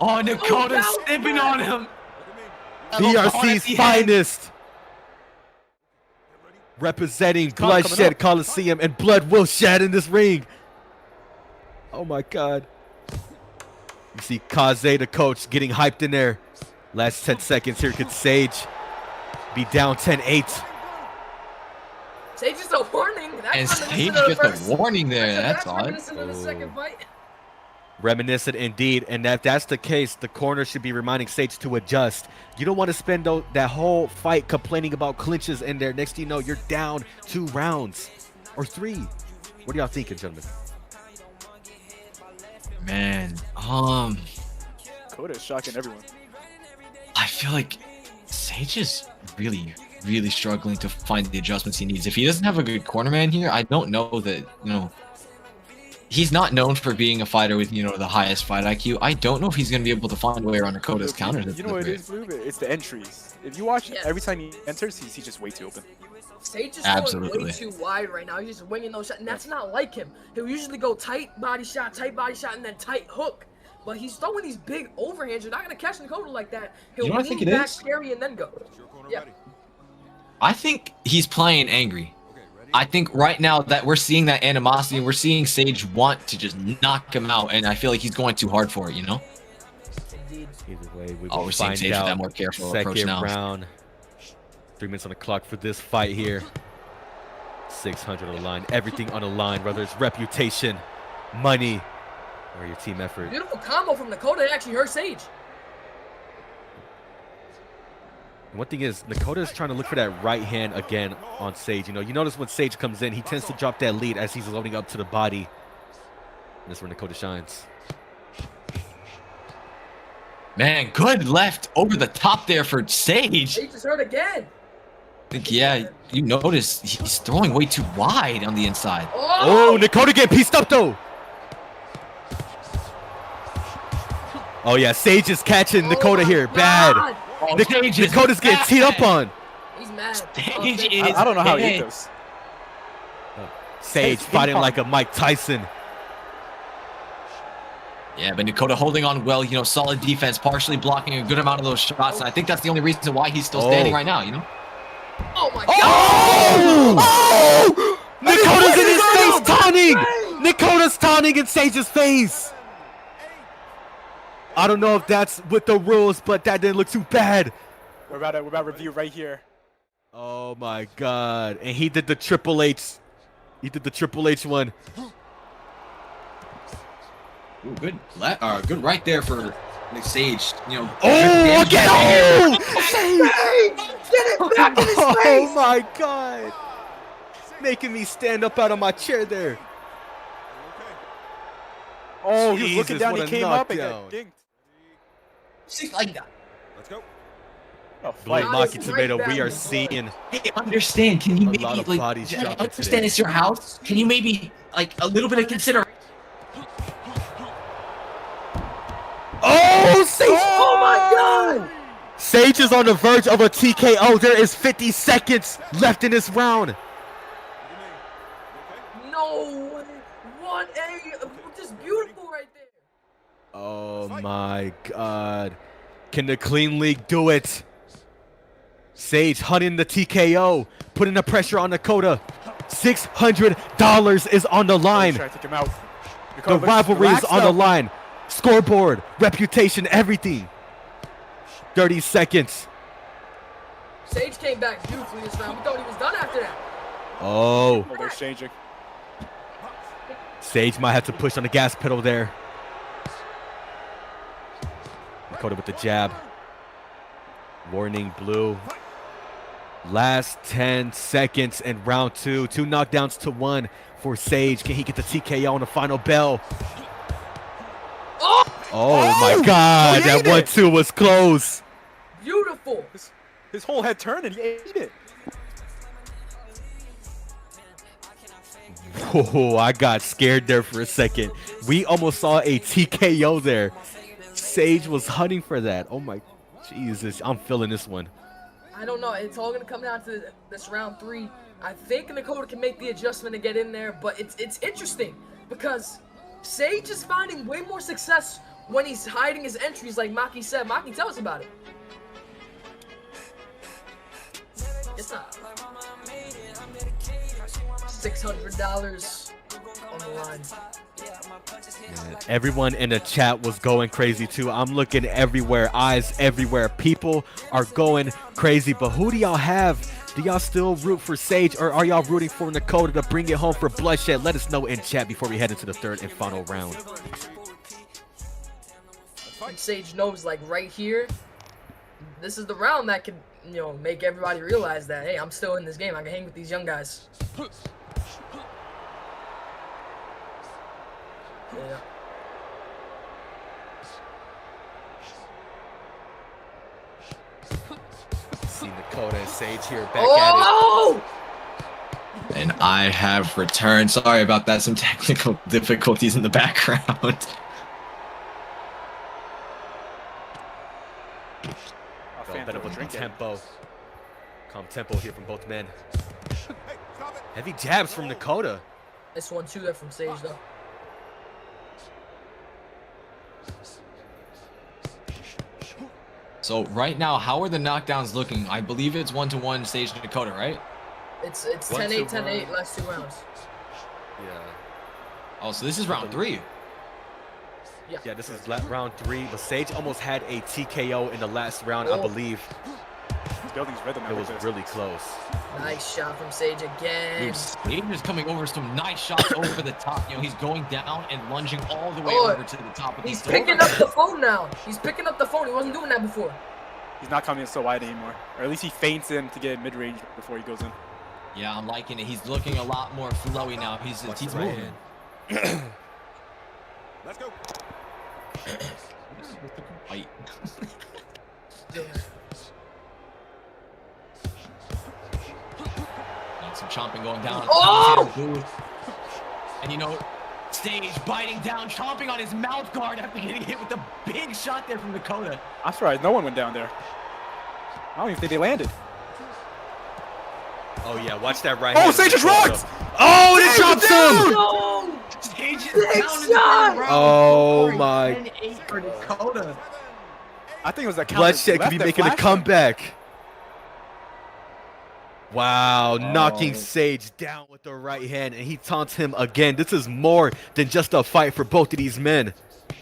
Oh, Nakoda's snipping on him. VRC's finest. Representing Bloodshed Coliseum, and blood will shed in this ring. Oh my God. You see Kaze, the coach, getting hyped in there. Last 10 seconds here. Could Sage be down 10-8? Sage is a warning. That's And reminiscent Sage of the gets a first- warning there. That's odd. reminiscent of the second fight. Reminiscent indeed, and if that's the case, the corner should be reminding Sage to adjust. You don't want to spend that whole fight complaining about clinches in there. Next thing you know, you're down 2 rounds or 3. What are y'all thinking, gentlemen? Man, Coda is shocking everyone. I feel like Sage is really, really struggling to find the adjustments he needs. If he doesn't have a good corner man here, I don't know that, he's not known for being a fighter with, the highest fight IQ. I don't know if he's going to be able to find a way around Dakota's counters. You know what it is, Blue? It's the entries. If you watch every time he enters, he's just way too open. Sage is going way too wide right now. He's just winging those shots, and that's not like him. He'll usually go tight body shot, and then tight hook. But he's throwing these big overhands. You're not going to catch Dakota like that. He'll lean back, carry, and then go. Yeah. I think he's playing angry. I think right now that we're seeing that animosity, we're seeing Sage want to just knock him out, and I feel like he's going too hard for it, Indeed. Either way, we will we're seeing Sage with that more careful approach now. Round. 3 minutes on the clock for this fight here. 600 on the line. Everything on the line, whether it's reputation, money, or your team effort. Beautiful combo from Dakota. It actually hurt Sage. And one thing is, Dakota is trying to look for that right hand again on Sage. You notice when Sage comes in, he tends to drop that lead as he's loading up to the body. And that's where Dakota shines. Man, good left over the top there for Sage. Sage is hurt again. I think, you notice he's throwing way too wide on the inside. Oh, Dakota getting pieced up though. Oh yeah, Sage is catching Dakota here. Bad. Dakota's getting teed up on. He's mad. Sage is I don't know how he hit those. Sage fighting like a Mike Tyson. Yeah, but Dakota holding on well, solid defense, partially blocking a good amount of those shots. And I think that's the only reason why he's still standing right now, Oh my god! Oh! Dakota's in his face taunting! Dakota's taunting in Sage's face! I don't know if that's with the rules, but that didn't look too bad. We're about to review right here. Oh my god. And he did the Triple H. He did the Triple H one. Ooh, good right there for Sage. Oh, get home! Sage! Get it back in his face! Oh my god. Making me stand up out of my chair there. Oh, he was looking Jesus, down, what he a came up and knockdown. got dinked. See, like that. Let's go. Oh, Blue Nice, Maki Tomato, right we back are in the seeing Hey, understand? Can you a maybe lot of bodies dropping understand today. it's your house? Can you maybe a little bit of consideration? Oh, Sage! Oh my god! Sage is on the verge of a TKO. There is 50 seconds left in this round. No way. 1A. Just beautiful right there. Oh my god. Can the Clean League do it? Sage hunting the TKO, putting the pressure on Dakota. $600 is on the line. Try to take him out. The rivalry is on the line. Scoreboard, reputation, everything. 30 seconds. Sage came back beautifully this round. We thought he was done after that. Oh. Oh, they're exchanging. Sage might have to push on the gas pedal there. Dakota with the jab. Warning, Blue. Last 10 seconds in round 2. 2 knockdowns to 1 for Sage. Can he get the TKO on the final bell? Oh my god, that 1-2 was close. Beautiful. His whole head turned and he ate it. Whoa, I got scared there for a second. We almost saw a TKO there. Sage was hunting for that. Oh my Jesus, I'm feeling this one. I don't know. It's all gonna come down to this round 3. I think Dakota can make the adjustment to get in there, but it's interesting because Sage is finding way more success when he's hiding his entries, like Maki said. Maki, tell us about it. It's not $600 on the line. Man, everyone in the chat was going crazy too. I'm looking everywhere, eyes everywhere. People are going crazy. But who do y'all have? Do y'all still root for Sage, or are y'all rooting for Dakota to bring it home for bloodshed? Let us know in chat before we head into the third and final round. And Sage knows, like, right here, this is the round that can, you know, make everybody realize that, hey, I'm still in this game. I can hang with these young guys. Yeah. See Dakota and Sage here back at it. And I have returned. Sorry about that. Some technical difficulties in the background. Calm tempo here from both men. Heavy jabs from Dakota. This one too, that from Sage though. So right now, how are the knockdowns looking? I believe it's 1-1 Sage to Dakota, right? It's 10-8, 10-8, last 2 rounds. Yeah. Oh, so this is round 3. Yeah, this is round 3. But Sage almost had a TKO in the last round, I believe. He's building his rhythm. It was really close. Nice shot from Sage again. Dude, Sage is coming over some nice shots over the top. You know, he's going down and lunging all the way over to the top of He's picking up the phone now. He's picking up the phone. He wasn't doing that before. He's not coming in so wide anymore. Or at least he feints in to get mid-range before he goes in. Yeah, I'm liking it. He's looking a lot more flowy now. He's moving. Let's go. Fight. Some chomping going down. Oh! And you know, Sage biting down, chomping on his mouth guard after getting hit with a big shot there from Dakota. I'm surprised no one went down there. I don't even think they landed. Oh yeah, watch that right. Oh, Sage just rocked! Oh, and it drops him! No! Sage is down in the round. Oh my! 10-8 for Dakota. I think it was that bloodshed could be making a comeback. Wow, knocking Sage down with the right hand, and he taunts him again. This is more than just a fight for both of these men.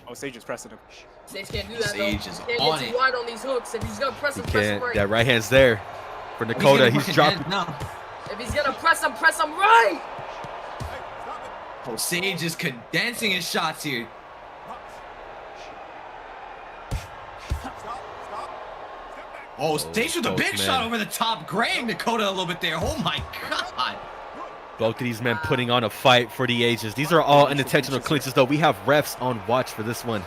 Oh, Sage is pressing him. Sage can't do that Sage though. is Can't on get it. too wide on these hooks. If he's gonna press him, press him right. That right hand's there for Dakota. He's dropping. If he's gonna press him right. Oh, Sage is condensing his shots here. Oh, Sage with a big shot over the top, graying Dakota a little bit there. Oh my God. Both of these men putting on a fight for the ages. These are all unintentional clinches, though. We have refs on watch for this one.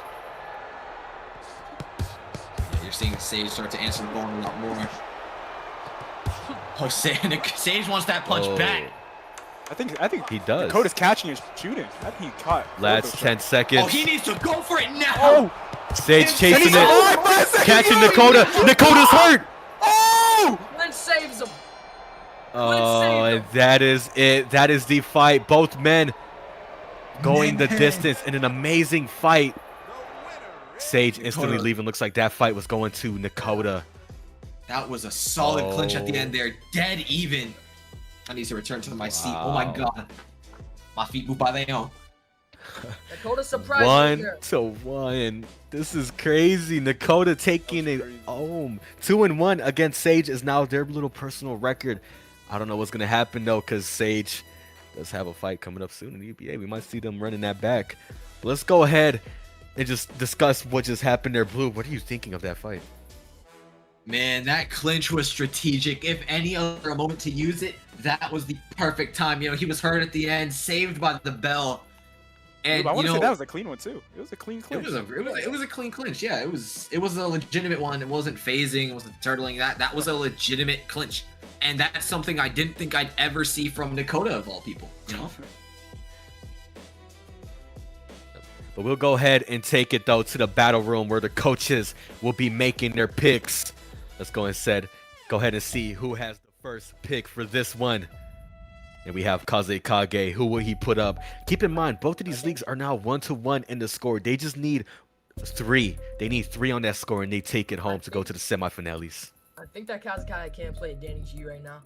You're seeing Sage start to answer the phone a lot more. Oh, Sage wants that punch back. I think he does. Dakota's catching and shooting. I think he caught. Last 10 seconds. Oh, he needs to go for it now. Oh. Sage chasing it. Catching Dakota. Dakota's hurt. Oh! Lynch saves him. Oh, and that is it. That is the fight. Both men going the distance in an amazing fight. Sage instantly leaving. Looks like that fight was going to Dakota. That was a solid clinch at the end there. Dead even. I need to return to my seat. Oh my God. My feet move by their own. Dakota surprised 1-1. This is crazy. Dakota taking it home. 2-1 against Sage is now their little personal record. I don't know what's gonna happen though, because Sage does have a fight coming up soon in UBA. We might see them running that back. But let's go ahead and just discuss what just happened there. Blue, what are you thinking of that fight? Man, that clinch was strategic. If any other moment to use it, that was the perfect time. You know, he was hurt at the end, saved by the bell. And I want you to know, say that was a clean one too. It was a clean clinch. It was a clean clinch. Yeah, it was a legitimate one. It wasn't phasing. It wasn't turtling. That was a legitimate clinch. And that's something I didn't think I'd ever see from Dakota of all people. You know. But we'll go ahead and take it though to the battle room where the coaches will be making their picks. Let's go ahead and see who has the first pick for this one. And we have Kaze Kage. Who will he put up? Keep in mind, both of these leagues are now 1-1 in the score. They just need 3. They need 3 on that score, and they take it home to go to the semifinales. I think that Kazakai can't play Danny G right now.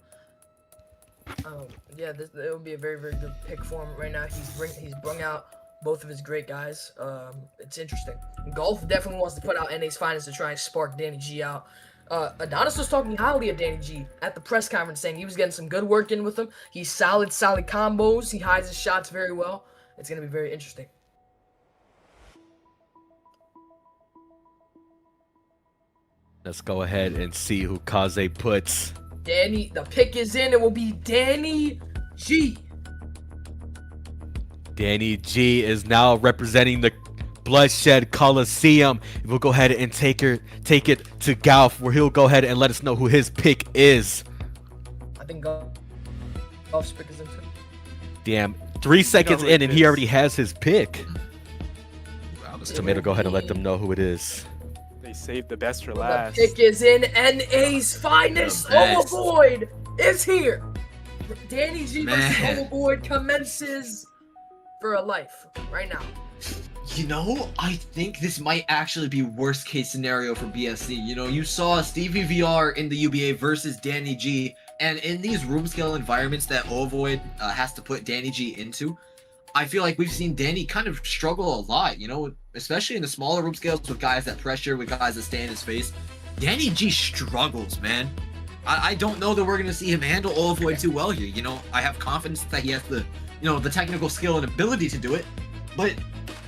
Yeah, it would be a very, very good pick for him right now. He's brung out both of his great guys. It's interesting. Golf definitely wants to put out NA's finest to try and spark Danny G out. Adonis was talking highly of Danny G at the press conference, saying he was getting some good work in with him. He's solid combos. He hides his shots very well. It's going to be very interesting. Let's go ahead and see who Kaze puts. Danny, the pick is in. It will be Danny G. Danny G is now representing the Bloodshed Coliseum. We'll go ahead and take it to Golf, where he'll go ahead and let us know who his pick is. I think Golf's pick is in too. Damn, 3 seconds in and he already has his pick. Wow, this Tomato, go ahead and let them know who it is. They saved the best for last. The pick is in. NA's finest Overvoid is here. Danny G versus Overvoid commences for a life right now. You know, I think this might actually be worst case scenario for BSC. You know, you saw Stevie VR in the UBA versus Danny G, and in these room scale environments that Overvoid has to put Danny G into, I feel like we've seen Danny kind of struggle a lot, you know, especially in the smaller room scales with guys that pressure, with guys that stay in his face. Danny G struggles, man. I don't know that we're going to see him handle Overvoid too well here. You know, I have confidence that he has the, you know, the technical skill and ability to do it, but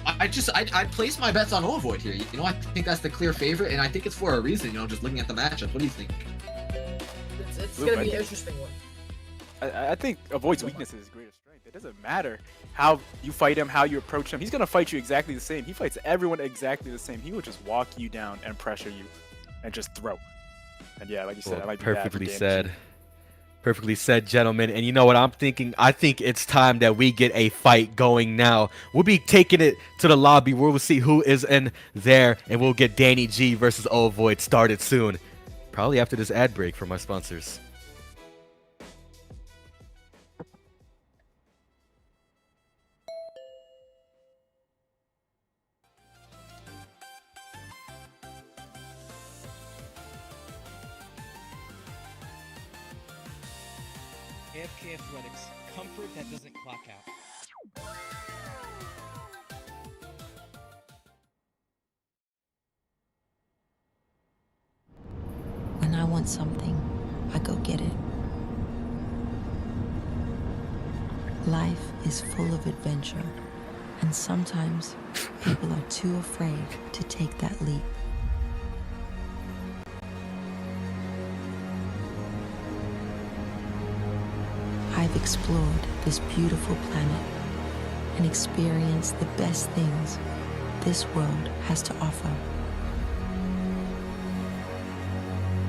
I'd place my bets on Overvoid here. You know, I think that's the clear favorite, and I think it's for a reason, you know, just looking at the matchup. What do you think? It's going to be an interesting one. I think Avoid's weakness is his greatest strength. It doesn't matter how you fight him, how you approach him. He's going to fight you exactly the same. He fights everyone exactly the same. He will just walk you down and pressure you and just throw. And yeah, like you said, I might be perfectly said. Perfectly said, gentlemen. And you know what I'm thinking? I think it's time that we get a fight going now. We'll be taking it to the lobby where we'll see who is in there, and we'll get Danny G versus Overvoid started soon. Probably after this ad break from my sponsors. AFK Athletics, comfort that doesn't clock out. When I want something, I go get it. Life is full of adventure, and sometimes people are too afraid to take that leap. I've explored this beautiful planet and experienced the best things this world has to offer.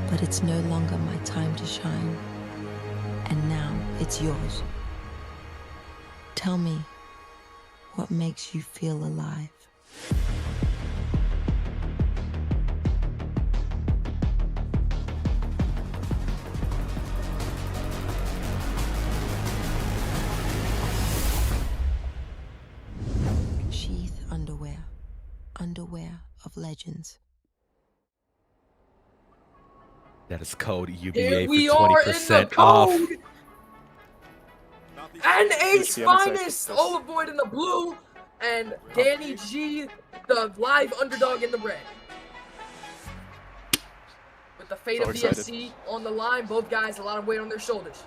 But it's no longer my time to shine, and now it's yours. Tell me, what makes you feel alive? Sheath underwear. Underwear of legends. That is code Here UBA we for are 20% in the off. code. NA's finest, Overvoid in the blue, and Danny G, the live underdog in the red. With the fate of BSC on the line, both guys a lot of weight on their shoulders.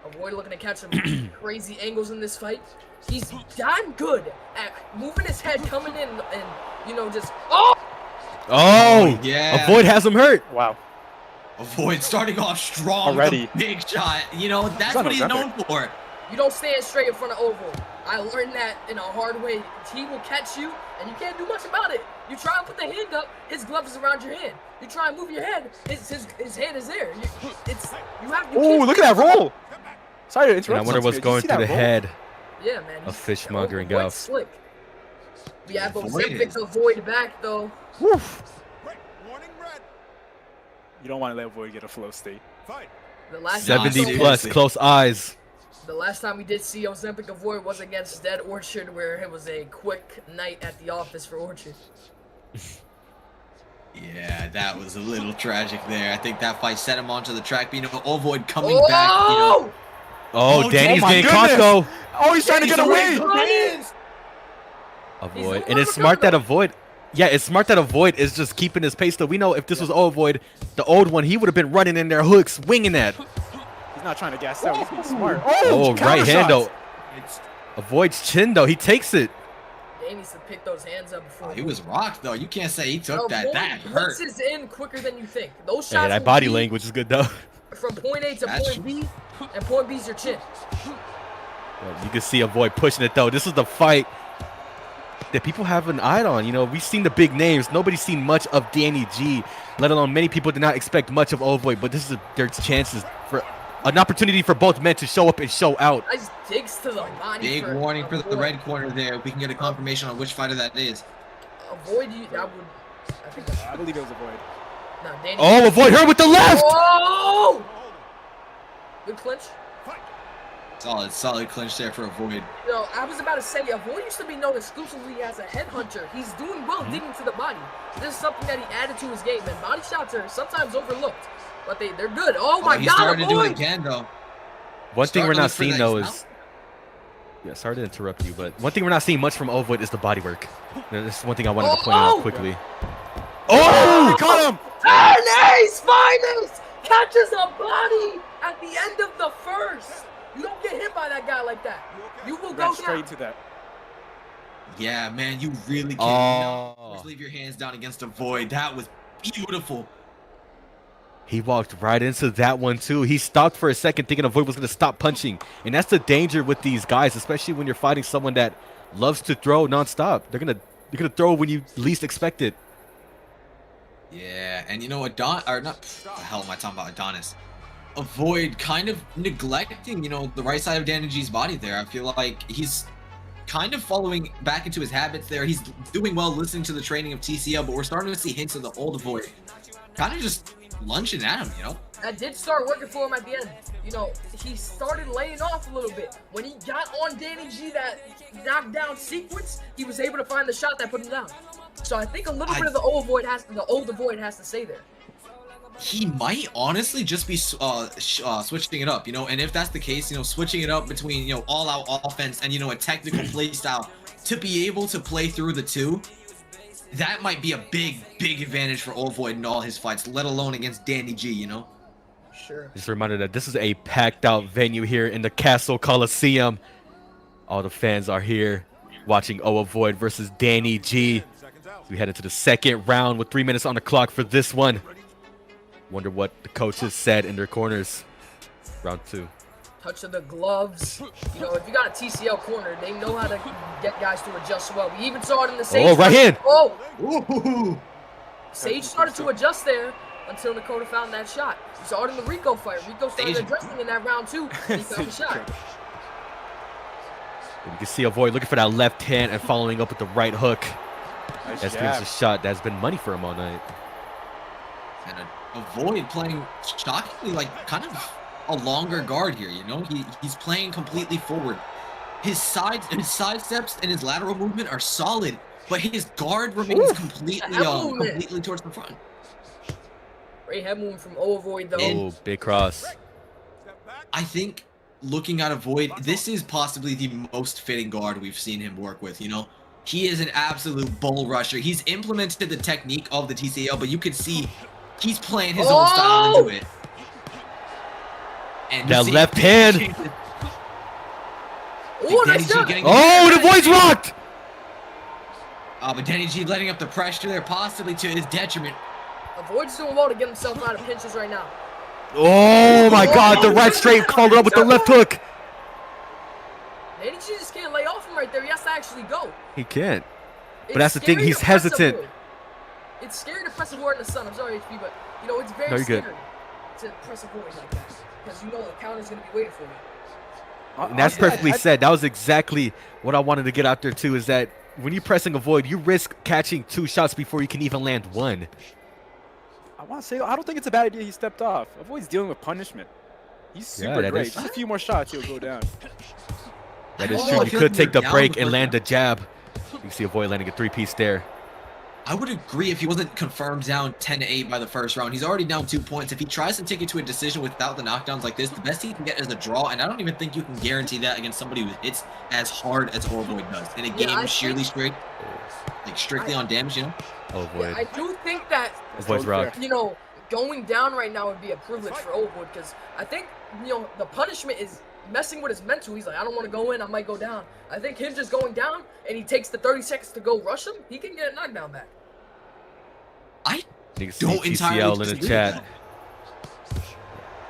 Avoid looking to catch some crazy angles in this fight. He's damn good at moving his head, coming in, and you know, just Oh, yeah. Avoid has him hurt. Wow. Avoid starting off strong Already. with a big shot. You know, that's what he's known for. You don't stand straight in front of Overvoid. I learned that in a hard way. He will catch you, and you can't do much about it. You try and put the hand up, his glove is around your hand. You try and move your head, his hand is there. Oh, look at that roll! Sorry to interrupt. And I wonder what's going through the head Yeah, man. of Fishmonger and Golf. Slick. We have Ozempic to avoid back though. Woof. You don't want to let Void get a flow state. The last 70 plus, close eyes. The last time we did see Ozempic avoid was against Dead Orchard, where it was a quick night at the office for Orchard. Yeah, that was a little tragic there. I think that fight set him onto the track. But, you know, Overvoid coming back, you know. Oh, Danny's getting caught though. Oh, he's trying to get away. Avoid. And it's smart that Avoid. Yeah, it's smart that Avoid is just keeping his pace though. We know if this was Avoid, the old one, he would have been running in there hooks, winging that. He's not trying to gas out. He's being smart. Oh, right hand though. Avoids chin though. He takes it. Danny needs to pick those hands up before. He was rocked though. You can't say he took that. That hurt. Blitzes in quicker than you think. Those shots. Yeah, that body language is good though. From point A to point B, and point B is your chin. You can see Avoid pushing it though. This is the fight that people have an eye on. You know, we've seen the big names. Nobody's seen much of Danny G, let alone many people did not expect much of Avoid. But this is their chances for an opportunity for both men to show up and show out. Nice digs to the body. Big warning for the red corner there. We can get a confirmation on which fighter that is. Avoid you. I believe it was Avoid. No, Danny. Oh, Avoid her with the left. Oh! Good clinch. Solid clinch there for Avoid. You know, I was about to say, Avoid used to be known exclusively as a headhunter. He's doing well digging to the body. This is something that he added to his game, and body shots are sometimes overlooked, but they're good. Oh my God, He's starting to do it Avoid! again, though. One thing we're not seeing though is, yeah, sorry to interrupt you, but one thing we're not seeing much from Avoid is the body work. This is one thing I wanted to point out quickly. Oh, caught him! Ernest finest catches a body at the end of the first. You don't get hit by that guy like that. You will go straight to that. Yeah, man, you really can't just leave your hands down against Avoid. That was beautiful. He walked right into that one too. He stopped for a second thinking Avoid was going to stop punching. And that's the danger with these guys, especially when you're fighting someone that loves to throw nonstop. They're going to throw when you least expect it. Yeah, and you know what, what the hell am I talking about, Adonis? Avoid kind of neglecting, you know, the right side of Danny G's body there. I feel like he's kind of following back into his habits there. He's doing well listening to the training of TCL, but we're starting to see hints of the old Avoid kind of just lunging at him, you know? That did start working for him at the end. You know, he started laying off a little bit. When he got on Danny G, that knockdown sequence, he was able to find the shot that put him down. So I think a little bit of the old Avoid has to say there. He might honestly just be switching it up, you know, and if that's the case, you know, switching it up between, you know, all-out offense and, you know, a technical play style to be able to play through the two, that might be a big advantage for Avoid in all his fights, let alone against Danny G, you know? Sure. Just a reminder that this is a packed out venue here in the Castle Coliseum. All the fans are here watching Avoid versus Danny G. We head into the second round with 3 minutes on the clock for this one. Wonder what the coaches said in their corners. Round 2. Touch of the gloves. You know, if you got a TCL corner, they know how to get guys to adjust well. We even saw it in the Sage. Oh, right hand. Oh! Ooh. Sage started to adjust there until Nakota found that shot. We saw it in the Rico fight. Rico started adjusting in that round 2. He found the shot. You can see Avoid looking for that left hand and following up with the right hook. That's a shot that's been money for him all night. And Avoid playing shockingly like kind of a longer guard here, you know? He's playing completely forward. His side steps and his lateral movement are solid, but his guard remains completely towards the front. Great head movement from Avoid though. Oh, big cross. I think looking at Avoid, this is possibly the most fitting guard we've seen him work with, you know? He is an absolute bull rusher. He's implemented the technique of the TCL, but you can see he's playing his own style into it. And that left hand. Oh, nice shot. Oh, the Avoid's rocked. But Danny G letting up the pressure there, possibly to his detriment. Avoid's doing well to get himself out of pinches right now. Oh my God, the right straight followed up with the left hook. Danny G just can't lay off him right there. He has to actually go. He can't. But that's the thing, he's hesitant. It's scary to press Avoid in the sun. I'm sorry, HP, but you know, it's very scary to press Avoid like that. Because you know the counter's going to be waiting for you. And that's perfectly said. That was exactly what I wanted to get out there too, is that when you're pressing Avoid, you risk catching 2 shots before you can even land 1. I want to say, I don't think it's a bad idea he stepped off. Avoid's dealing with punishment. He's super great. Just a few more shots, he'll go down. That is true. You could take the break and land the jab. You can see Avoid landing a 3-piece there. I would agree if he wasn't confirmed down 10-8 by the first round. He's already down 2 points. If he tries to take it to a decision without the knockdowns like this, the best he can get is a draw, and I don't even think you can guarantee that against somebody who hits as hard as Orvoid does in a game strictly on damage, you know? Orvoid. I do think that, Orvoid's rock. you know, going down right now would be a privilege for Orvoid, because I think, you know, the punishment is messing with his mental. He's like, I don't want to go in, I might go down. I think him just going down and he takes the 30 seconds to go rush him, he can get a knockdown back. I don't entirely in the chat.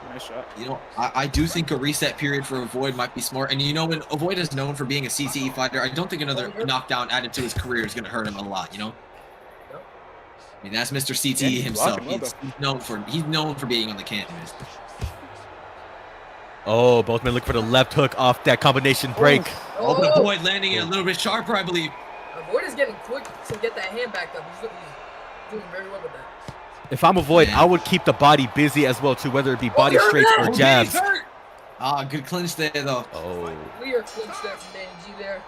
Nice shot. You know, I do think a reset period for Avoid might be smart. And you know, when Avoid is known for being a CCE fighter, I don't think another knockdown added to his career is going to hurt him a lot, you know? I mean, that's Mr. CTE himself. He's known for being on the canvas. Oh, both men look for the left hook off that combination break. Oh, but Avoid landing it a little bit sharper, I believe. Avoid is getting quick to get that hand back up. He's doing very well with that. If I'm Avoid, I would keep the body busy as well, too, whether it be body straights or jabs. Good clinch there, though. Oh. Clear clinch there from Danny G there.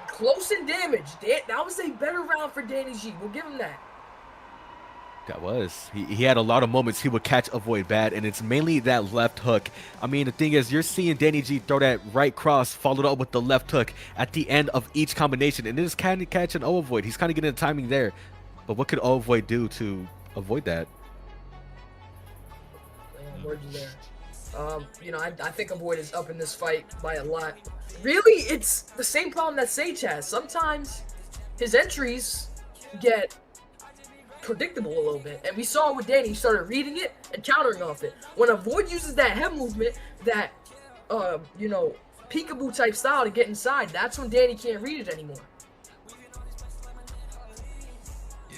Close in damage. That was a better round for Danny G. We'll give him that. That was. He had a lot of moments he would catch Avoid bad, and it's mainly that left hook. I mean, the thing is, you're seeing Danny G throw that right cross followed up with the left hook at the end of each combination, and it is kind of catching Avoid. He's kind of getting the timing there. But what could Avoid do to avoid that? You know, I think Avoid is up in this fight by a lot. Really, it's the same problem that Sage has. Sometimes his entries get predictable a little bit, and we saw with Danny, he started reading it and countering off it. When Avoid uses that head movement, that you know, peekaboo type style to get inside, that's when Danny can't read it anymore. Yeah,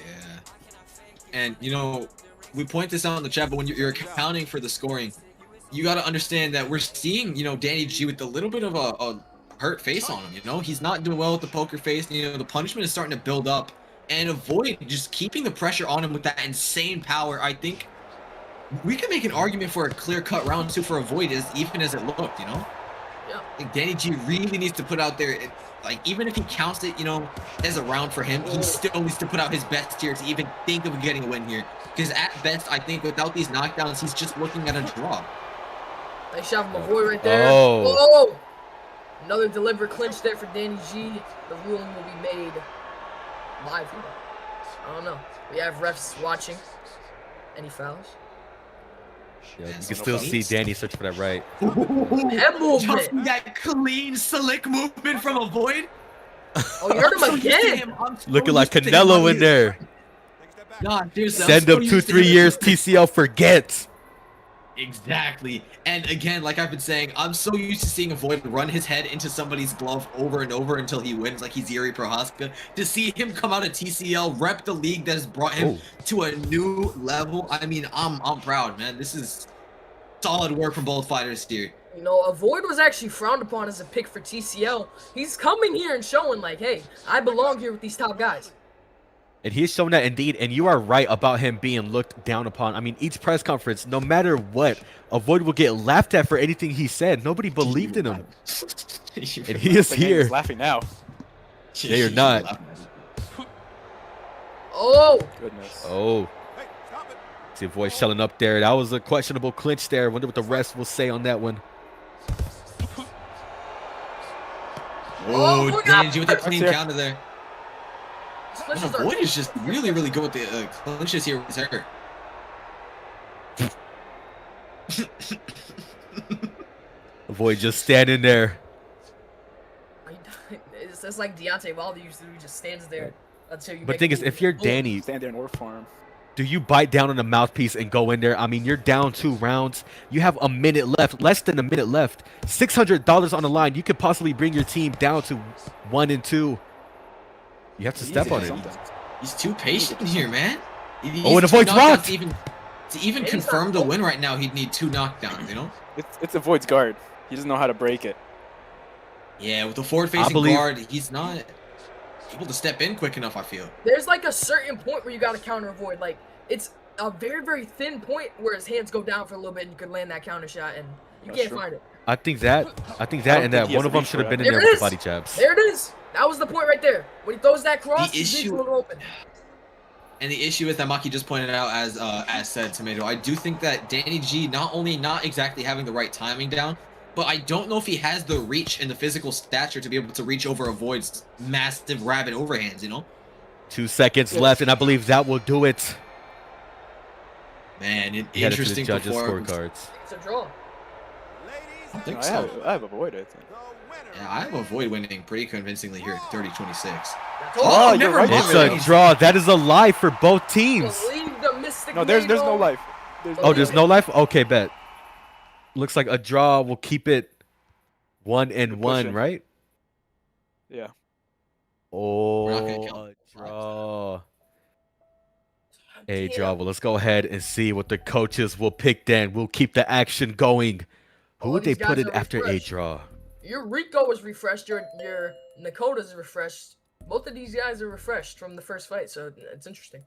and you know, we point this out in the chat, but when you're accounting for the scoring, you got to understand that we're seeing, you know, Danny G with a little bit of a hurt face on him. You know, he's not doing well with the poker face. You know, the punishment is starting to build up. And Avoid just keeping the pressure on him with that insane power. I think we can make an argument for a clear-cut round 2 for Avoid, even as it looked, you know? Yeah. I think Danny G really needs to put out there, like, even if he counts it, you know, as a round for him, he still needs to put out his best here to even think of getting a win here. Because at best, I think without these knockdowns, he's just looking at a draw. Nice shot from Avoid right there. Oh. Another deliberate clinch there for Danny G. The ruling will be made live. I don't know. We have refs watching. Any fouls? Yeah, you can still see Danny search for that right. Head movement. Just that clean, slick movement from Avoid. Oh, you heard him again. Looking like Canelo in there. God, send him 2-3 years. TCL forget. Exactly. And again, like I've been saying, I'm so used to seeing Avoid run his head into somebody's glove over and over until he wins, like he's Yuri Prohaska. To see him come out of TCL, rep the league that has brought him to a new level, I mean, I'm proud, man. This is solid work from both fighters here. You know, Avoid was actually frowned upon as a pick for TCL. He's coming here and showing, like, hey, I belong here with these top guys. And he's shown that indeed, and you are right about him being looked down upon. I mean, each press conference, no matter what, Avoid will get laughed at for anything he said. Nobody believed in him. And he is here. He's laughing now. Yeah, you're not. Oh! Goodness. Oh. See Avoid shelling up there. That was a questionable clinch there. Wonder what the rest will say on that one. Oh, Danny G with that clean counter there. Avoid is just really good with the clinches here with her. Avoid just standing there. It's like Deontay Wilder used to do. He just stands there until you. But the thing is, if you're Danny, stand there and work for him. Do you bite down on the mouthpiece and go in there? I mean, you're down 2 rounds. You have a minute left, less than a minute left. $600 on the line. You could possibly bring your team down to 1-2. You have to step on it. He's too patient here, man. And Avoid's rocked. To even confirm the win right now, he'd need 2 knockdowns, you know? It's Avoid's guard. He doesn't know how to break it. Yeah, with the forward-facing guard, he's not able to step in quick enough, I feel. There's like a certain point where you got to counter Avoid. Like, it's a very thin point where his hands go down for a little bit and you can land that counter shot, and you can't find it. I think that and that one of them should have been in there with the body jabs. There it is. That was the point right there. When he throws that cross, he's open. And the issue is that Maki just pointed out, as said, Tomato, I do think that Danny G not only not exactly having the right timing down, but I don't know if he has the reach and the physical stature to be able to reach over Avoid's massive rabbit overhands, you know? 2 seconds left, and I believe that will do it. Man, Interesting judges' performance. scorecards. It's a draw. I think I so. have Avoid, I think. Yeah, I have Avoid winning pretty convincingly here at 30-26. Oh, you're right. It's a draw. That is a lie for both teams. Believe the Mystic No, there's Mano. no life. There's no life? Okay, bet. Looks like a draw will keep it 1-1, right? Yeah. Oh, a draw. A draw. Well, let's go ahead and see what the coaches will pick then. We'll keep the action going. Who would they put in after a draw? Your Rico is refreshed. Your Nakota's refreshed. Both of these guys are refreshed from the first fight, so it's interesting.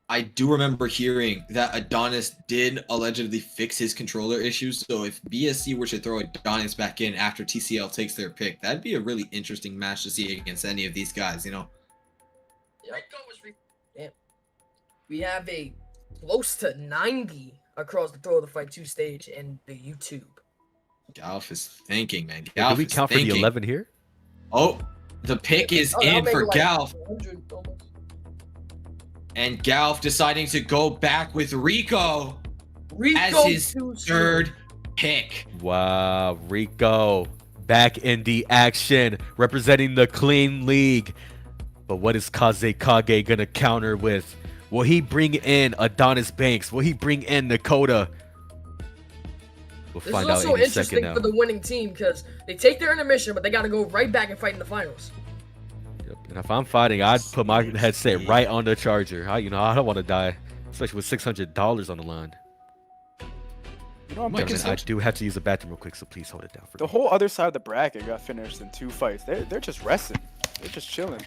I do remember hearing that Adonis did allegedly fix his controller issues, so if BSC were to throw Adonis back in after TCL takes their pick, that'd be a really interesting match to see against any of these guys, you know? Damn. We have a close to 90 across the Throw of the Fight 2 stage in the YouTube. Galf is thinking, man. Hey, do we count for the 11 here? Oh, the pick is in for Galf. And Galf deciding to go back with Rico as his third pick. Wow, Rico back in the action, representing the clean league. But what is Kaze Kage gonna counter with? Will he bring in Adonis Banks? Will he bring in Nakota? We'll This find is out also any second interesting now. for the winning team because they take their intermission, but they got to go right back and fight in the finals. And if I'm fighting, I'd put my headset right on the charger. I don't want to die, especially with $600 on the line. You know, I'm Damn thinking it, I do have to use the bathroom real quick, so please hold it down for the me. whole other side of the bracket got finished in 2 fights. They're just resting. They're just chilling.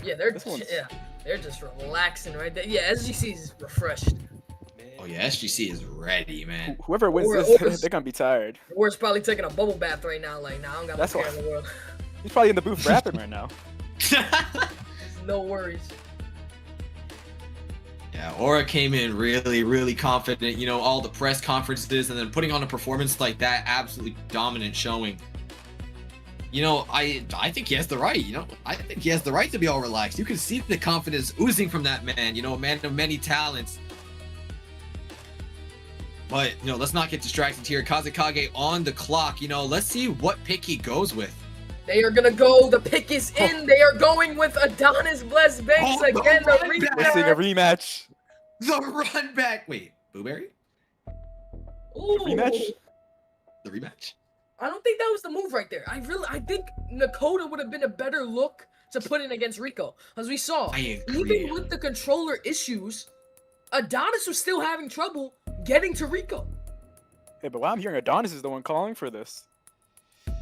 Yeah, they're just relaxing right there. Yeah, SGC is refreshed. Oh yeah, SGC is ready, man. Whoever wins Or- this, they're gonna be tired. Or it's probably taking a bubble bath right now. Like, nah, I don't got That's no care why- in the world. He's probably in the booth rapping right now. No worries. Yeah, Aura came in really, really confident, you know, all the press conferences, and then putting on a performance like that, absolutely dominant showing. You know, I think he has the right, you know, I think he has the right to be all relaxed. You can see the confidence oozing from that man, you know, a man of many talents. But, you know, let's not get distracted here. Kazekage on the clock, you know, let's see what pick he goes with. They are gonna go. The pick is in. They are going with Adonis Bless Banks again. The We're seeing a rematch. The run back. Wait, Blueberry? Ooh. Rematch? The rematch? I don't think that was the move right there. I think Nakota would have been a better look to put in against Rico. As we saw, even with the controller issues, Adonis was still having trouble getting to Rico. Hey, but while I'm hearing Adonis is the one calling for this.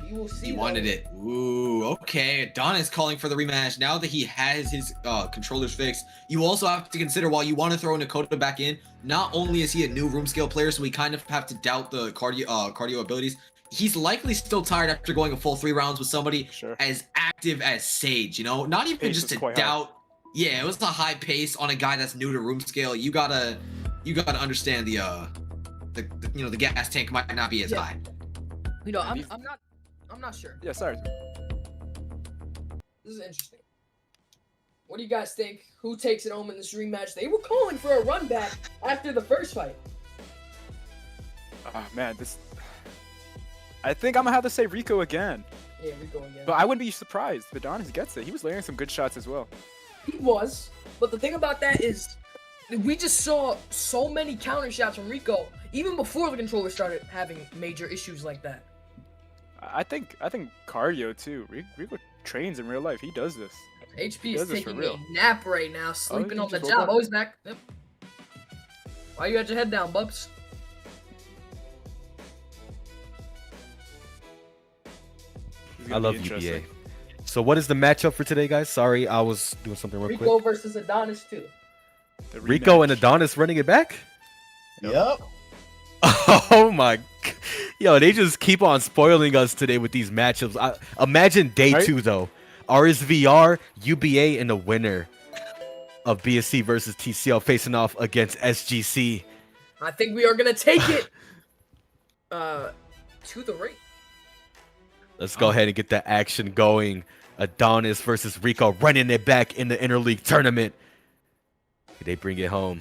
You will see. He wanted it. Ooh, okay. Adonis calling for the rematch. Now that he has his controllers fixed, you also have to consider while you want to throw Nakota back in, not only is he a new room scale player, so we kind of have to doubt the cardio abilities. He's likely still tired after going a full 3 rounds with somebody as active as Sage, you know? Not even Pace just is to quite doubt. high. Yeah, it was a high pace on a guy that's new to room scale. You gotta understand the you know, the gas tank might not be as high. You know, I'm not sure. Yeah, sorry. This is interesting. What do you guys think? Who takes it home in this rematch? They were calling for a run back after the first fight. Oh man, this. I think I'm gonna have to say Rico again. Yeah, Rico again. But I wouldn't be surprised if Adonis gets it. He was layering some good shots as well. He was, but the thing about that is, we just saw so many counter shots from Rico, even before the controller started having major issues like that. I think cardio too. Rico trains in real life. He does this. HP is taking a nap right now, sleeping on the just job. woke up. Oh, he's back. Yep. Why you got your head down, Bubs? I love UBA. So what is the matchup for today, guys? Sorry, I was doing something real Rico quick. versus Adonis too. Rico and Adonis running it back? Yep. Oh my, yo, they just keep on spoiling us today with these matchups. Imagine day 2 though. RSVR, UBA, and the winner. of BSC versus TCL facing off against SGC. I think we are gonna take it to the ring. Let's go ahead and get that action going. Adonis versus Rico running it back in the interleague tournament. Did they bring it home?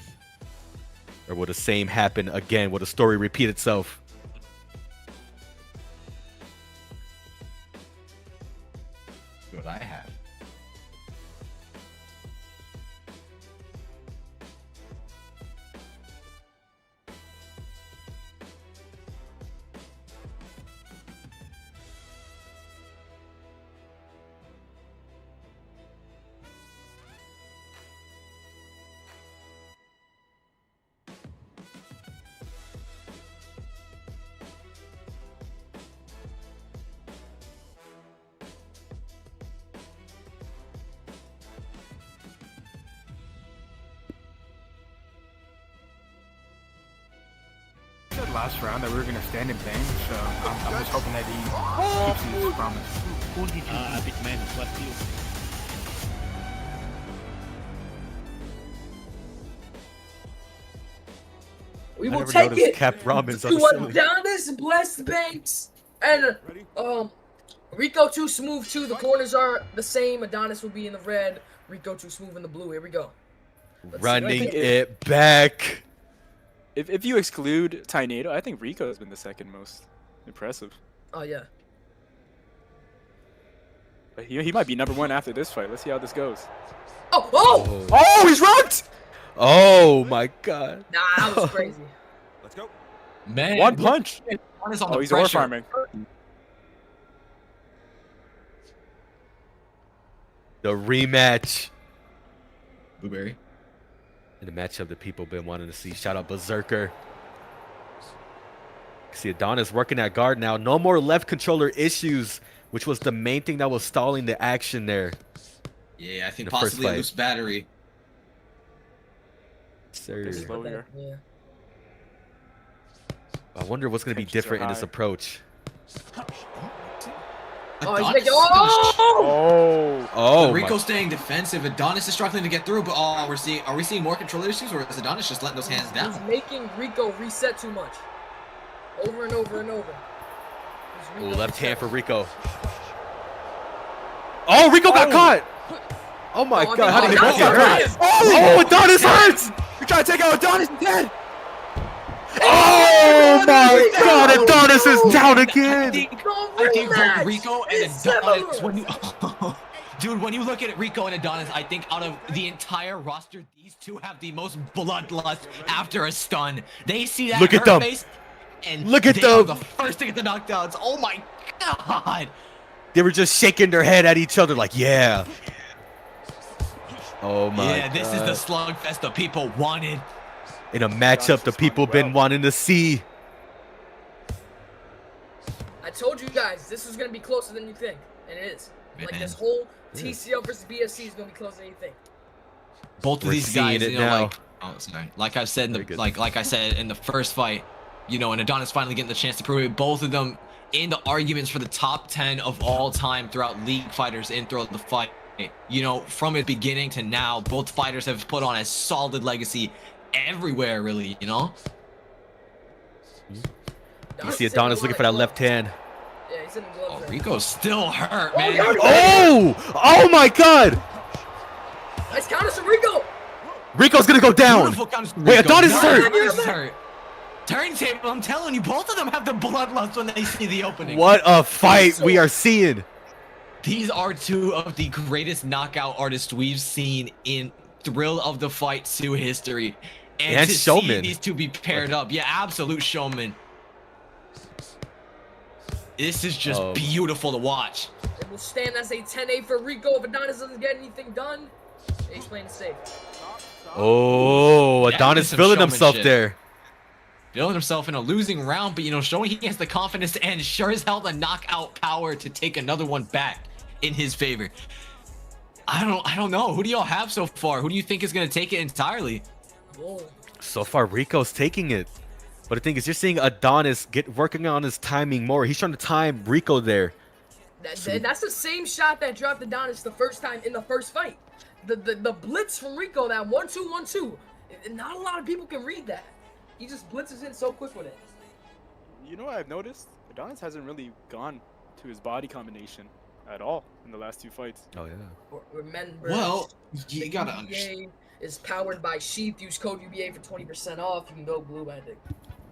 Or will the same happen again? Will the story repeat itself? What I have. Last round that we were gonna stand and bang, so I'm just hoping that he keeps his promise. Who did you a big man? What you? We will take it Cap Ramens to Adonis, Blessed Banks, and Rico Too Smooth too. The corners are the same. Adonis will be in the red. Rico Too Smooth in the blue. Here we go. Running it back. If you exclude Tornado, I think Rico has been the second most impressive. Oh yeah. But he might be number one after this fight. Let's see how this goes. Oh, he's rocked! Oh my god. Nah, that was crazy. Let's go. Man, One punch. Oh, He's ore farming. The rematch. Blueberry. In the matchup that people been wanting to see. Shout out Berserker. See Adonis working that guard now. No more left controller issues, which was the main thing that was stalling the action there. Yeah, I think possibly a loose battery. Sir. Yeah. I wonder what's going to be different in this approach. Oh, he's making, oh! Rico staying defensive. Adonis is struggling to get through, but are we seeing more controller issues, or is Adonis just letting those hands down? He's making Rico reset too much. Over and over and over. Ooh, left hand for Rico. Oh, Rico got caught! Oh my god, how did he get hurt? Oh, Adonis hurts! You're trying to take out Adonis, he's dead! Oh my god, Adonis is down again! I think both Rico and Adonis, when you look at Rico and Adonis, I think out of the entire roster, these two have the most bloodlust after a stun. They see that look at them. face, and look at they them. are the first to get the knockdowns. Oh my god! They were just shaking their head at each other like, yeah. Oh my god. Yeah, this is the slugfest the people wanted. In a matchup the people been wanting to see. I told you guys, this was going to be closer than you think. And it is. Like, this whole TCL versus BSC is going to be closer than you think. Both of these guys, you know, like I said in the like I said in the first fight, you know, and Adonis finally getting the chance to prove it. Both of them in the arguments for the top 10 of all time throughout league fighters and throughout the fight. You know, from its beginning to now, both fighters have put on a solid legacy everywhere, really. You know. You see Adonis looking for that left hand. Yeah, he's in the gloves. Oh, Rico's still hurt, man. Oh my god! Nice counters from Rico. Rico's gonna go down. Wait, Adonis is hurt. Turntable, I'm telling you, both of them have the bloodlust when they see the opening. What a fight we are seeing. These are two of the greatest knockout artists we've seen in Thrill of the Fight 2 history. And to showman. see these two be paired up. Yeah, absolute showman. This is just beautiful to watch. It will stand as a 10-8 for Rico if Adonis doesn't get anything done. Ace playing it safe. Oh, Adonis feeling himself there. Feeling himself in a losing round, but, you know, showing he has the confidence and sure as hell the knockout power to take another one back in his favor. I don't know. Who do y'all have so far? Who do you think is going to take it entirely? Whoa. So far, Rico's taking it. But the thing is, you're seeing Adonis working on his timing more. He's trying to time Rico there. That's the same shot that dropped Adonis the first time in the first fight. the blitz from Rico, that 1-2-1-2. Not a lot of people can read that. He just blitzes in so quick with it. You know what I've noticed? Adonis hasn't really gone to his body combination at all in the last 2 fights. Oh yeah. Remember, Well, you the gotta UBA understand. is powered by Sheath. Use code UBA for 20% off. You can go blue banding.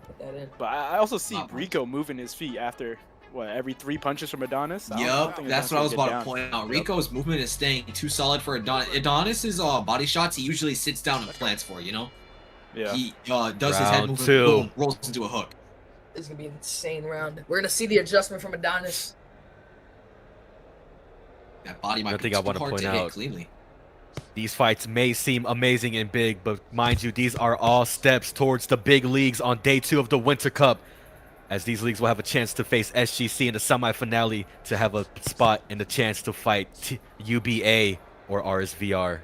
Put that in. But I also see Rico moving his feet after what, every 3 punches from Adonis. Yep, that's what I was about to point out. Rico's movement is staying too solid for Adonis. Adonis's body shots, he usually sits down and plants for, you know? Yeah. He does his head movement, 2. boom, rolls into a hook. This is gonna be an insane round. We're gonna see the adjustment from Adonis. That body might I be think I too want to hard point to hit out cleanly. these fights may seem amazing and big, but mind you, these are all steps towards the big leagues on day 2 of the Winter Cup, as these leagues will have a chance to face SGC in the semifinale to have a spot and a chance to fight UBA or RSVR.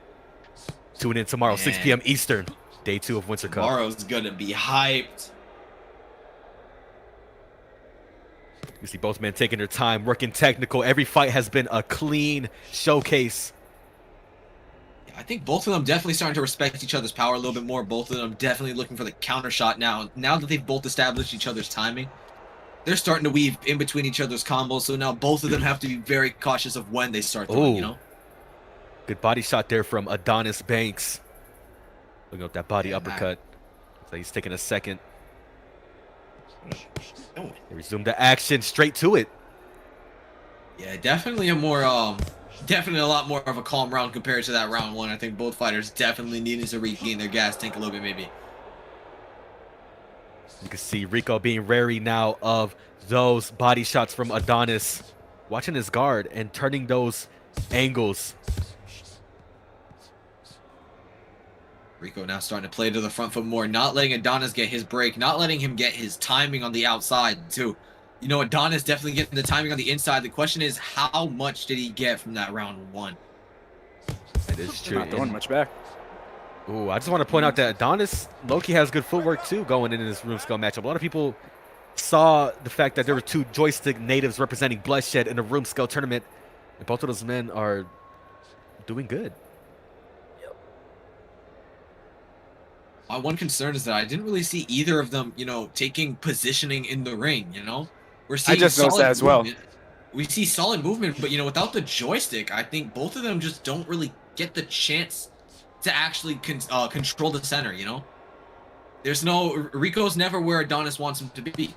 Tune in tomorrow, 6 p.m. Eastern, day 2 of Winter Cup. Tomorrow's gonna be hyped. You see both men taking their time, working technical. Every fight has been a clean showcase. I think both of them definitely starting to respect each other's power a little bit more. Both of them definitely looking for the counter shot now. Now that they've both established each other's timing, they're starting to weave in between each other's combos. So now both of them have to be very cautious of when they start throwing, you know? Good body shot there from Adonis Banks. Looking up that body uppercut. So he's taking a second. They resume the action, straight to it. Yeah, definitely a more, definitely a lot more of a calm round compared to that round 1. I think both fighters definitely needed to regain their gas tank a little bit, maybe. You can see Rico being wary now of those body shots from Adonis, watching his guard and turning those angles. Rico now starting to play to the front foot more, not letting Adonis get his break, not letting him get his timing on the outside, too. You know, Adonis definitely getting the timing on the inside. The question is, how much did he get from that round 1? That is true. Not throwing much back. Ooh, I just want to point out that Adonis Loki has good footwork too going into this room scale matchup. A lot of people saw the fact that there were 2 joystick natives representing Bloodshed in a room scale tournament, and both of those men are doing good. My one concern is that I didn't really see either of them, you know, taking positioning in the ring, you know? We're seeing I just noticed that as well. We see solid movement, but, you know, without the joystick, I think both of them just don't really get the chance to actually control the center, you know? There's no... Rico's never where Adonis wants him to be.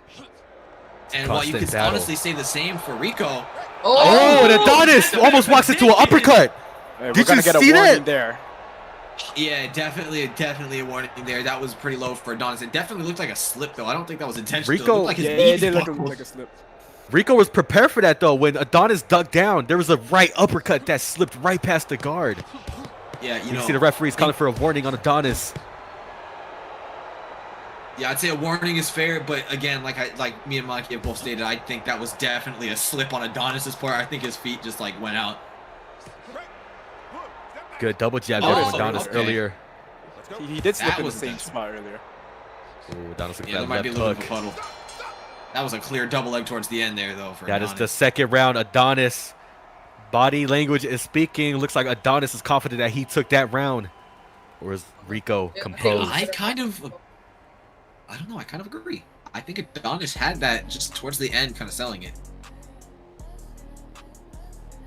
And while you could honestly say the same for Rico... Oh, and Adonis almost walks into an uppercut! Hey, Did you see that? There. Yeah, definitely a warning there. That was pretty low for Adonis. It definitely looked like a slip, though. I don't think that was intentional. Rico, it looked like his Yeah, knee it did look buckled. like a slip. Rico was prepared for that though. When Adonis ducked down, there was a right uppercut that slipped right past the guard. Yeah, You see the referee's calling for a warning on Adonis. Yeah, I'd say a warning is fair, but again, like me and Mikey have both stated, I think that was definitely a slip on Adonis's part. I think his feet just like went out. Good double jab there from Adonis earlier. He did slip That in the was same intense. spot earlier. Ooh, Adonis with Yeah, that there might be a left little bit hook. of a puddle. That was a clear double leg towards the end there, though. For That is Adonis. the second round. Adonis body language is speaking. Looks like Adonis is confident that he took that round. Or is Rico composed? I don't know. I kind of agree. I think Adonis had that just towards the end, kind of selling it.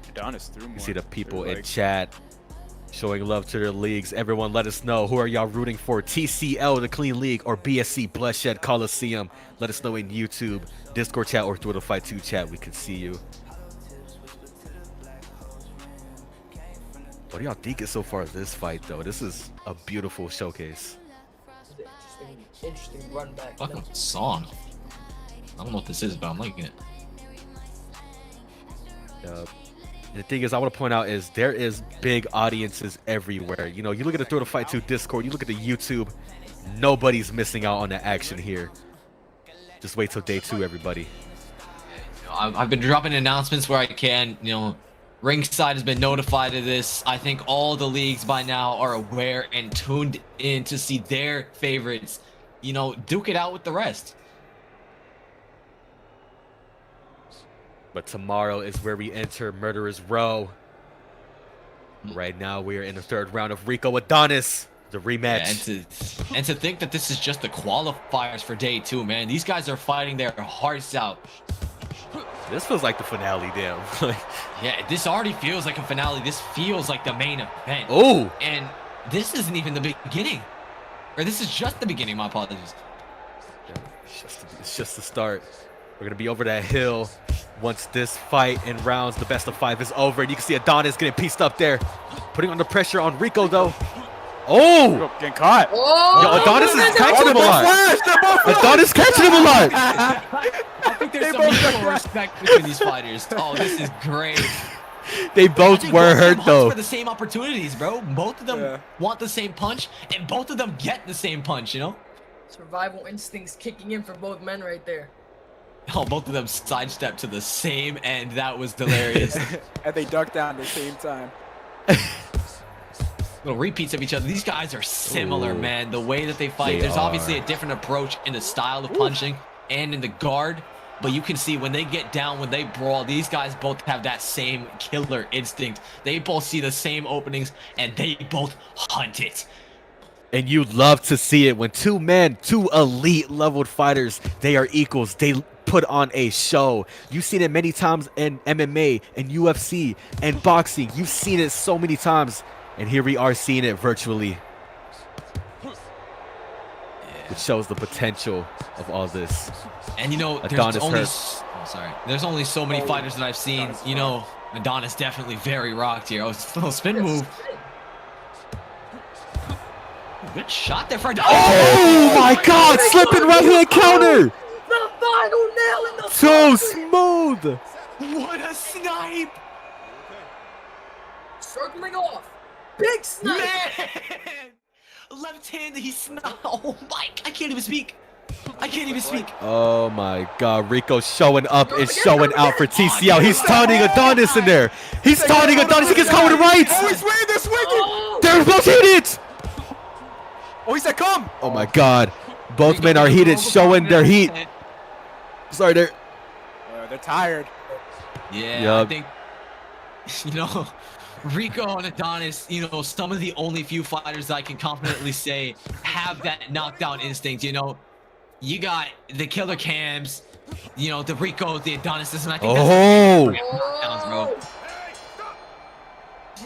Adonis threw more. You see the people Threw, in like, chat showing love to their leagues. Everyone let us know, who are y'all rooting for? TCL, the Clean League, or BSC, Bloodshed Coliseum? Let us know in YouTube, Discord chat, or Twitter Fight 2 chat. We can see you. What do y'all think is so far of this fight, though? This is a beautiful showcase. Interesting run back. Fucking song. I don't know what this is, but I'm liking it. The thing is, I want to point out is there is big audiences everywhere. You know, you look at the Throw to Fight 2 Discord, you look at the YouTube, nobody's missing out on the action here. Just wait till day 2, everybody. I've been dropping announcements where I can. You know, Ringside has been notified of this. I think all the leagues by now are aware and tuned in to see their favorites, you know, duke it out with the rest. But tomorrow is where we enter Murderer's Row. Right now, we are in the third round of Rico Adonis, the rematch. Yeah, and to think that this is just the qualifiers for day 2, man. These guys are fighting their hearts out. This feels like the finale, damn. Yeah, this already feels like a finale. This feels like the main event. Oh! And this isn't even the beginning. Or this is just the beginning, my apologies. Yeah, it's just the start. We're going to be over that hill once this fight in rounds, the best of 5 is over. And you can see Adonis getting pieced up there. Putting under pressure on Rico, though. Oh! Getting caught. Oh! Yo, Adonis is catching him a lot. Adonis catching him a lot. I think there's some mutual respect between these fighters. Oh, this is great. They both were hurt, though. For the same opportunities, bro. Both of them want the same punch, and both of them get the same punch, you know? Survival instincts kicking in for both men right there. Oh, both of them sidestepped to the same end. That was hilarious. And they ducked down at the same time. Little repeats of each other. These guys are similar, Ooh. man. The way that they fight. There's obviously a different approach in the style of punching and in the guard. But you can see when they get down, when they brawl, these guys both have that same killer instinct. They both see the same openings, and they both hunt it. And you love to see it when two men, two elite leveled fighters, they are equals. They put on a show. You've seen it many times in MMA and UFC and boxing. You've seen it so many times. And here we are seeing it virtually. It shows the potential of all this. And you know, Adonis there's only there's only so many fighters that I've seen. You know, Adonis definitely very rocked here. Oh, little spin move. Good shot there for Adonis. Oh my God! Slipping right hand counter. The final nail in the So smooth. What a snipe! Circling off. Big snipe. Man! Left hand, he sniped. Oh my! I can't even speak. I can't even speak. Oh my God! Rico showing up and showing out for TCL. He's taunting Adonis in there. He's taunting Adonis. He gets caught with the right. Oh, he's swinging, they're swinging. They're both heated. Oh, he said come. Oh my God! Both men are heated, showing their heat. Sorry, they're tired. Yeah, I think, you know, Rico and Adonis, you know, some of the only few fighters I can confidently say have that knockdown instinct. You know, you got the killer cams, you know, the Rico, the Adonises, and I think that's bro.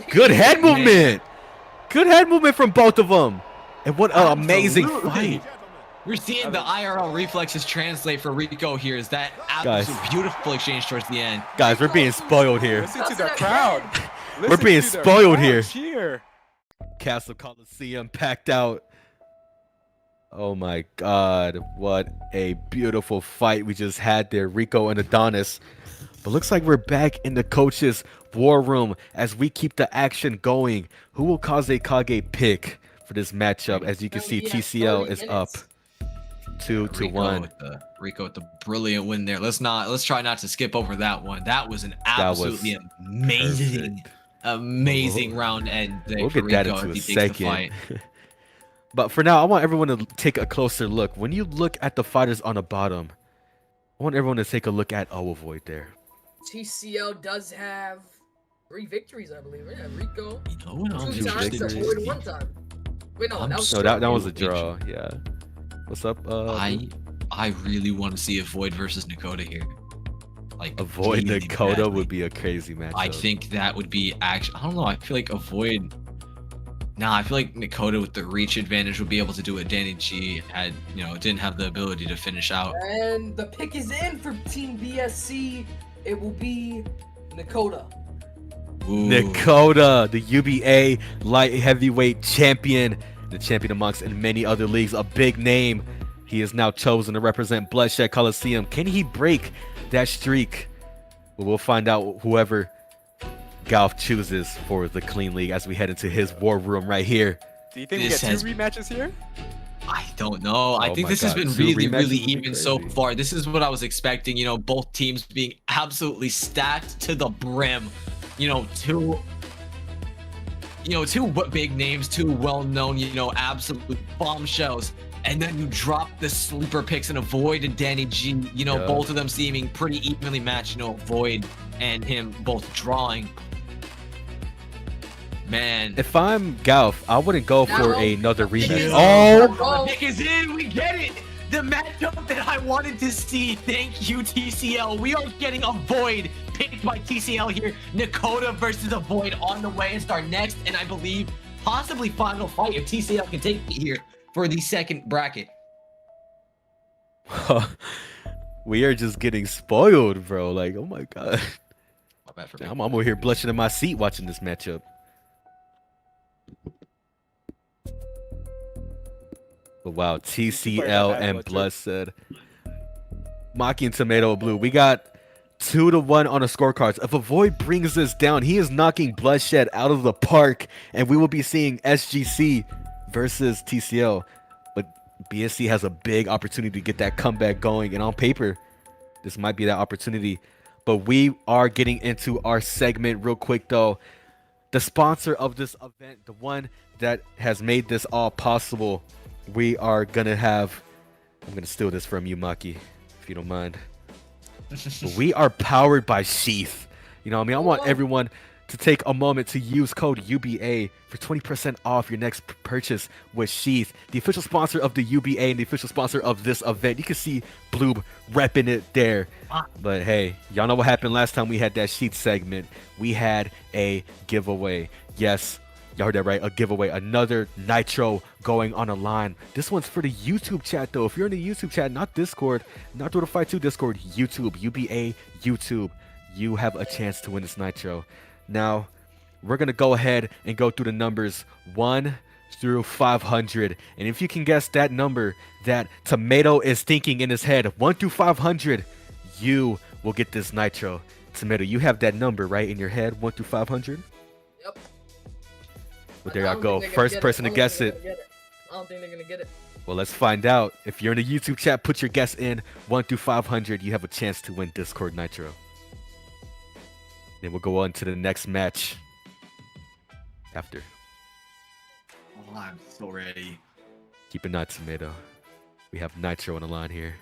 Good head movement. Good head movement from both of them. And what an amazing fight. We're seeing the IRL reflexes translate for Rico here. Is that absolute beautiful exchange towards the end? Guys, we're being spoiled here. Listen to the crowd. We're being spoiled here. Cheer. Castle Coliseum packed out. Oh my God, what a beautiful fight we just had there, Rico and Adonis. But looks like we're back in the coach's war room as we keep the action going. Who will Kaze Kage pick for this matchup? As you can see, TCL is up 2-1. Rico with the brilliant win there. Let's try not to skip over that one. That was an absolutely amazing round end there. We'll for get that Rico into if a he takes the fight. second. But for now, I want everyone to take a closer look. When you look at the fighters on the bottom, I want everyone to take a look at Avoid there. TCL does have 3 victories, I believe. Yeah, Rico. 2 times, Avoid 1 time. Wait, no, that was a draw. Yeah. What's up? I really want to see Avoid versus Nakota here. Like Avoid Nakota would be a crazy matchup. I think that would be actually. I don't know. I feel like Avoid. Nah, I feel like Nakota with the reach advantage would be able to do what Danny G had. You know, didn't have the ability to finish out. And the pick is in for Team BSC. It will be Nakota. Ooh. Nakota, the UBA light heavyweight champion, the champion amongst in many other leagues, a big name. He is now chosen to represent Bloodshed Coliseum. Can he break that streak? Well, we'll find out whoever Golf chooses for the Clean League as we head into his war room right here. Do you think we get 2 rematches here? I don't know. I think this has been really even so far. This is what I was expecting. You know, both teams being absolutely stacked to the brim. You know, two big names, 2 well-known, you know, absolute bombshells. And then you drop the sleeper picks and Avoid and Danny G. You know, both of them seeming pretty evenly matched. You know, Avoid and him both drawing. Man. If I'm Galf, I wouldn't go for another rematch. Oh, Nick is in. We get it. The matchup that I wanted to see. Thank you, TCL. We are getting a Void picked by TCL here. Nakota versus a Void on the way. It's our next, and I believe possibly final fight if TCL can take it here for the second bracket. We are just getting spoiled, bro. Like, oh my god. I'm over here blushing in my seat watching this matchup. But wow, TCL and Bloodshed. Maki and Tomato Blue. We got 2-1 on the scorecards. If a Void brings this down, he is knocking Bloodshed out of the park, and we will be seeing SGC versus TCL. But BSC has a big opportunity to get that comeback going, and on paper, this might be that opportunity. But we are getting into our segment real quick, though. The sponsor of this event, the one that has made this all possible, we are gonna have. I'm gonna steal this from you, Maki, if you don't mind. But we are powered by Sheath. You know what I mean? I want everyone to take a moment to use code UBA for 20% off your next purchase with Sheath, the official sponsor of the UBA and the official sponsor of this event. You can see Bloob repping it there. But hey, y'all know what happened last time we had that Sheath segment. We had a giveaway. Yes, y'all heard that right, a giveaway. Another Nitro going on a line. This one's for the YouTube chat, though. If you're in the YouTube chat, not Discord, not Through the Fight 2 Discord, YouTube, UBA, YouTube, you have a chance to win this Nitro. Now, we're going to go ahead and go through the numbers 1 through 500. And if you can guess that number that Tomato is thinking in his head, 1 through 500, you will get this Nitro. Tomato, you have that number, right, in your head, 1 through 500? Yep. Well, there y'all go. First person to guess it. I don't think they're going to get it. Well, let's find out. If you're in the YouTube chat, put your guess in 1 through 500. You have a chance to win Discord Nitro. Then we'll go on to the next match after. Oh, I'm so ready. Keep an eye, Tomato. We have Nitro on the line here.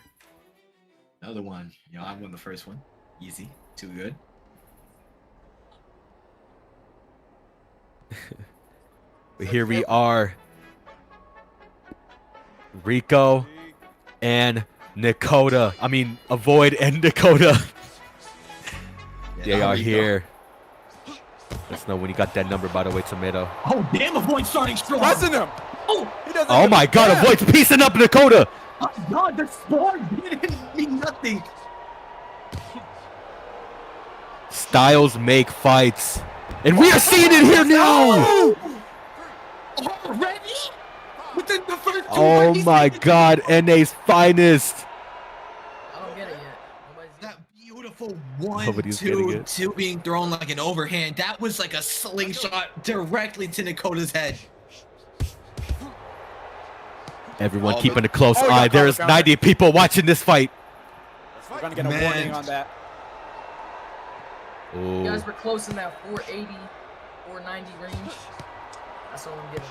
Another one. You know, I won the first one. Easy. Too good. But here we are. Rico and Nakota. I mean, Avoid and Nakota. They are here. Let's know when you got that number, by the way, Tomato. Oh, damn, Avoid starting strong. Pressing him. Oh my god, Avoid's piecing up Nakota. Oh god, the spawn didn't mean nothing. Styles make fights. And we are seeing it here now. Already? Within the first 2 Oh my god, NA's finest. I don't get it yet. That beautiful 1-2 being thrown like an overhand. That was like a slingshot directly to Nakota's head. Everyone keeping a close eye. There's 90 people watching this fight. We're gonna get a warning on that. Ooh. You guys were close in that 480, 490 range. That's all I'm getting.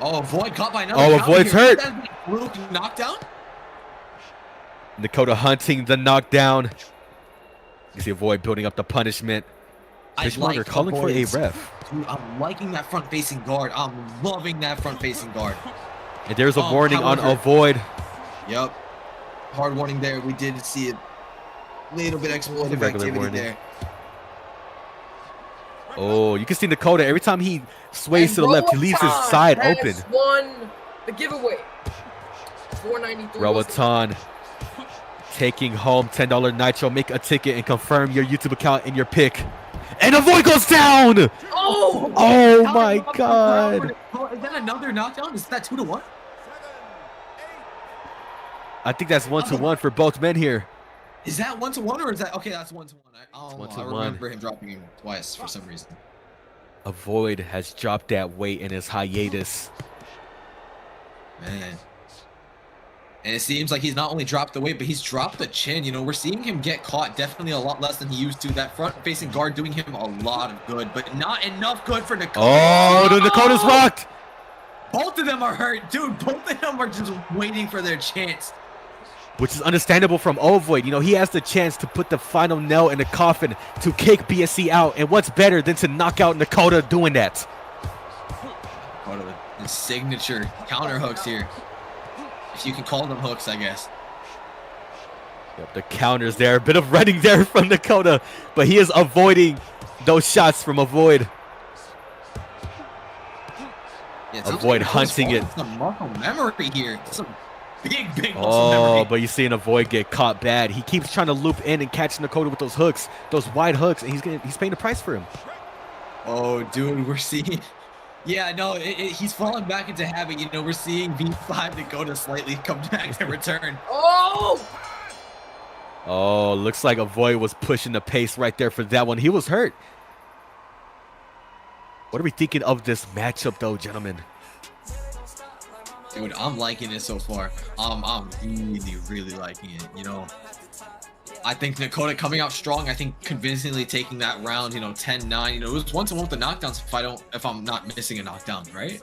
Oh, Avoid caught by another. Oh, Avoid's hurt. Knockdown. Nakota hunting the knockdown. You see Avoid building up the punishment. Fishmonger calling for a ref. Dude, I'm liking that front-facing guard. I'm loving that front-facing guard. And there's a warning on Avoid. Yep. Hard warning there. We did see a little bit exploitive activity there. Oh, you can see Nakota every time he sways to the left, he leaves his side open. Won the giveaway. 493. Roatan taking home $10 Nitro. Make a ticket and confirm your YouTube account and your pick. And Avoid goes down! Oh! Oh my god! Is that another knockdown? Is that 2-1? I think that's 1-1 for both men here. Is that 1-1 or is that okay? That's 1-1. I 1-1. remember him dropping him twice for some reason. Avoid has dropped that weight in his hiatus. Man. And it seems like he's not only dropped the weight, but he's dropped the chin. You know, we're seeing him get caught definitely a lot less than he used to. That front-facing guard doing him a lot of good, but not enough good for Nakota. Oh, the Nakota's rocked. Both of them are hurt. Dude, both of them are just waiting for their chance. which is understandable from Ovoid. You know, he has the chance to put the final nail in the coffin to kick BSC out. And what's better than to knock out Nakota doing that? One of his signature counter hooks here. If you can call them hooks, I guess. Yep, the counters there. A bit of running there from Nakota, but he is avoiding those shots from Avoid. Yeah, Avoid hunting it. Some muscle memory here. Some big muscle memory. Oh, but you see an Avoid get caught bad. He keeps trying to loop in and catch Nakota with those hooks, those wide hooks, and he's paying the price for him. Oh, dude, we're seeing. Yeah, no, he's falling back into habit. You know, we're seeing V5 Dakota slightly come back to return. Oh, looks like Avoid was pushing the pace right there for that one. He was hurt. What are we thinking of this matchup, though, gentlemen? Dude, I'm liking it so far. I'm really liking it. You know, I think Nakota coming out strong. I think convincingly taking that round. You know, 10-9. You know, it was 1-1 with the knockdowns. If I'm not missing a knockdown, right?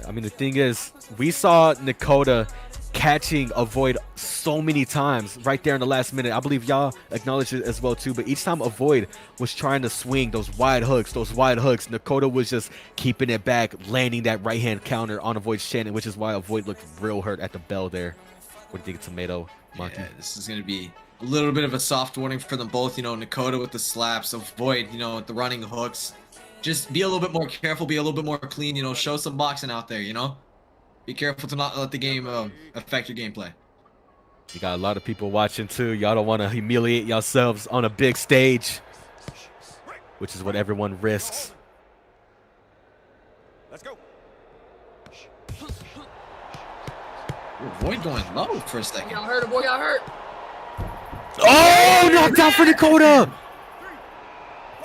I mean, the thing is, we saw Nakota catching Avoid so many times right there in the last minute. I believe y'all acknowledged it as well too, but each time Avoid was trying to swing those wide hooks, Nakota was just keeping it back, landing that right hand counter on Avoid's chin, which is why Avoid looked real hurt at the bell there. What do you think, Tomato Monkey? Yeah, this is going to be a little bit of a soft warning for them both. You know, Nakota with the slaps, Avoid, you know, with the running hooks. Just be a little bit more careful, be a little bit more clean, you know, show some boxing out there, you know? Be careful to not let the game affect your gameplay. You got a lot of people watching too. Y'all don't want to humiliate yourselves on a big stage, which is what everyone risks. Let's go. Avoid going low for a second. Got hurt, boy got hurt. Oh, knocked out for Nakota.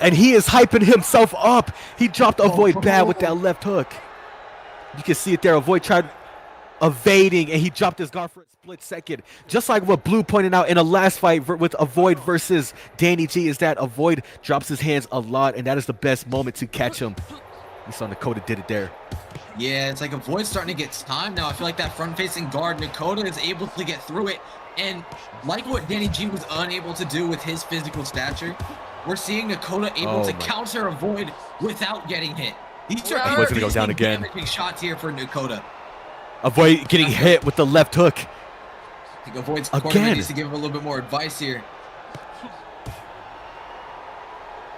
And he is hyping himself up. He dropped Avoid bad with that left hook. You can see it there. Avoid tried evading, and he dropped his guard for a split second. Just like what Blue pointed out in the last fight with Avoid versus Danny G, is that Avoid drops his hands a lot, and that is the best moment to catch him. You saw Nakota did it there. Yeah, it's like Avoid starting to get time now. I feel like that front-facing guard, Nakota is able to get through it. And like what Danny G was unable to do with his physical stature, we're seeing Nakota able to counter Avoid without getting hit. These are Avoid's gonna go down again. damaging shots here for Nakota. Avoid getting hit with the left hook. I think Avoid's corner needs to give him a little bit more advice here.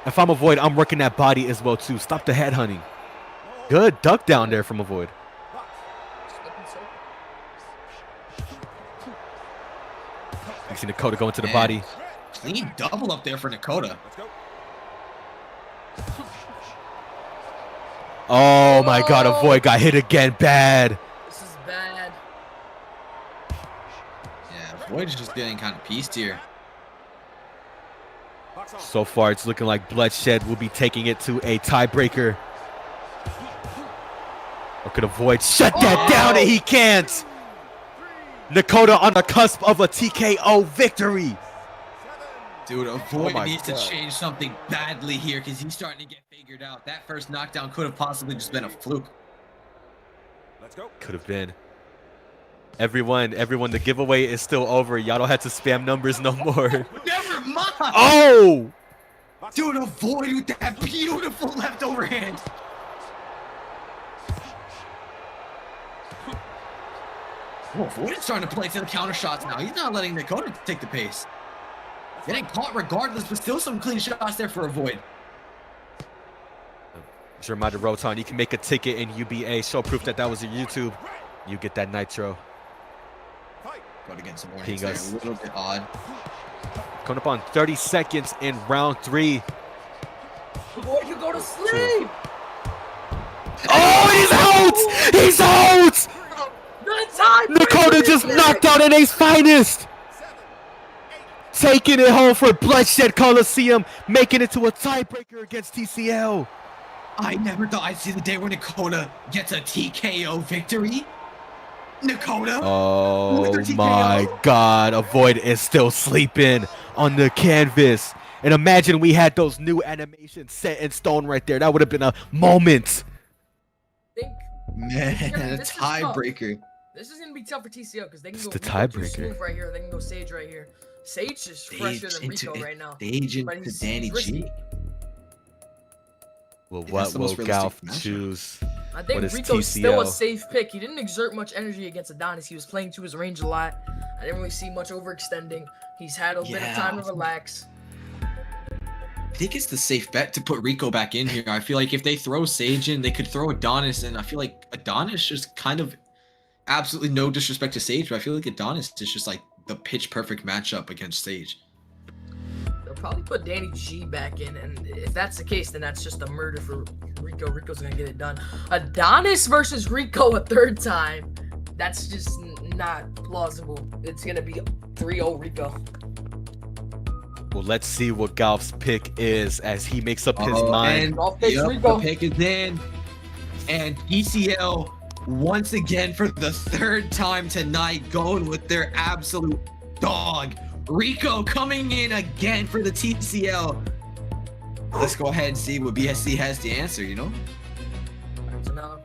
If I'm Avoid, I'm working that body as well too. Stop the head hunting. Good duck down there from Avoid. You see Nakota going to the body. Clean double up there for Nakota. Oh my God, Avoid got hit again bad. This is bad. Yeah, Avoid's just getting kind of pieced here. So far, it's looking like Bloodshed will be taking it to a tiebreaker. Or could Avoid shut that down, and he can't. Nakota on the cusp of a TKO victory. Dude, Avoid needs to change something badly here because he's starting to get figured out. That first knockdown could have possibly just been a fluke. Let's go. Could have been. Everyone, the giveaway is still over. Y'all don't have to spam numbers no more. Never mind. Oh! Dude, Avoid with that beautiful left overhand. Oh, Avoid is starting to play to the counter shots now. He's not letting Nakota take the pace. Getting caught regardless, but still some clean shots there for Avoid. Just a reminder, Rotan, you can make a ticket in UBA. Show proof that was your YouTube. You get that nitro. Go to get some more hits there. A little bit odd. Coming up on 30 seconds in round 3. Boy, you go to sleep. Oh, he's out! He's out! Nakota just knocked out NA's finest. Taking it home for Bloodshed Coliseum, making it to a tiebreaker against TCL. I never thought I'd see the day where Nakota gets a TKO victory. Nakota? Oh my God, Avoid is still sleeping on the canvas. And imagine we had those new animations set in stone right there. That would have been a moment. Man, a tiebreaker. This is gonna be tough for TCL because they can It's go the Rico too tiebreaker. smooth right here. They can go Sage right here. Sage is fresher than Rico right now. Sage But into he's Danny risky. G. Well, That's what the will most realistic Galf matchup. choose? I think What is Rico's still a TCL? safe pick. He didn't exert much energy against Adonis. He was playing to his range a lot. I didn't really see much overextending. He's had a bit of time to relax. I think it's the safe bet to put Rico back in here. I feel like if they throw Sage in, they could throw Adonis in. I feel like Adonis just kind of, absolutely no disrespect to Sage, but I feel like Adonis is just like the pitch perfect matchup against Sage. They'll probably put Danny G back in, and if that's the case, then that's just a murder for Rico. Rico's gonna get it done. Adonis versus Rico a third time. That's just not plausible. It's gonna be 3-0 Rico. Well, let's see what Galf's pick is as he makes up his mind. And the pick is in. And TCL, once again for the third time tonight, going with their absolute dog. Rico coming in again for the TCL. Let's go ahead and see what BSC has to answer, you know? So now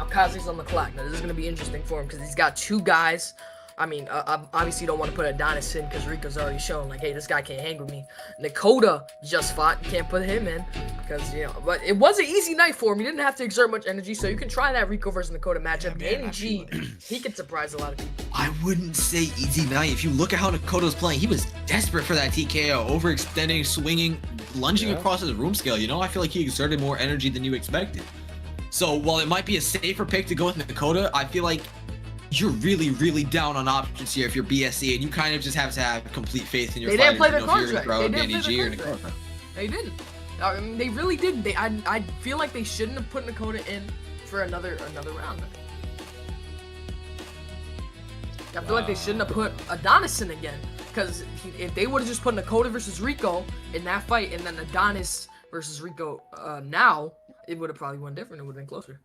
Kazi's on the clock. Now this is gonna be interesting for him because he's got two guys. I mean, obviously you don't want to put Adonis in because Rico's already shown like, hey, this guy can't hang with me. Nakota just fought. You can't put him in because, you know, but it was an easy night for him. He didn't have to exert much energy, so you can try that Rico versus Nakota matchup. Danny G, he can surprise a lot of people. I wouldn't say easy night. If you look at how Nakota's playing, he was desperate for that TKO, overextending, swinging, lunging across his room scale. You know, I feel like he exerted more energy than you expected. So while it might be a safer pick to go with Nakota, I feel like you're really, really down on options here if you're BSC, and you kind of just have to have complete faith in your They didn't fighters. play You their know, if you're cards gonna right. throw They didn't Danny play G their or cards Nakota. right. They didn't. I mean, they really didn't. I feel like they shouldn't have put Nakota in for another round. I feel like they shouldn't have put Adonis in again, because if they would have just put Nakota versus Rico in that fight, and then Adonis versus Rico now, it would have probably went different. It would have been closer.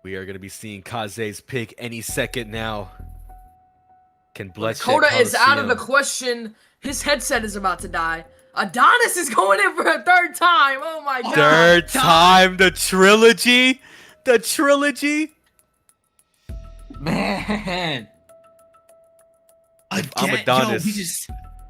We are going to be seeing Kaze's pick any second now. Can Bloodshed Nakota is out of the Coliseum- question. His headset is about to die. Adonis is going in for a third time. Oh my god. Third time, the trilogy? The trilogy? Man. If I'm Adonis.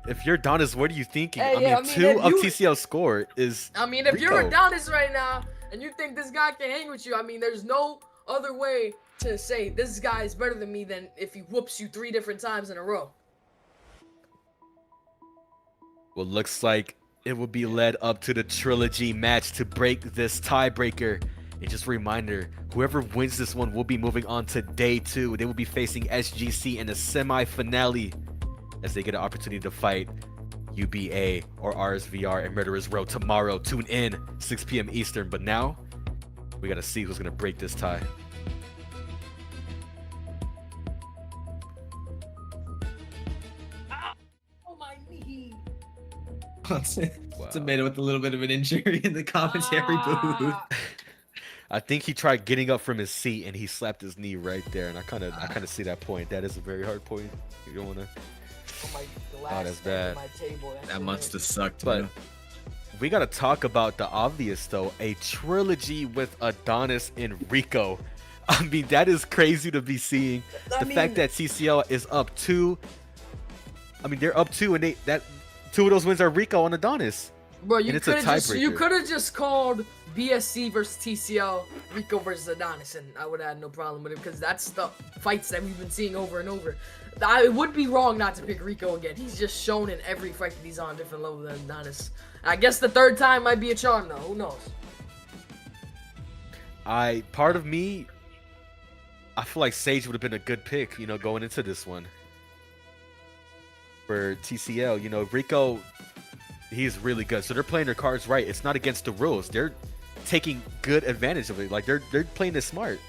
If you're Adonis, what are you thinking? Hey, I yeah, mean, if 2 of you- TCL's score is I mean, if Rico. you're Adonis right now and you think this guy can hang with you, I mean, there's no other way to say this guy is better than me than if he whoops you 3 different times in a row. Well, looks like it will be led up to the trilogy match to break this tiebreaker. And just a reminder, whoever wins this one will be moving on to day 2. They will be facing SGC in the semi-finale as they get an opportunity to fight UBA or RSVR and Murderers Row tomorrow. Tune in, 6 p.m. Eastern. But now, we got to see who's going to break this tie. Oh, my knee. Tomato with a little bit of an injury in the commentary booth. I think he tried getting up from his seat and he slapped his knee right there, and I kind of see that point. That is a very hard point. You don't want to. Oh, that's bad. That must have sucked. But we gotta talk about the obvious though. A trilogy with Adonis and Rico. I mean, that is crazy to be seeing. The fact that TCL is up 2. I mean, they're up 2, and that 2 of those wins are Rico and Adonis. Bro, you And it's a could have tiebreaker. just called BSC versus TCL, Rico versus Adonis, and I would have had no problem with it because that's the fights that we've been seeing over and over. It would be wrong not to pick Rico again. He's just shown in every fight that he's on a different level than Adonis. I guess the third time might be a charm though. Who knows? Part of me, I feel like Sage would have been a good pick, you know, going into this one. For TCL, you know, Rico, he's really good. So they're playing their cards right. It's not against the rules. They're taking good advantage of it. Like they're playing this smart.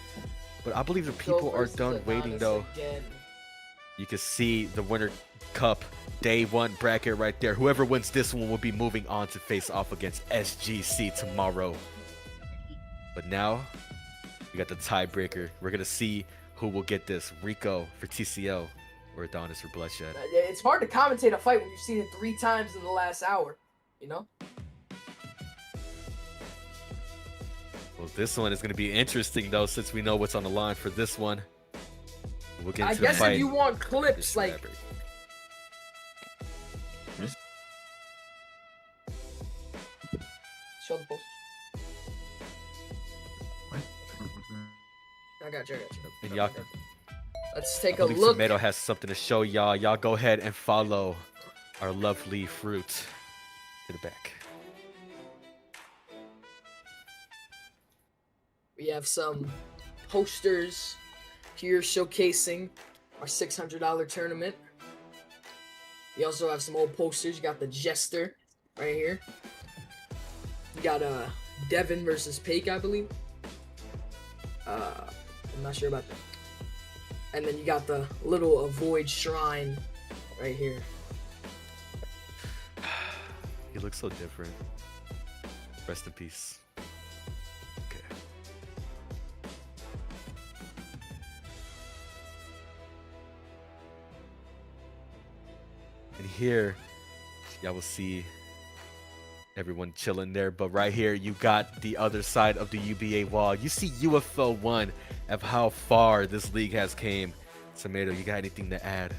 But I believe the people are done waiting though. You can see the Winter Cup Day 1 bracket right there. Whoever wins this one will be moving on to face off against SGC tomorrow. But now, we got the tiebreaker. We're going to see who will get this. Rico for TCL or Adonis for Bloodshed. It's hard to commentate a fight when you've seen it 3 times in the last hour, you know? Well, Well, this one is going to be interesting, though, since we know what's on the line for this one. We'll get into I guess the fight. if you want clips, like... Show the post. I got you. And y'all, let's take I a believe look. Tomato has something to show y'all. Y'all go ahead and follow our lovely fruit to the back. We have some posters here showcasing our $600 tournament. We also have some old posters. You got the Jester right here. You got Devin versus Paik, I believe. I'm not sure about that. And then you got the little Void Shrine right here. He looks so different. Rest in peace. Okay. And here, y'all will see everyone chilling there, but right here you got the other side of the UBA wall. You see UFL 1 of how far this league has came. Tomato, you got anything to add?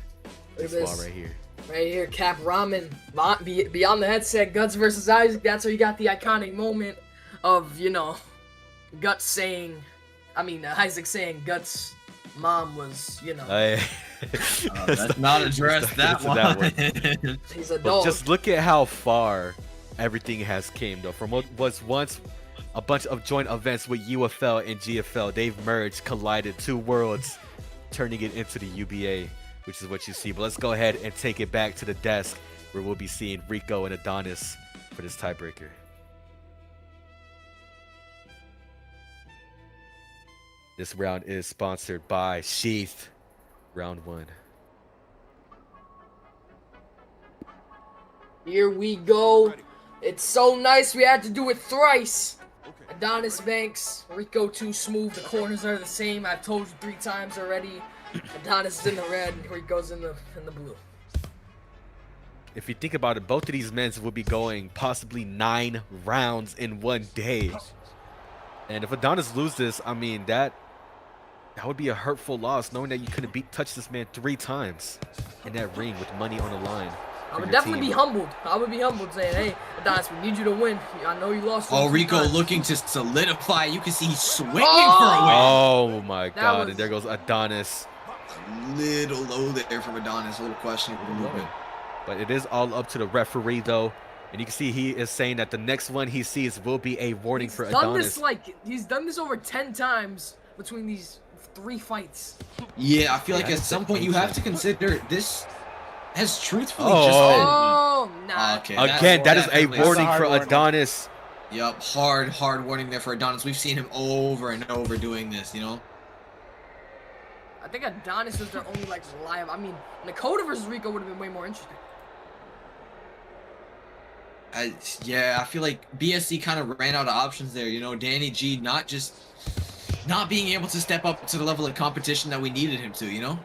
This wall right here. Right here, Cap Ramen, beyond the headset, Guts versus Isaac. That's where you got the iconic moment of, you know, Guts saying, Isaac saying Guts' mom was, you know. Let's not address that one. He's a But dog. just look at how far everything has came, though. From what was once a bunch of joint events with UFL and GFL, they've merged, collided, two worlds, turning it into the UBA, which is what you see. But let's go ahead and take it back to the desk, where we'll be seeing Rico and Adonis for this tiebreaker. This round is sponsored by Sheath. Round 1. Here we go. It's so nice we had to do it thrice. Adonis Banks, Rico too smooth. The corners are the same. I've told you 3 times already. Adonis is in the red, Rico's in the blue. If you think about it, both of these men will be going possibly 9 rounds in one day. And if Adonis loses this, I mean, that would be a hurtful loss, knowing that you couldn't touch this man 3 times in that ring with money on the line. I would definitely be humbled. I would be humbled saying, hey, Adonis, we need you to win. I know you lost. Oh, Rico looking to solidify. You can see he's swinging for a win. Oh my God! And there goes Adonis. Little low there from Adonis. A little questionable movement. But it is all up to the referee, though. And you can see he is saying that the next one he sees will be a warning for Adonis. He's done this over 10 times between these 3 fights. Yeah, I feel like at some point you have to consider this has truthfully nah. Okay. Again, that is a warning for Adonis. Yup, hard warning there for Adonis. We've seen him over and over doing this, you know? I think Adonis is their only, reliable. I mean, Nakota versus Rico would have been way more interesting. Yeah, I feel like BSC kind of ran out of options there, you know? Danny G not being able to step up to the level of competition that we needed him to, you know?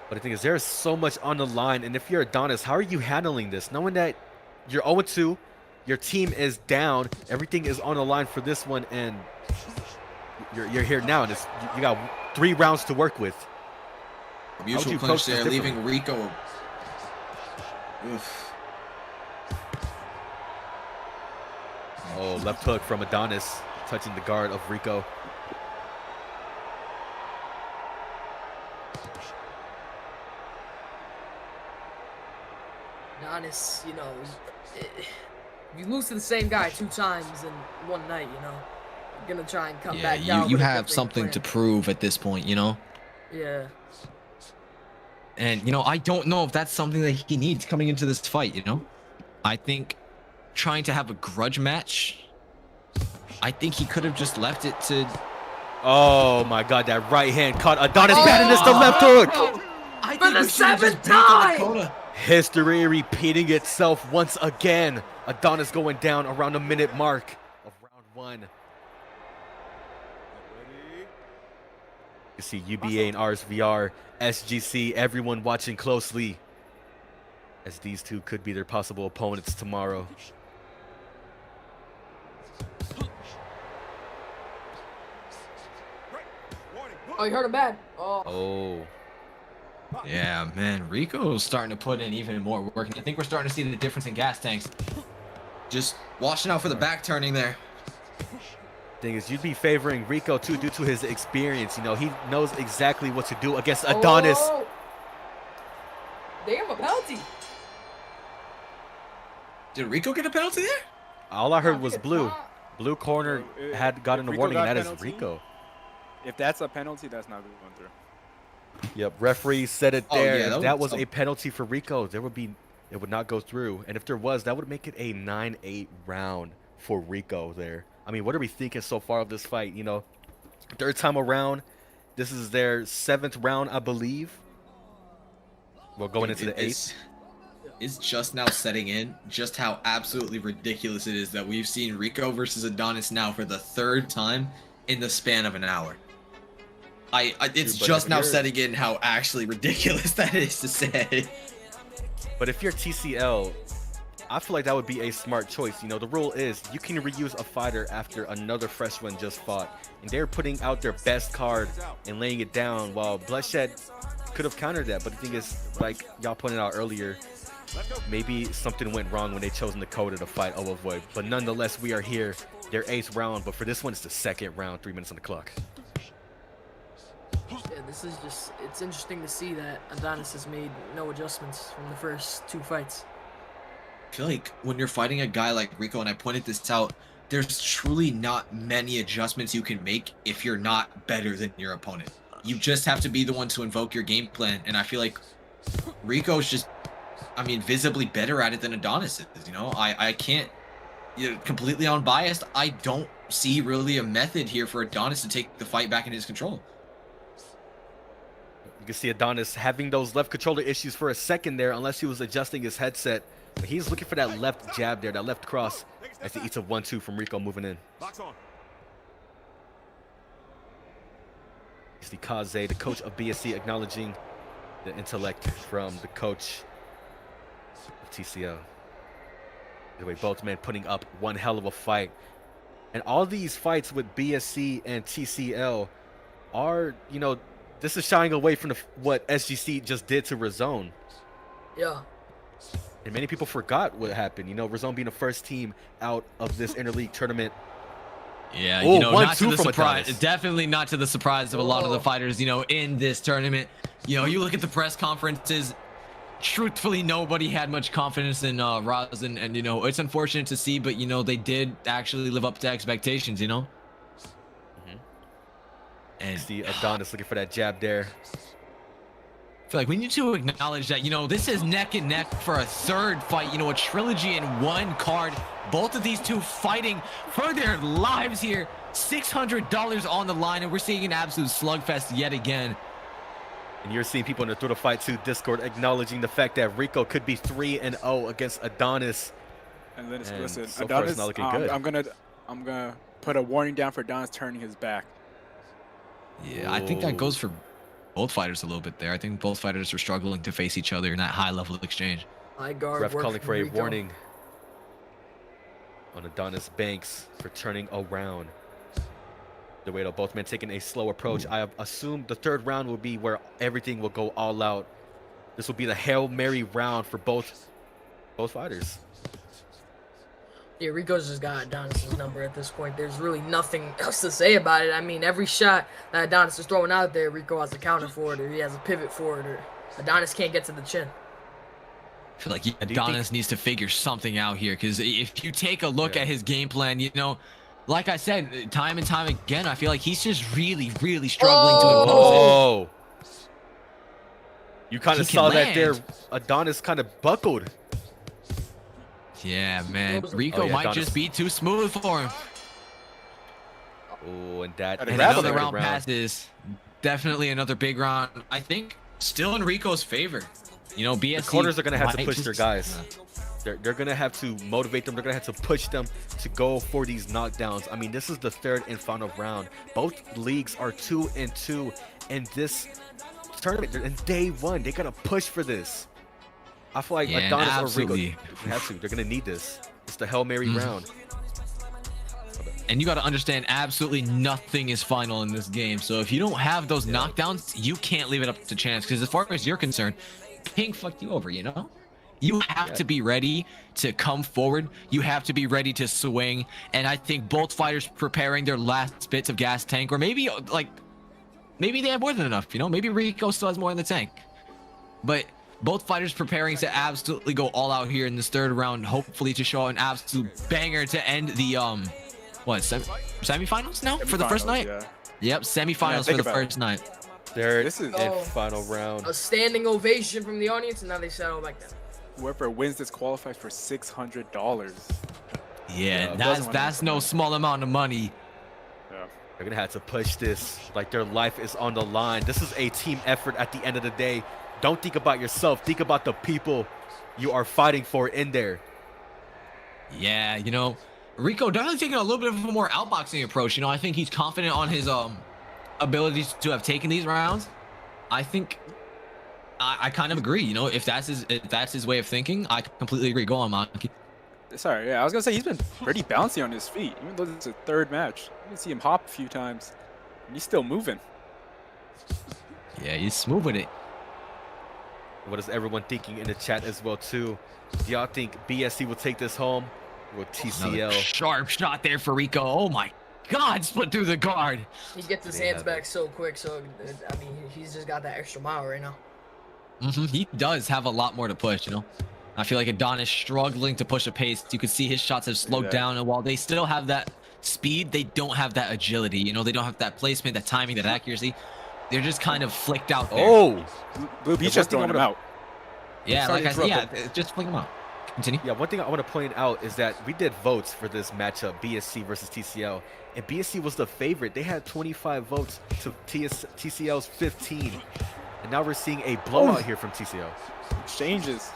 But the thing is, there is so much on the line, and if you're Adonis, how are you handling this? Knowing that you're 0-2, your team is down, everything is on the line for this one, and you're here now, and you got 3 rounds to work with. Mutual clinch there, leaving Rico. Oof. Oh, left hook from Adonis, touching the guard of Rico. Adonis, you know, you lose to the same guy 2 times in one night, you know. You're gonna try and come back down. You have something to prove at this point, you know? Yeah. And, you know, I don't know if that's something that he needs coming into this fight, you know? I think trying to have a grudge match, I think he could have just left it to... Oh, my God, that right hand caught Adonis bad, and it's the left hook! For the 7th time! History repeating itself once again. Adonis going down around the minute mark of round 1. You see UBA and RSVR, SGC, everyone watching closely, as these two could be their possible opponents tomorrow. Oh, you heard him bad. Oh. Yeah, man, Rico's starting to put in even more work. And I think we're starting to see the difference in gas tanks. Just watching out for the back turning there. Thing is, you'd be favoring Rico too due to his experience. You know, he knows exactly what to do against Adonis. Oh. Damn, a penalty. Did Rico get a penalty there? All I heard was blue. Blue corner had gotten a warning, and that is Rico. If that's a penalty, that's not going through. Yep, referee said it there. Yeah, if that was a penalty for Rico, it would not go through. And if there was, that would make it a 9-8 round for Rico there. I mean, what are we thinking so far of this fight? You know, third time around. This is their 7th round, I believe. We're going into the 8th. It's just now setting in just how absolutely ridiculous it is that we've seen Rico versus Adonis now for the 3rd time in the span of an hour. It's just now setting in how actually ridiculous that is to say. But if you're TCL, I feel like that would be a smart choice. You know, the rule is you can reuse a fighter after another fresh one just fought. And they're putting out their best card and laying it down, while Bloodshed could have countered that. But the thing is, like y'all pointed out earlier, maybe something went wrong when they chose Nakota to fight Void. But nonetheless, we are here. Their 8th round, but for this one, it's the 2nd round, 3 minutes on the clock. Yeah, this is just, it's interesting to see that Adonis has made no adjustments from the first 2 fights. I feel like when you're fighting a guy like Rico, and I pointed this out, there's truly not many adjustments you can make if you're not better than your opponent. You just have to be the one to invoke your game plan, and I feel like Rico's just, I mean, visibly better at it than Adonis is, you know? I can't, you know, completely unbiased, I don't see really a method here for Adonis to take the fight back in his control. You can see Adonis having those left controller issues for a second there, unless he was adjusting his headset. But he's looking for that left jab there, that left cross, as he eats a 1-2 from Rico moving in. You see Kaze, the coach of BSC, acknowledging the intellect from the coach of TCL. Anyway, both men putting up one hell of a fight. And all these fights with BSC and TCL are, you know, this is shying away from what SGC just did to Razone. Yeah. And many people forgot what happened. You know, Razone being the first team out of this interleague tournament. Yeah, you know, not to the surprise, definitely not to the surprise of a lot of the fighters, you know, in this tournament. You know, you look at the press conferences, truthfully, nobody had much confidence in Raz, and, you know, it's unfortunate to see, but, you know, they did actually live up to expectations, you know? And see Adonis looking for that jab there. I feel like we need to acknowledge that, you know, this is neck and neck for a 3rd fight, you know, a trilogy in 1 card. Both of these two fighting for their lives here. $600 on the line, and we're seeing an absolute slugfest yet again. And you're seeing people in the Through the Fight 2 Discord acknowledging the fact that Rico could be 3-0 against Adonis. And listen, so Adonis, far it's not looking good. I'm gonna put a warning down for Adonis turning his back. Yeah, I think that goes for both fighters a little bit there. I think both fighters are struggling to face each other in that high-level exchange. Ref calling for a warning on Adonis Banks for turning around. The way that both men taking a slow approach. I assume the 3rd round will be where everything will go all out. This will be the Hail Mary round for both fighters. Yeah, Rico's just got Adonis' number at this point. There's really nothing else to say about it. I mean, every shot that Adonis is throwing out there, Rico has a counter for it, or he has a pivot for it, or Adonis can't get to the chin. I feel like Adonis needs to figure something out here, because if you take a look at his game plan, you know, like I said, time and time again, I feel like he's just really, really struggling to impose it. You kind of saw that there. Adonis kind of buckled. Yeah, man. Rico might just be too smooth for him. Oh, and that another round passes. Definitely another big round. I think still in Rico's favor. You know, BSC. The corners are going to have to push their guys. They're going to have to motivate them. They're going to have to push them to go for these knockdowns. I mean, this is the 3rd and final round. Both leagues are 2-2 in this tournament. In day 1, they got to push for this. I feel like Adonis or Rico have to. They're going to need this. It's the Hail Mary round. And you got to understand, absolutely nothing is final in this game. So if you don't have those knockdowns, you can't leave it up to chance. Because as far as you're concerned, Ping fucked you over, you know? You have to be ready to come forward. You have to be ready to swing. And I think both fighters preparing their last bits of gas tank, or maybe maybe they have more than enough, you know? Maybe Rico still has more in the tank. But both fighters preparing to absolutely go all out here in this third round, hopefully to show an absolute banger to end the semifinals now for the first night. Yep, semifinals for the first night. This is a final round. A standing ovation from the audience, and now they settle back down. Whoever wins this qualifies for $600. Yeah, that's no small amount of money. Yeah. They're gonna have to push this like their life is on the line. This is a team effort at the end of the day. Don't think about yourself. Think about the people you are fighting for in there. Yeah, you know, Rico definitely taking a little bit of a more outboxing approach. You know, I think he's confident on his abilities to have taken these rounds. I think I kind of agree. You know, if that's his way of thinking, I completely agree. Go on, Monkey. Sorry, yeah, I was gonna say he's been pretty bouncy on his feet, even though this is a third match. You can see him hop a few times, and he's still moving. Yeah, he's smooth with it. What is everyone thinking in the chat as well too? Do y'all think BSC will take this home? Or TCL? Another sharp shot there for Rico. Oh my God, split through the guard. He gets his hands back so quick, so I mean, he's just got that extra mile right now. He does have a lot more to push, you know. I feel like Adonis struggling to push a pace. You can see his shots have slowed down, and while they still have that speed, they don't have that agility. You know, they don't have that placement, that timing, that accuracy. They're just kind of flicked out there. Oh, Blue Beach just throwing him out. Yeah, like I said, just flick him out. Continue. Yeah, one thing I want to point out is that we did votes for this matchup, BSC versus TCL, and BSC was the favorite. They had 25 votes to TCL's 15, and now we're seeing a blowout here from TCL. Exchanges.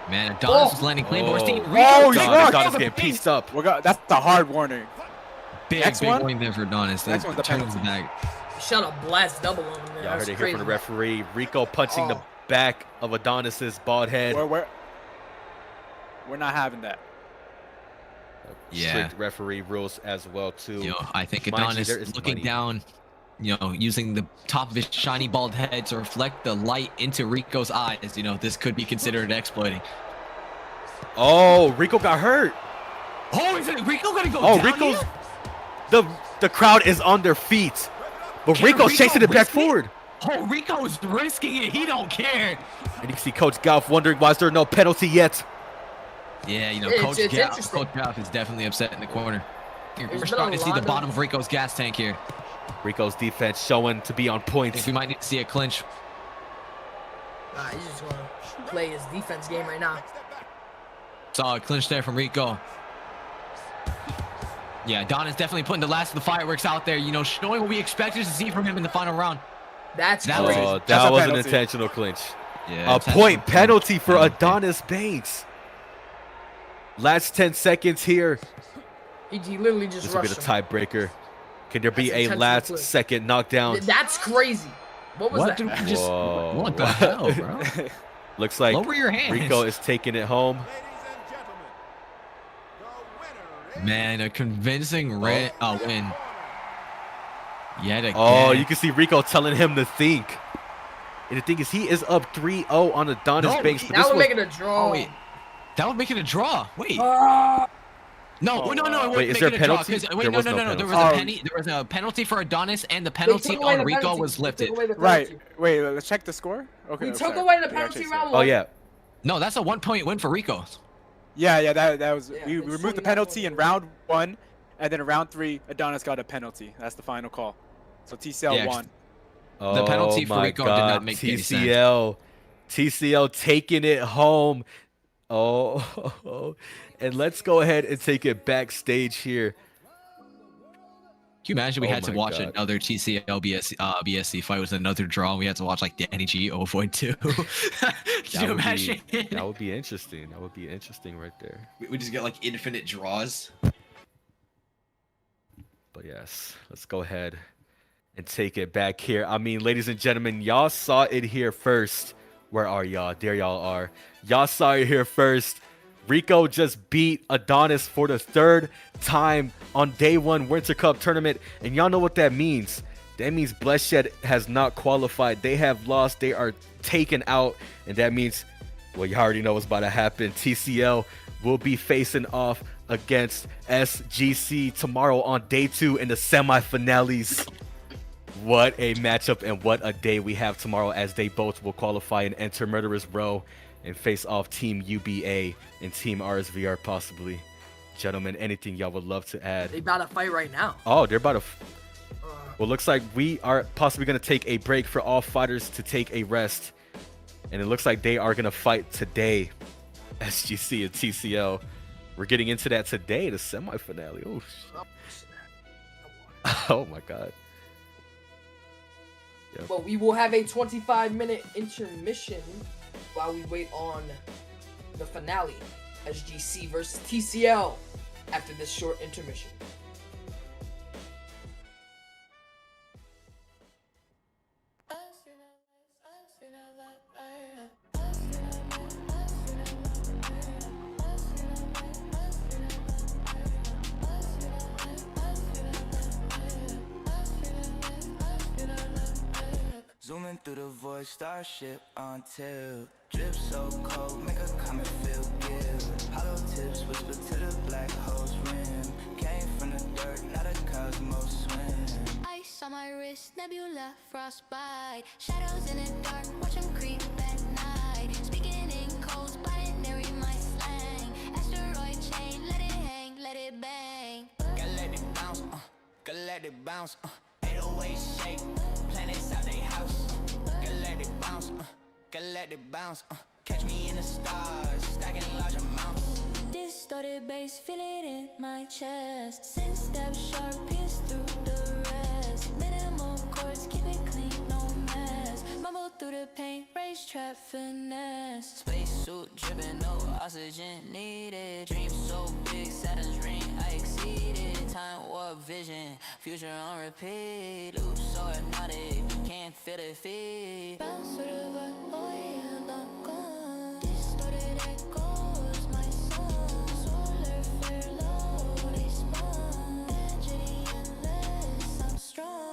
Man, Adonis was landing clean, but we're seeing Adonis getting pieced up. That's the hard warning. Big warning there for Adonis. They turned the bag. Shut up, blast double on him. Y'all heard it here from the referee. Rico punching the back of Adonis's bald head. We're not having that. Strict referee rules as well too. Yo, I think Adonis is looking down, you know, using the top of his shiny bald head to reflect the light into Rico's eyes. You know, this could be considered exploiting. Oh, Rico got hurt. Oh, is it Rico gonna go down Rico's here? the crowd is on their feet. But Rico's chasing it back forward. Oh, Rico's risking it. He don't care. And you can see Coach Goff wondering why is there no penalty yet. Yeah, you know, Coach Goff is definitely upset in the corner. We're starting to see the bottom of Rico's gas tank here. Rico's defense showing to be on point. I think we might need to see a clinch. Nah, he's just gonna play his defense game right now. Saw a clinch there from Rico. Yeah, Don is definitely putting the last of the fireworks out there, you know, showing what we expected to see from him in the final round. That was an intentional clinch. Yeah, a point penalty for Adonis Banks. Last 10 seconds here. He literally just This will be the rushed tiebreaker. Can there be a last second knockdown? That's crazy. What was that? What the hell, bro? Looks like Lower your hands. Rico is taking it home. Man, a convincing win. Yet again. Oh, you can see Rico telling him to think. And the thing is, he is up 3-0 on Adonis Banks. That would make it a draw. Oh, wait. That would make it a draw. Wait. No. Wait, is there a penalty? Wait, no. There was a penalty for Adonis, and the penalty on Rico was lifted. Right. Wait, let's check the score. Okay. We took away the penalty round one. Oh yeah. No, that's a 1-point win for Rico. Yeah, that was. We removed the penalty in round 1, and then in round 3, Adonis got a penalty. That's the final call. So TCL won. The penalty for Rico did not make any sense. TCL taking it home. Oh, and let's go ahead and take it backstage here. Can you imagine we had to watch another TCL BSC fight with another draw? We had to watch like Danny G 0.2. Can you imagine? That would be interesting. That would be interesting right there. We just get like infinite draws. But yes, let's go ahead and take it back here. I mean, ladies and gentlemen, y'all saw it here first. Where are y'all? There y'all are. Y'all saw it here first. Rico just beat Adonis for the third time on day one Winter Cup tournament. And y'all know what that means. That means Bloodshed has not qualified. They have lost. They are taken out. And that means, well, you already know what's about to happen. TCL will be facing off against SGC tomorrow on day 2 in the semifinales. What a matchup and what a day we have tomorrow, as they both will qualify and enter Murderers Row and face off Team UBA and Team RSVR possibly. Gentlemen, anything y'all would love to add? They about to fight right now. Oh, they're about to... Well, looks like we are possibly going to take a break for all fighters to take a rest. And it looks like they are going to fight today. SGC and TCL. We're getting into that today, the semifinale. Oh, oh my God. Yep. But we will have a 25-minute intermission while we wait on the finale. SGC versus TCL after this short intermission. Zooming through the void, starship on tilt. Drip so cold, make a comet feel guilt. Hollow tips whisper to the black hole's rim. Came from the dirt, not a cosmos swim. Ice on my wrist, nebula, frostbite. Shadows in the dark, watch them creep at night. Speaking in codes, binary my slang. Asteroid chain, let it hang, let it bang. Gotta let it bounce, gotta let it bounce. 808 shake, planets out they house. Gotta let it bounce, gotta let it bounce. Catch me in the stars, stacking large amounts. Distorted bass, feel it in my chest. Sense step sharp, pierce through the rest. Minimal chords, keep it clean, no mess. Mumble through the pain, racetrack finesse. Spacesuit dripping, no oxygen needed. Dream so big, Saturn's ring, I exceeded. Time warp vision, future on repeat. Loop so hypnotic, can't feel the feet. Bounce with the vibe, oh yeah, not gone. Distorted echoes, my song. Solar flare low, they spawn. Energy endless, I'm strong.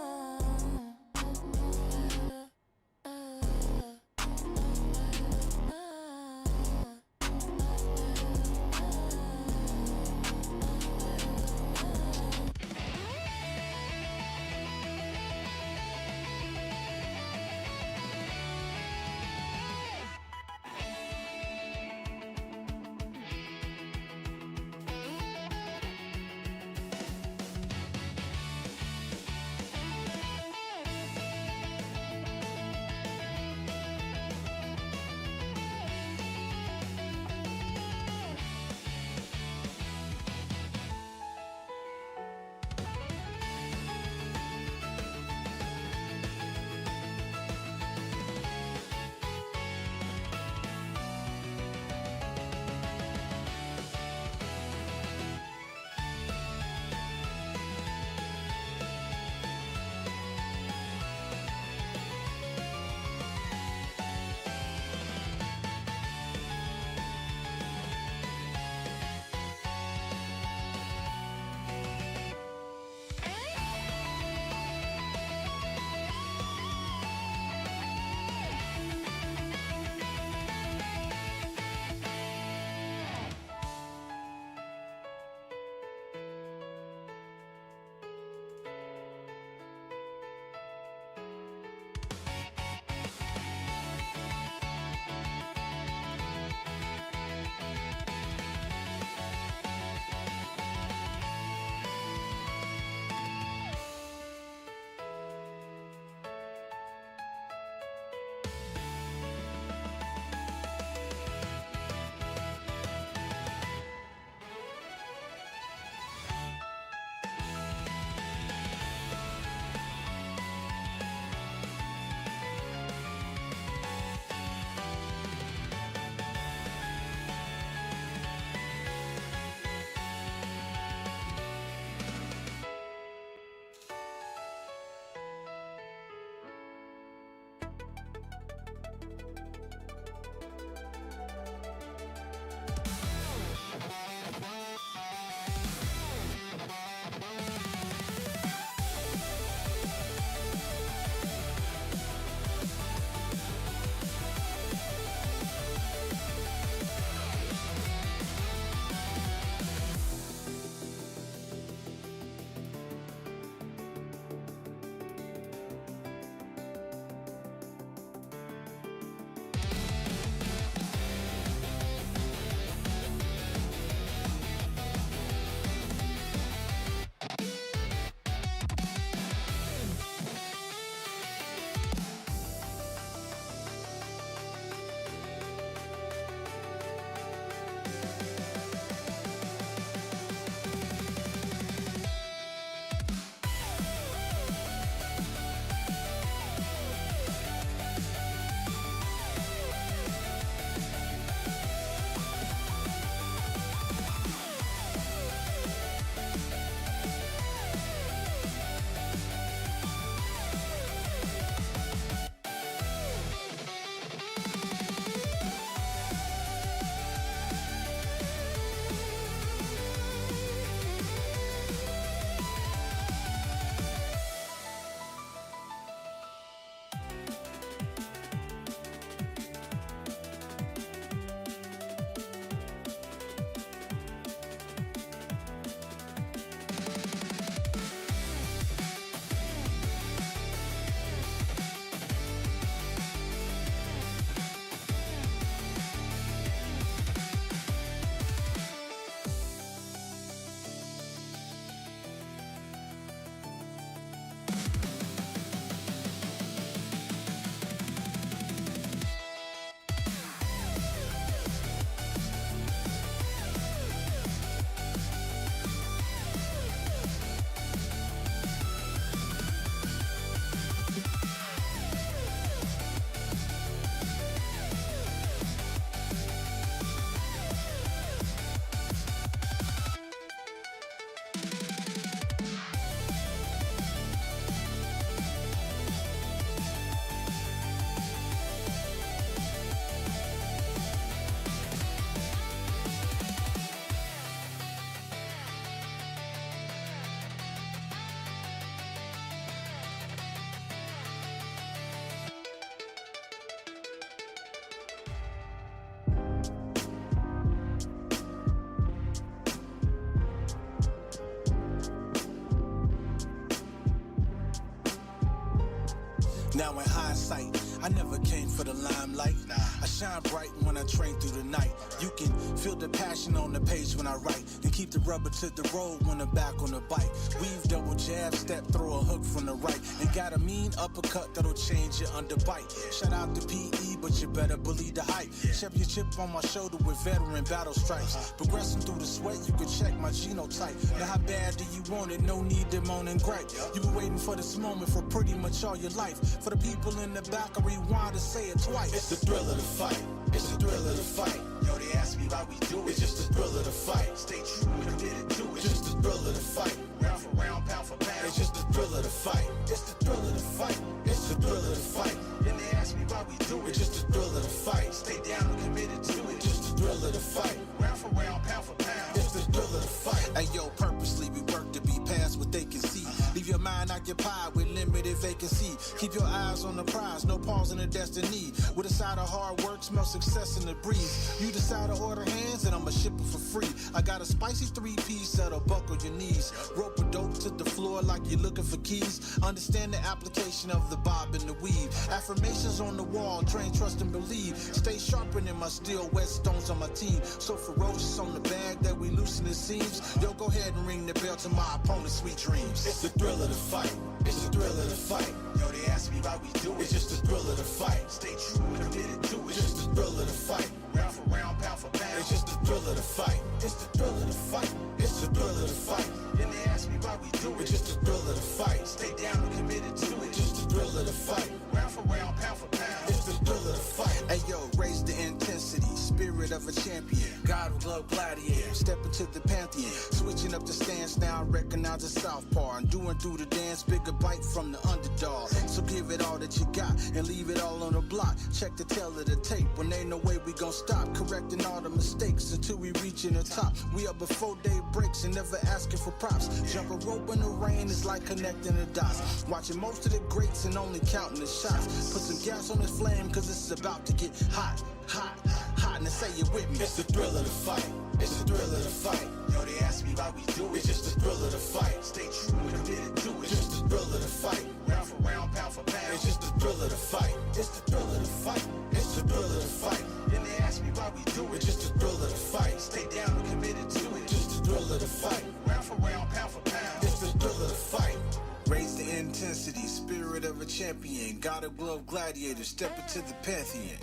Now in hindsight, I never came for the limelight. I shine bright when I train through the night. You can feel the passion on the page when I write, and keep the rubber to the road when I'm back on the bike. Weave double jab, step, throw a hook from the right, and got a mean uppercut that'll change your underbite. Shout out to PE, but you better believe the hype. Shove your chip on my shoulder with veteran battle stripes. Progressing through the sweat, you can check my genotype. Now how bad do you want it? No need to moan and gripe. You've been waiting for this moment for pretty much all your life. For the people in the back, I rewind to say it twice. It's the thrill of the fight. It's the thrill of the fight. Yo, they ask me why we do it. It's just the thrill of the fight. Stay true and committed to it. Just the thrill of the fight. Round for round, pound for pound. It's just the thrill of the fight. It's the thrill of the fight. It's the thrill of the fight. Then they ask me why we do it. It's just the thrill of the fight. Stay down and committed to it. Just the thrill of the fight. Round for round, pound for pound. It's the thrill of the fight. Hey yo, purposely we work to be past what they can see. Leave your mind occupied with limited vacancy. Keep your eyes on the prize, no pause in the destiny. With a side of hard work, smell success in the breeze. You decide to order hands and I'ma ship it for free. I got a spicy 3-piece that'll buckle your knees. Rope a dope to the floor like you're looking for keys. Understand the application of the bob and the weave. Affirmations on the wall, train, trust and believe. Stay sharpening my steel, wet stones on my team. So ferocious on the bag that we loosen the seams. Yo, go ahead and ring the bell to my opponent's sweet dreams. It's the thrill of the fight. It's the thrill of the fight. Yo, they ask me why we do it. It's just the thrill of the fight. Stay true and committed to it. It's just the thrill of the fight. Round for round, pound for pound. It's just the thrill of the fight. It's the thrill of the fight. It's the thrill of the fight. Then they ask me why we do it. It's just the thrill of the fight. Stay down and committed to it. Just the thrill of the fight. Round for round, pound for pound. It's the thrill of the fight. Hey yo, raise the intensity, spirit of a champion. God of love gladiator, step into the pantheon. Switching up the stance now, I recognize the southpaw. And doing through the dance, bigger bite from the underdog. So give it all that you got and leave it all on the block. Check the tail of the tape when ain't no way we gon' stop. Correcting all the mistakes until we reaching the top. We up before day breaks and never asking for props. Jump a rope in the rain is like connecting the dots. Watching most of the greats and only counting the shots. Put some gas on this flame cause it's about to get hot, hot, hot. And say you with me. It's the thrill of the fight. It's the thrill of the fight. Yo, they ask me why we do it. It's just the thrill of the fight. Stay true and committed to it. Just the thrill of the fight. Round for round, pound for pound. It's just the thrill of the fight. It's the thrill of the fight. It's the thrill of the fight. Then they ask me why we do it. It's just the thrill of the fight. Stay down and committed to it. Just the thrill of the fight. Round for round, pound for pound. It's the thrill of the fight. Raise the intensity, spirit of a champion. God of love gladiator, step into the pantheon.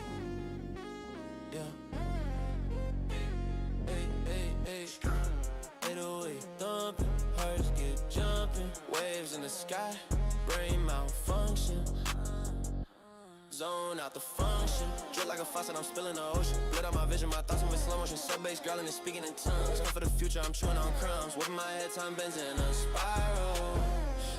Yeah. Hey, 808 thumping, hearts get jumping, waves in the sky, brain malfunction. Zone out the function, drip like a faucet, I'm spilling the ocean. Lit out my vision, my thoughts move in slow motion. Sub-bass growling and speaking in tongues. Come for the future, I'm chewing on crumbs. Whipping my head, time bends in a spiral.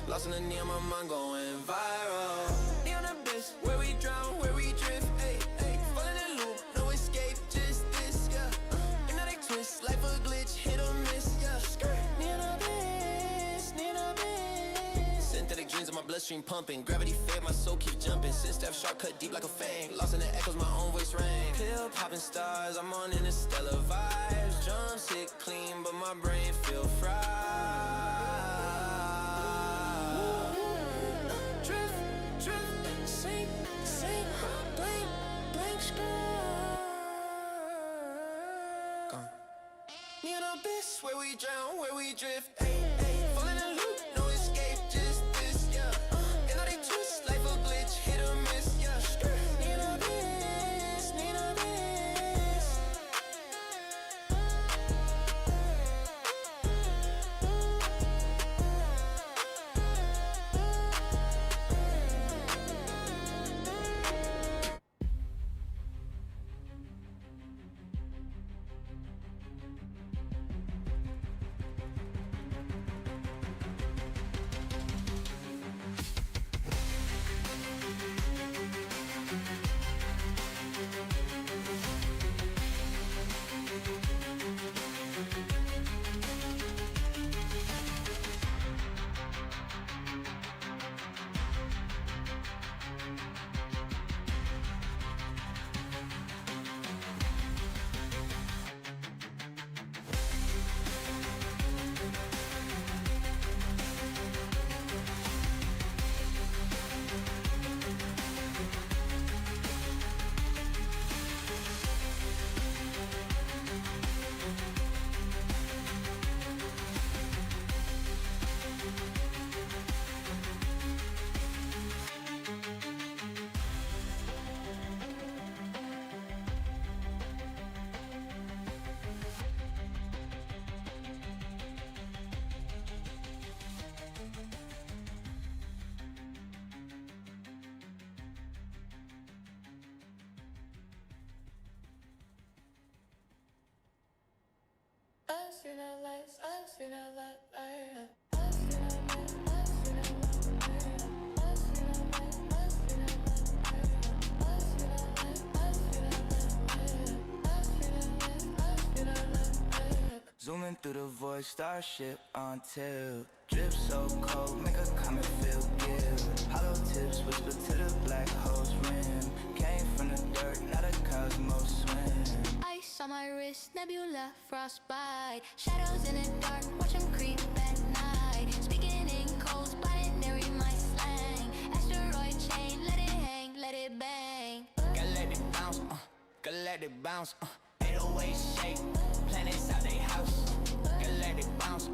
Lost in the neon, my mind going viral. Neon abyss, where we drown, where we drift. Ay, ay, falling in loop, no escape, just this, yeah. Hypnotic twist, life a glitch, hit or miss, yeah. Neon abyss, neon abyss. Synthetic dreams in my bloodstream pumping. Gravity fed, my soul keep jumping. Sin step shortcut deep like a fang. Lost in the echoes, my own voice rang. Pill popping stars, I'm on interstellar vibes. Drums hit clean, but my brain feel fried. Neon abyss, where we drown, where we drift. Ay, ay, falling in loop, no escape, just this, yeah. Hypnotic twist, life a glitch, hit or miss, yeah. Neon abyss, neon abyss. Zooming through the void, starship on tilt. Drip so cold, make a comet feel guilt. Hollow tips whisper to the black hole's rim. Came from the dirt, not a cosmos swim. Ice on my wrist, nebula, frostbite. Shadows in the dark, watch them creep at night. Speaking in codes, binary, my slang. Asteroid chain, let it hang, let it bang. Gotta let it bounce, gotta let it bounce. 808 shake, planets out they house. Gotta let it bounce,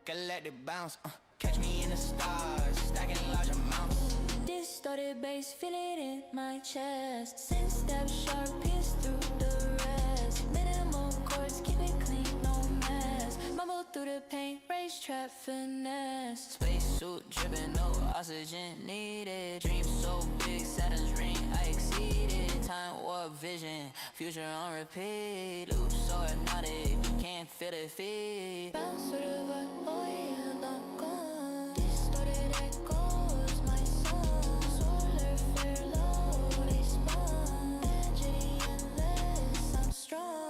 gotta let it bounce. Catch me in the stars, stacking large amounts. Distorted bass, feel it in my chest. Sense step sharp, pierce through the rest. Minimal chords, keep it clean, no mess. Mumble through the paint, race trap finesse. Spacesuit dripping, no oxygen needed. Dream so big, Saturn's ring, I exceeded. Time warp vision, future on repeat. Loop so hypnotic, can't feel the feet. Bounce through the vibe, oh yeah, I'm gone. Distorted echoes, my song. Solar flare low, they spawn. Tragedy endless, I'm strong.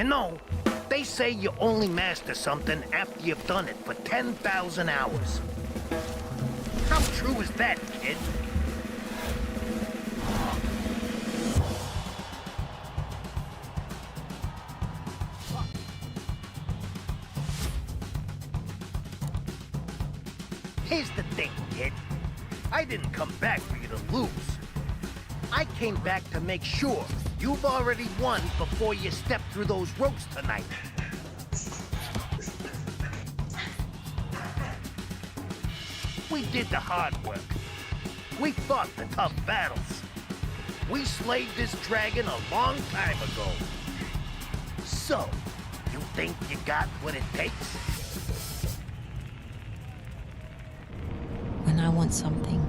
You know, they say you only master something after you've done it for 10,000 hours. How true is that, kid? Here's the thing, kid. I didn't come back for you to lose. I came back to make sure you've already won before you step through those ropes tonight. We did the hard work. We fought the tough battles. We slayed this dragon a long time ago. So, you think you got what it takes? When I want something,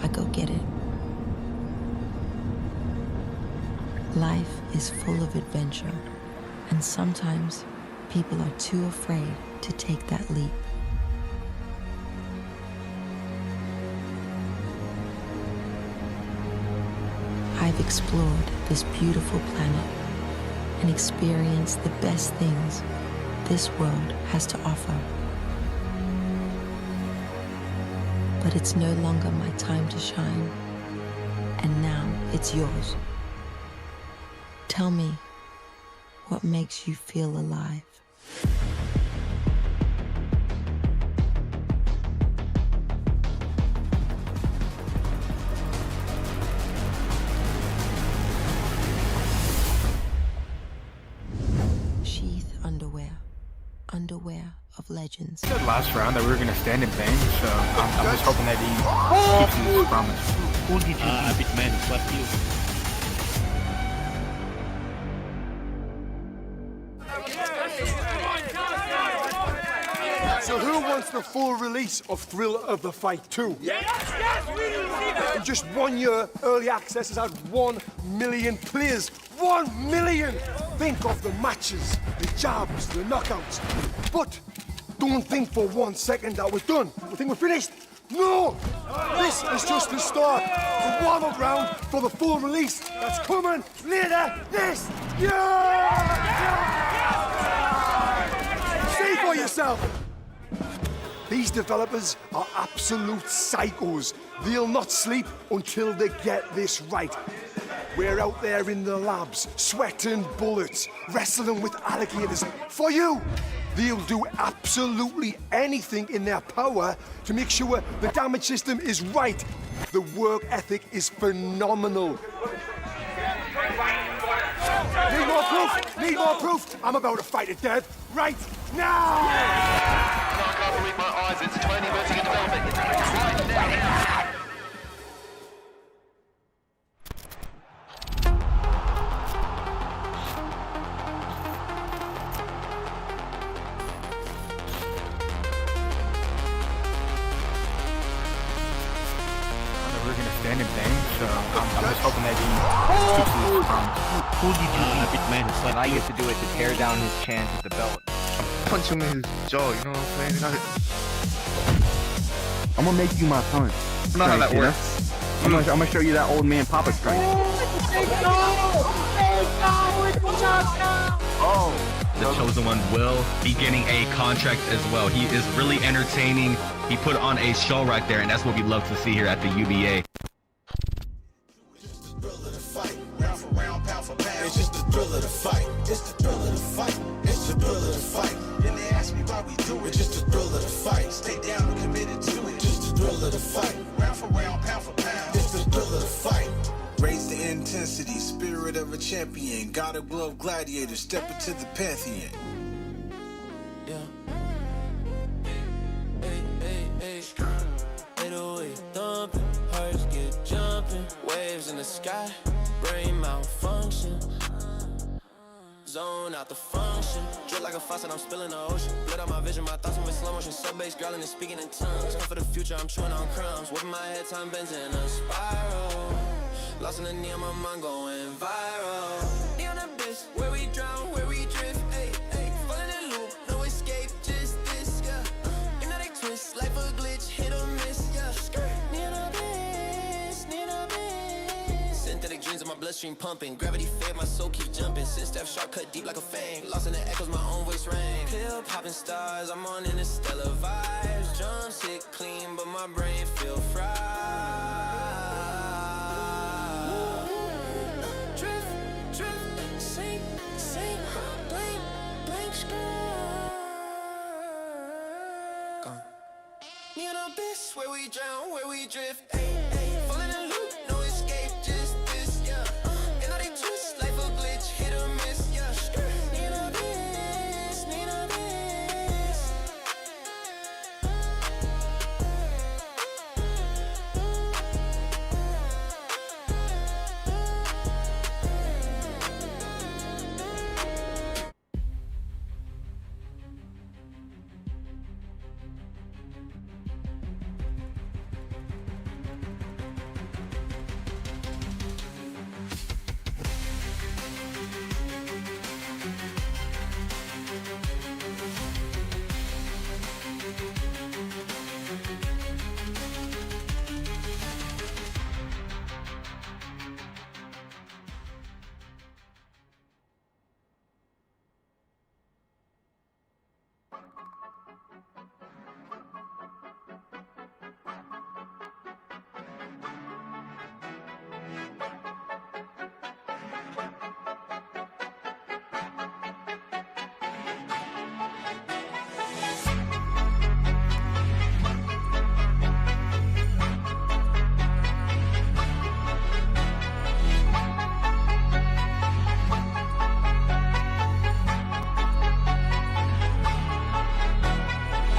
I go get it. Life is full of adventure, and sometimes people are too afraid to take that leap. I've explored this beautiful planet and experienced the best things this world has to offer. But it's no longer my time to shine, and now it's yours. Tell me, what makes you feel alive? Sheath underwear. Underwear of legends. We said last round that we were gonna stand and bang, so I'm just hoping that he keeps his promise. Who did you big man, fuck you. So who wants the full release of Thrill of the Fight 2? In just 1 year, Early Access has had 1 million players. 1 million! Think of the matches, the jabs, the knockouts. But don't think for 1 second that we're done. You think we're finished? No! This is just the start. The warm-up round for the full release that's coming later this year! See for yourself! These developers are absolute psychos. They'll not sleep until they get this right. We're out there in the labs, sweating bullets, wrestling with alligators. For you! They'll do absolutely anything in their power to make sure the damage system is right. The work ethic is phenomenal. Need more proof? Need more proof? I'm about to fight to death right now! I can't believe my eyes. It's 20 versus development. It's right now. We're gonna stand and bang, so I'm just hoping that he keeps his promise. Who did you big man, When I used to do it to tear down his chance at the belt. Punch him in his jaw, you know what I'm saying? I'm gonna make you my son. I know how that works. I'm gonna show you that old man Papa strength. Oh! The Chosen One will be getting a contract as well. He is really entertaining. He put on a show right there, and that's what we love to see here at the UBA. It's just the thrill of the fight. It's the thrill of the fight. It's the thrill of the fight. And they ask me why we do it. It's just the thrill of the fight. Stay down and committed to it. Just the thrill of the fight. Round for round, pound for pound. It's the thrill of the fight. Raise the intensity, spirit of a champion. God of glove gladiator, step into the pantheon. Yeah. Hey. 808 thumping, hearts get jumping. Waves in the sky, brain malfunction. Zone out the function. Drip like a faucet, I'm spilling the ocean. Blood out my vision, my thoughts move in slow motion. Sub-bass growling and speaking in tongues. Come for the future, I'm chewing on crumbs. Whipping my head, time bends in a spiral. Lost in the neon, my mind going viral. Neon abyss, where we drown, where we drift. Ay. Falling in loop, no escape, just this, yeah. Hypnotic twist, life a glitch, hit or miss, yeah. Neon abyss. Synthetic dreams in my blood bloodstream pumping. Gravity fed, my soul keep jumping. Since step sharp, cut deep like a fang. Lost in the echoes, my own voice rang. Pill popping stars, I'm on interstellar vibes. Drum sick clean, but my brain feel fried. Drift, drift, sink, sink, blank, blank sky. Neon abyss, where we drown, where we drift. Ay, ay, falling in loop, no escape, just this, yeah. And all they twist, life a glitch, hit or miss, yeah. Neon abyss, neon abyss.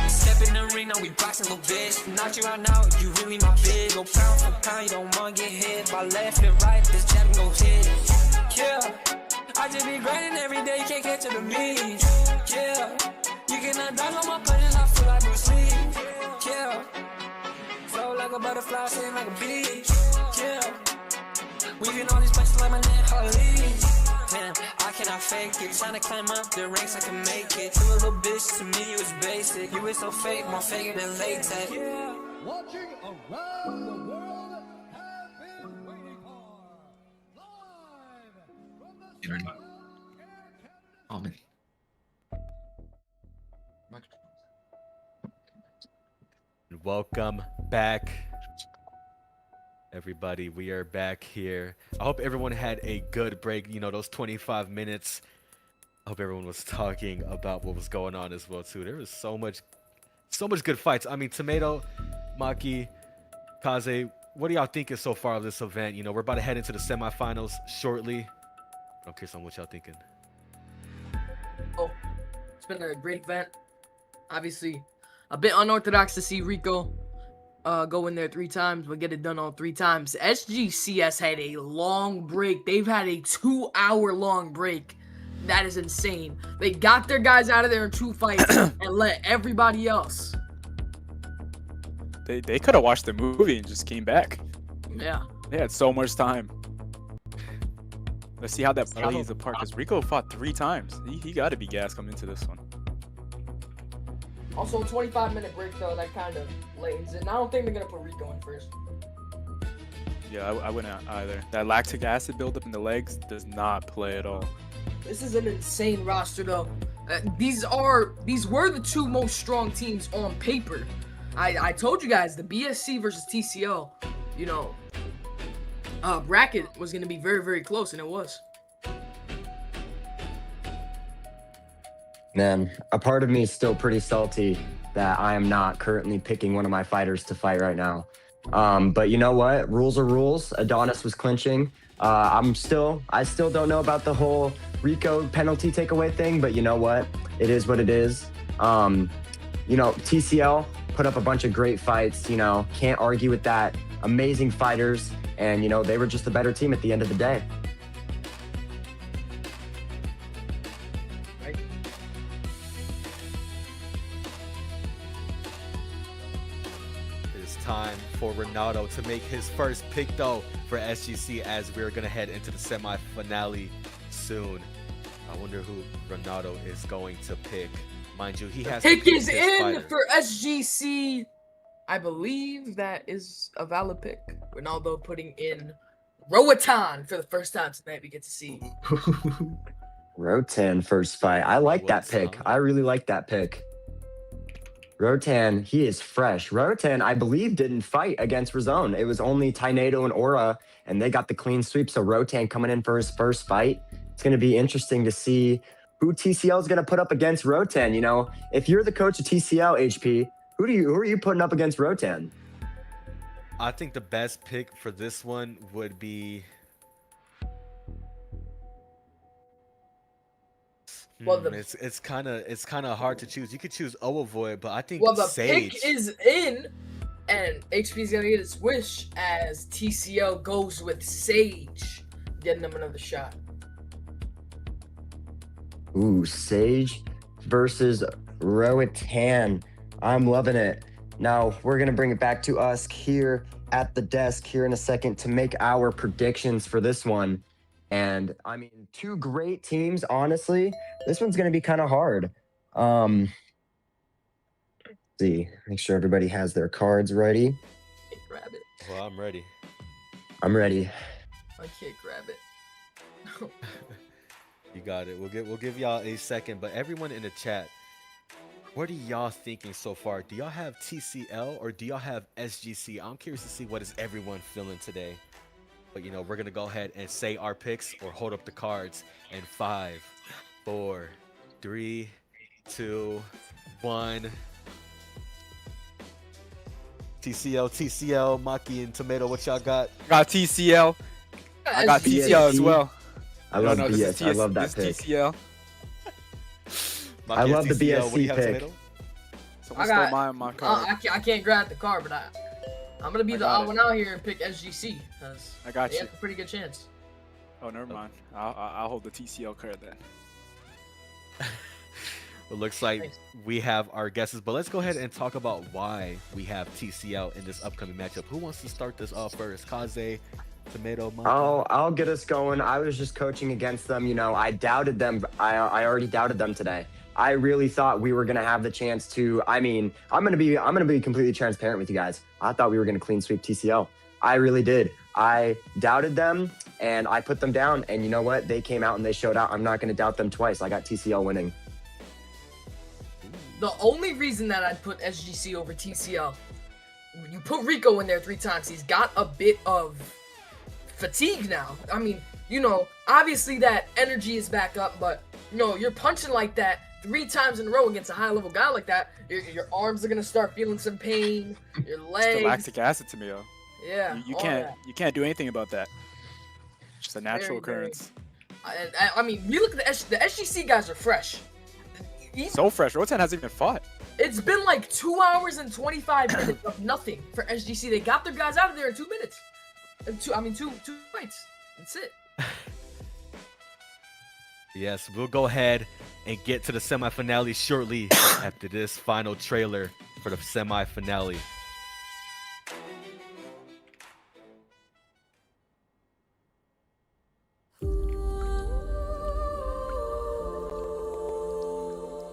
Step in the ring, now we boxing, little bitch. Knocked you out now, you really my big. Go pound for pound, you don't wanna get hit. By left and right, this jab go hit. Yeah, I just be grinding every day, can't catch up to me. Yeah, you cannot dodge on my punches, I feel like Bruce Lee. Yeah, flow like a butterfly, sing like a bee. Yeah, weaving all these punches like my name Harley. Damn, I cannot fake it. Tryna climb up the ranks, I can make it. You a little bitch, to me you was basic. You was so fake, more faker than latex. Yeah. Watching around the world have been waiting for. Live from the Oh man. Welcome back, everybody. We are back here. I hope everyone had a good break. You know, those 25 minutes. I hope everyone was talking about what was going on as well too. There was so much good fights. I mean, Tomato, Maki, Kaze, what are y'all thinking so far of this event? You know, we're about to head into the semifinals shortly. I'm curious on what y'all thinking. Oh, it's been a great event. Obviously, a bit unorthodox to see Rico go in there 3 times, but get it done all 3 times. SGCS had a long break. They've had a 2-hour long break. That is insane. They got their guys out of there in 2 fights and let everybody else. They could have watched the movie and just came back. Yeah. They had so much time. Let's see how that plays apart, because Rico fought 3 times. He got to be gassed coming into this one. Also, a 25-minute break, though, that kind of lanes in. I don't think they're going to put Rico in first. Yeah, I wouldn't either. That lactic acid buildup in the legs does not play at all. This is an insane roster, though. These were the 2 most strong teams on paper. I told you guys, the BSC versus TCL, you know, bracket was going to be very, very close, and it was. Man, a part of me is still pretty salty that I am not currently picking one of my fighters to fight right now. But you know what? Rules are rules. Adonis was clinching. I still don't know about the whole Rico penalty takeaway thing, but you know what? It is what it is. You know, TCL put up a bunch of great fights, you know, can't argue with that. Amazing fighters, and you know, they were just a better team at the end of the day. Time for Ronaldo to make his first pick though for SGC, as we're gonna head into the semi-finale soon. I wonder who Ronaldo is going to pick. Mind you, he has pick to is in fighter for SGC. I believe that is a valid pick. Ronaldo putting in Roatan for the first time tonight. We get to see. Rotan first fight. I like that pick. I really like that pick. Rotan, he is fresh. Rotan, I believe, didn't fight against Razone. It was only Tynado and Aura, and they got the clean sweep. So Rotan coming in for his first fight. It's going to be interesting to see who TCL is going to put up against Rotan. You know, if you're the coach of TCL, HP, who are you putting up against Rotan? I think the best pick for this one would be. Well, it's kind of hard to choose. You could choose Oavoid, but I think the Sage. pick is in, and HP's gonna get his wish as TCL goes with Sage, getting him another shot. Ooh, Sage versus Roatan. I'm loving it. Now we're gonna bring it back to us here at the desk here in a second to make our predictions for this one. And I mean, two great teams, honestly. This one's going to be kind of hard. Let's see, make sure everybody has their cards ready. Grab it. Well, I'm ready. I'm ready. I can't grab it. You got it. We'll give y'all a second, but everyone in the chat, what are y'all thinking so far? Do y'all have TCL or do y'all have SGC? I'm curious to see what is everyone feeling today. But, you know, we're going to go ahead and say our picks or hold up the cards in 5, 4, 3, 2, 1. TCL, Maki, and Tomato, what y'all got? Got TCL. I got TCL as well. I love BS. I love that pick. TCL. I love the BSC pick. Someone stole my card. I can't grab the card, but I'm gonna be the odd one out here and pick SGC because I got they you. have a pretty good chance. Oh, never mind. I'll hold the TCL card then. It looks like we have our guesses, but let's go ahead and talk about why we have TCL in this upcoming matchup. Who wants to start this off first? Kaze, Tomato, Maki? I'll get us going. I was just coaching against them. You know, I doubted them. I already doubted them today. I really thought we were gonna have the chance to. I mean, I'm gonna be completely transparent with you guys. I thought we were gonna clean sweep TCL. I really did. I doubted them and I put them down. And you know what? They came out and they showed out. I'm not gonna doubt them twice. I got TCL winning. The only reason that I'd put SGC over TCL, you put Rico in there 3 times. He's got a bit of fatigue now. I mean, you know, obviously that energy is back up, but you know, you're punching like that 3 times in a row against a high-level guy like that. Your arms are gonna start feeling some pain. Your legs. It's the lactic acid, Tamio. Yeah. You can't do anything about that. It's just a natural occurrence. I mean, you look at the SGC guys are fresh. So fresh. Rotan hasn't even fought. It's been like 2 hours and 25 minutes of nothing for SGC. They got their guys out of there in 2 minutes. Two fights. That's it. Yes, we'll go ahead and get to the semifinale shortly after this final trailer for the semifinale.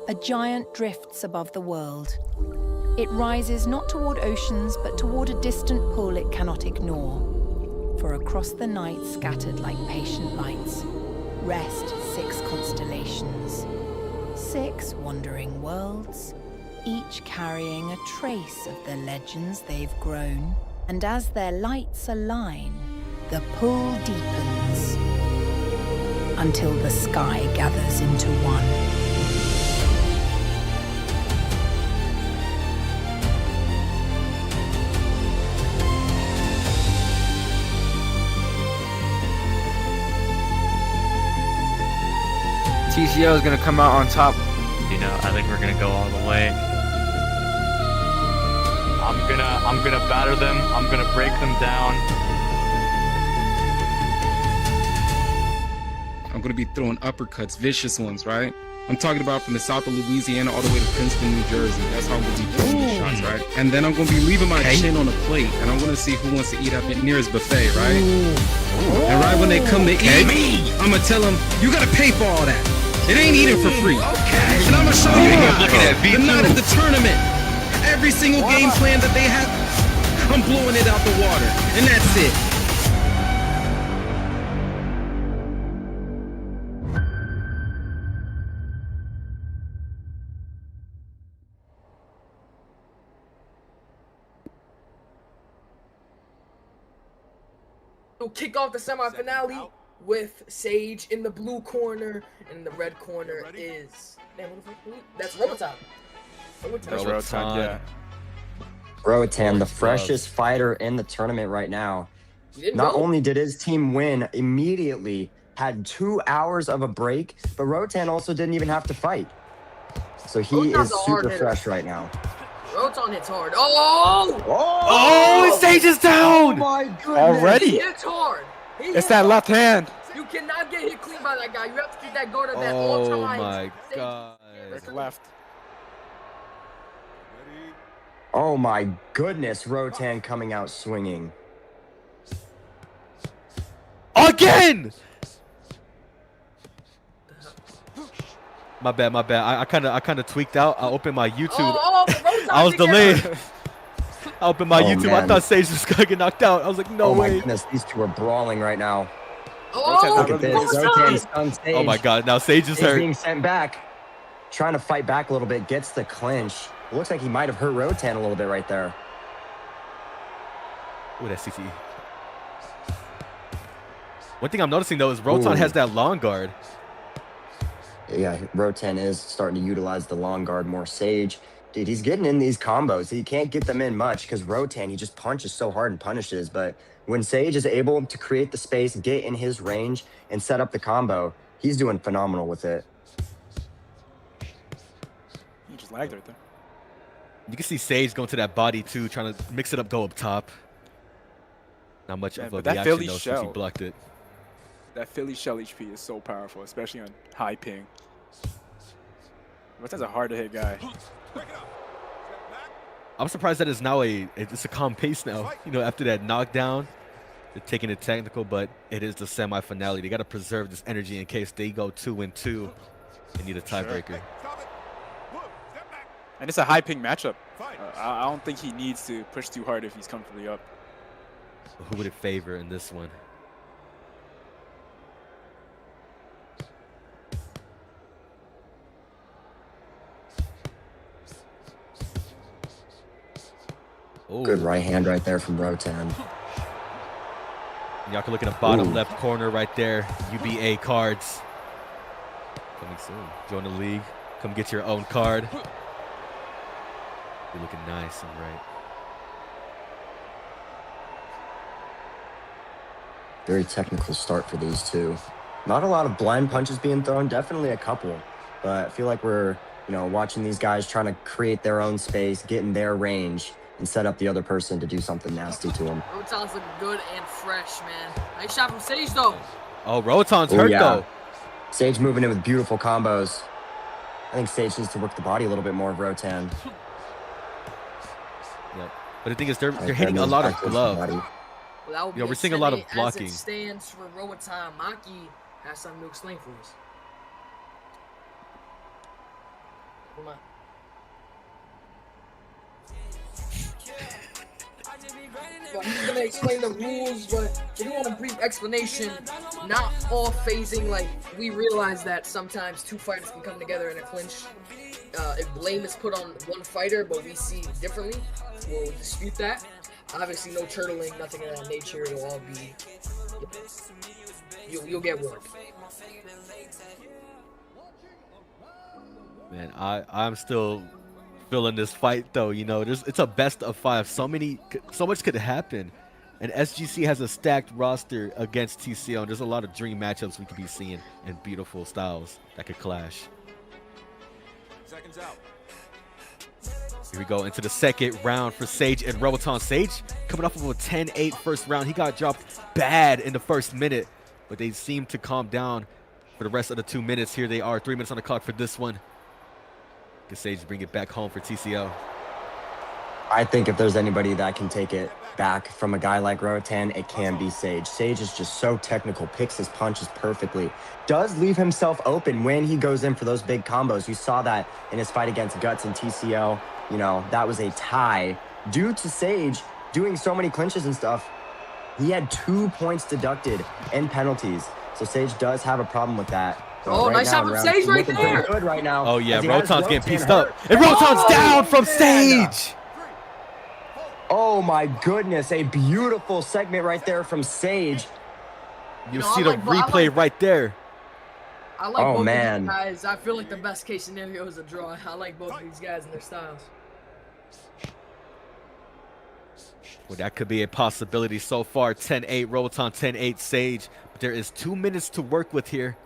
A giant drifts above the world. It rises not toward oceans, but toward a distant pool it cannot ignore. For across the night, scattered like patient lights, rest 6 constellations. 6 wandering worlds, each carrying a trace of the legends they've grown. And as their lights align, the pool deepens until the sky gathers into one. TCL is gonna come out on top. You know, I think we're gonna go all the way. I'm gonna batter them. I'm gonna break them down. I'm gonna be throwing uppercuts, vicious ones, right? I'm talking about from the south of Louisiana all the way to Princeton, New Jersey. That's how I'm gonna be throwing these shots, right? And then I'm gonna be leaving my chin on a plate, and I'm gonna see who wants to eat at the nearest buffet, right? And right when they come to eat, I'm gonna tell them, you gotta pay for all that. It ain't eating for free. And I'm gonna show you the night of the tournament. Every single game plan that they have, I'm blowing it out the water. And that's it. We'll kick off the semifinale with Sage in the blue corner, and in the red corner is that's Roboton. That's Roboton, yeah. Roboton, the freshest fighter in the tournament right now. Not only did his team win immediately, had 2 hours of a break, but Roboton also didn't even have to fight. So he is super fresh right now. Roboton hits hard. Oh! Oh, Sage is down! Oh my goodness. Already? He hits hard. It's that left hand. You cannot get hit clean by that guy. You have to keep that guard at that all Oh times. my god. Left. Oh my goodness, Roboton coming out swinging. Again! My bad. I kind of tweaked out. I opened my YouTube. I was delayed. I opened my YouTube. Man. I thought Sage was gonna get knocked out. I was like, no way. Oh my goodness, these two are brawling right now. Oh, look at this. Roboton stunned Sage. Oh my god, now Sage is hurt. Being sent back. Trying to fight back a little bit, gets the clinch. It looks like he might have hurt Roboton a little bit right there. Ooh, that CTE. One thing I'm noticing though is Roboton has that long guard. Yeah, Roboton is starting to utilize the long guard more. Sage, dude, he's getting in these combos. He can't get them in much because Roboton, he just punches so hard and punishes. But when Sage is able to create the space, get in his range, and set up the combo, he's doing phenomenal with it. He just lagged right there. You can see Sage going to that body too, trying to mix it up, go up top. Not much of a reaction though since he blocked it. That Philly shell HP is so powerful, especially on high ping. Roboton's a hard to hit guy. I'm surprised that it's now it's a calm pace now. You know, after that knockdown, they're taking it technical, but it is the semi-finale. They got to preserve this energy in case they go 2-2. They need a tiebreaker. And it's a high ping matchup. I don't think he needs to push too hard if he's comfortably up. Who would it favor in this one? Ooh. Good right hand right there from Roboton. Y'all can look in the bottom left corner right there. UBA cards. Coming soon. Join the league. Come get your own card. You're looking nice and right. Very technical start for these two. Not a lot of blind punches being thrown. Definitely a couple. But I feel like we're, watching these guys trying to create their own space, get in their range, and set up the other person to do something nasty to him. Roboton's looking good and fresh, man. Nice shot from Sage, though. Oh, Roboton's hurt, though. Sage moving in with beautiful combos. I think Sage needs to work the body a little bit more of Roboton. Yep. But the thing is, they're hitting a lot of glove. Well, we're seeing a lot of blocking. As it stands for Roboton, Maki has something to explain for us. Come on. Well, I'm going to explain the rules, but if you want a brief explanation, not all phasing, like, we realize that sometimes two fighters can come together in a clinch. If blame is put on one fighter, but we see differently, we'll dispute that. Obviously, no turtling, nothing of that nature. It'll all be, you'll get work. Man, I'm still feeling this fight though. It's a best of 5. So much could happen, and SGC has a stacked roster against TCL. And there's a lot of dream matchups we could be seeing and beautiful styles that could clash. Seconds out. Here we go into the second round for Sage and Roboton. Sage coming off of a 10-8 first round. He got dropped bad in the first minute, but they seem to calm down for the rest of the 2 minutes. Here they are, 3 minutes on the clock for this one. Can Sage bring it back home for TCL? I think if there's anybody that can take it back from a guy like Roboton, it can be Sage. Sage is just so technical, picks his punches perfectly, does leave himself open when he goes in for those big combos. You saw that in his fight against Guts and TCL. That was a tie due to Sage doing so many clinches and stuff. He had 2 points deducted in penalties. So Sage does have a problem with that. Oh, nice shot from Sage right there. Good right now. Oh, yeah, Roboton's getting pieced up. And Roboton's down from Sage. Oh my goodness, a beautiful segment right there from Sage. You see the replay right there. I like both man. of these guys. I feel like the best case scenario is a draw. I like both of these guys and their styles. Well, that could be a possibility so far. 10-8 Rotan, 10-8 Sage. But there is 2 minutes to work with here.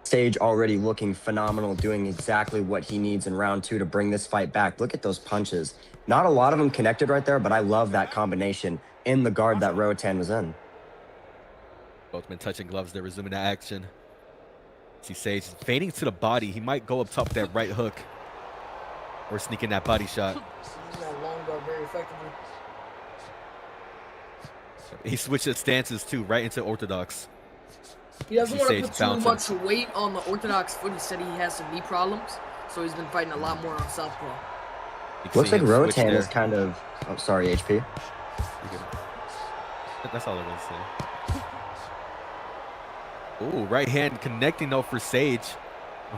Sage already looking phenomenal, doing exactly what he needs in round 2 to bring this fight back. Look at those punches. Not a lot of them connected right there, but I love that combination in the guard that Rotan was in. Both men touching gloves. They're resuming the action. See Sage fading to the body. He might go up top with that right hook or sneak in that body shot. That long guard very effectively. He switches stances too, right into orthodox. He doesn't want to Sage put too bouncing. much weight on the orthodox foot. He said he has some knee problems, so he's been fighting a lot more on southpaw. Looks like Rotan is kind of... Oh, sorry, HP. That's all I want to say. Ooh, right hand connecting though for Sage.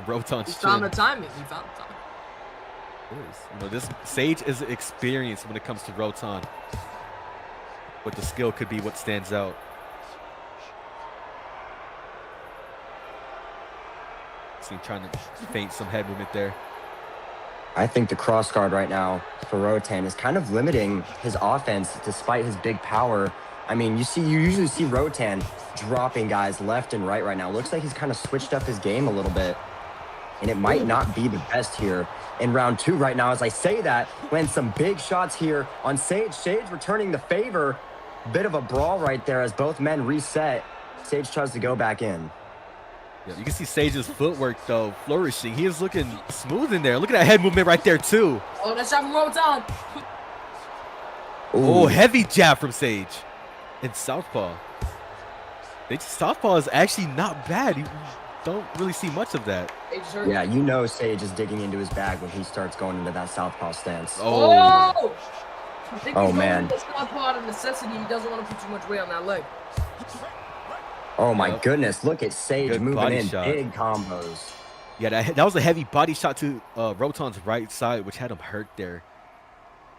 Rotan's He chin. found the timing. He found the timing. You know, this Sage is experienced when it comes to Rotan. But the skill could be what stands out. See him trying to feint some head movement there. I think the cross guard right now for Rotan is kind of limiting his offense despite his big power. I mean, you usually see Rotan dropping guys left and right now. Looks like he's kind of switched up his game a little bit. And it might not be the best here in round 2 right now. As I say that, land some big shots here on Sage. Sage returning the favor. Bit of a brawl right there as both men reset. Sage tries to go back in. Yeah, you can see Sage's footwork though flourishing. He is looking smooth in there. Look at that head movement right there too. Oh, that shot from Rotan. Oh, heavy jab from Sage. And southpaw. Southpaw is actually not bad. You don't really see much of that. Yeah, you know Sage is digging into his bag when he starts going into that southpaw stance. Oh. I think he's man. going with the southpaw out of necessity. He doesn't want to put too much weight on that leg. Oh my goodness, look at Sage Good moving body in shot. big combos. Yeah, that was a heavy body shot to Rotan's right side, which had him hurt there.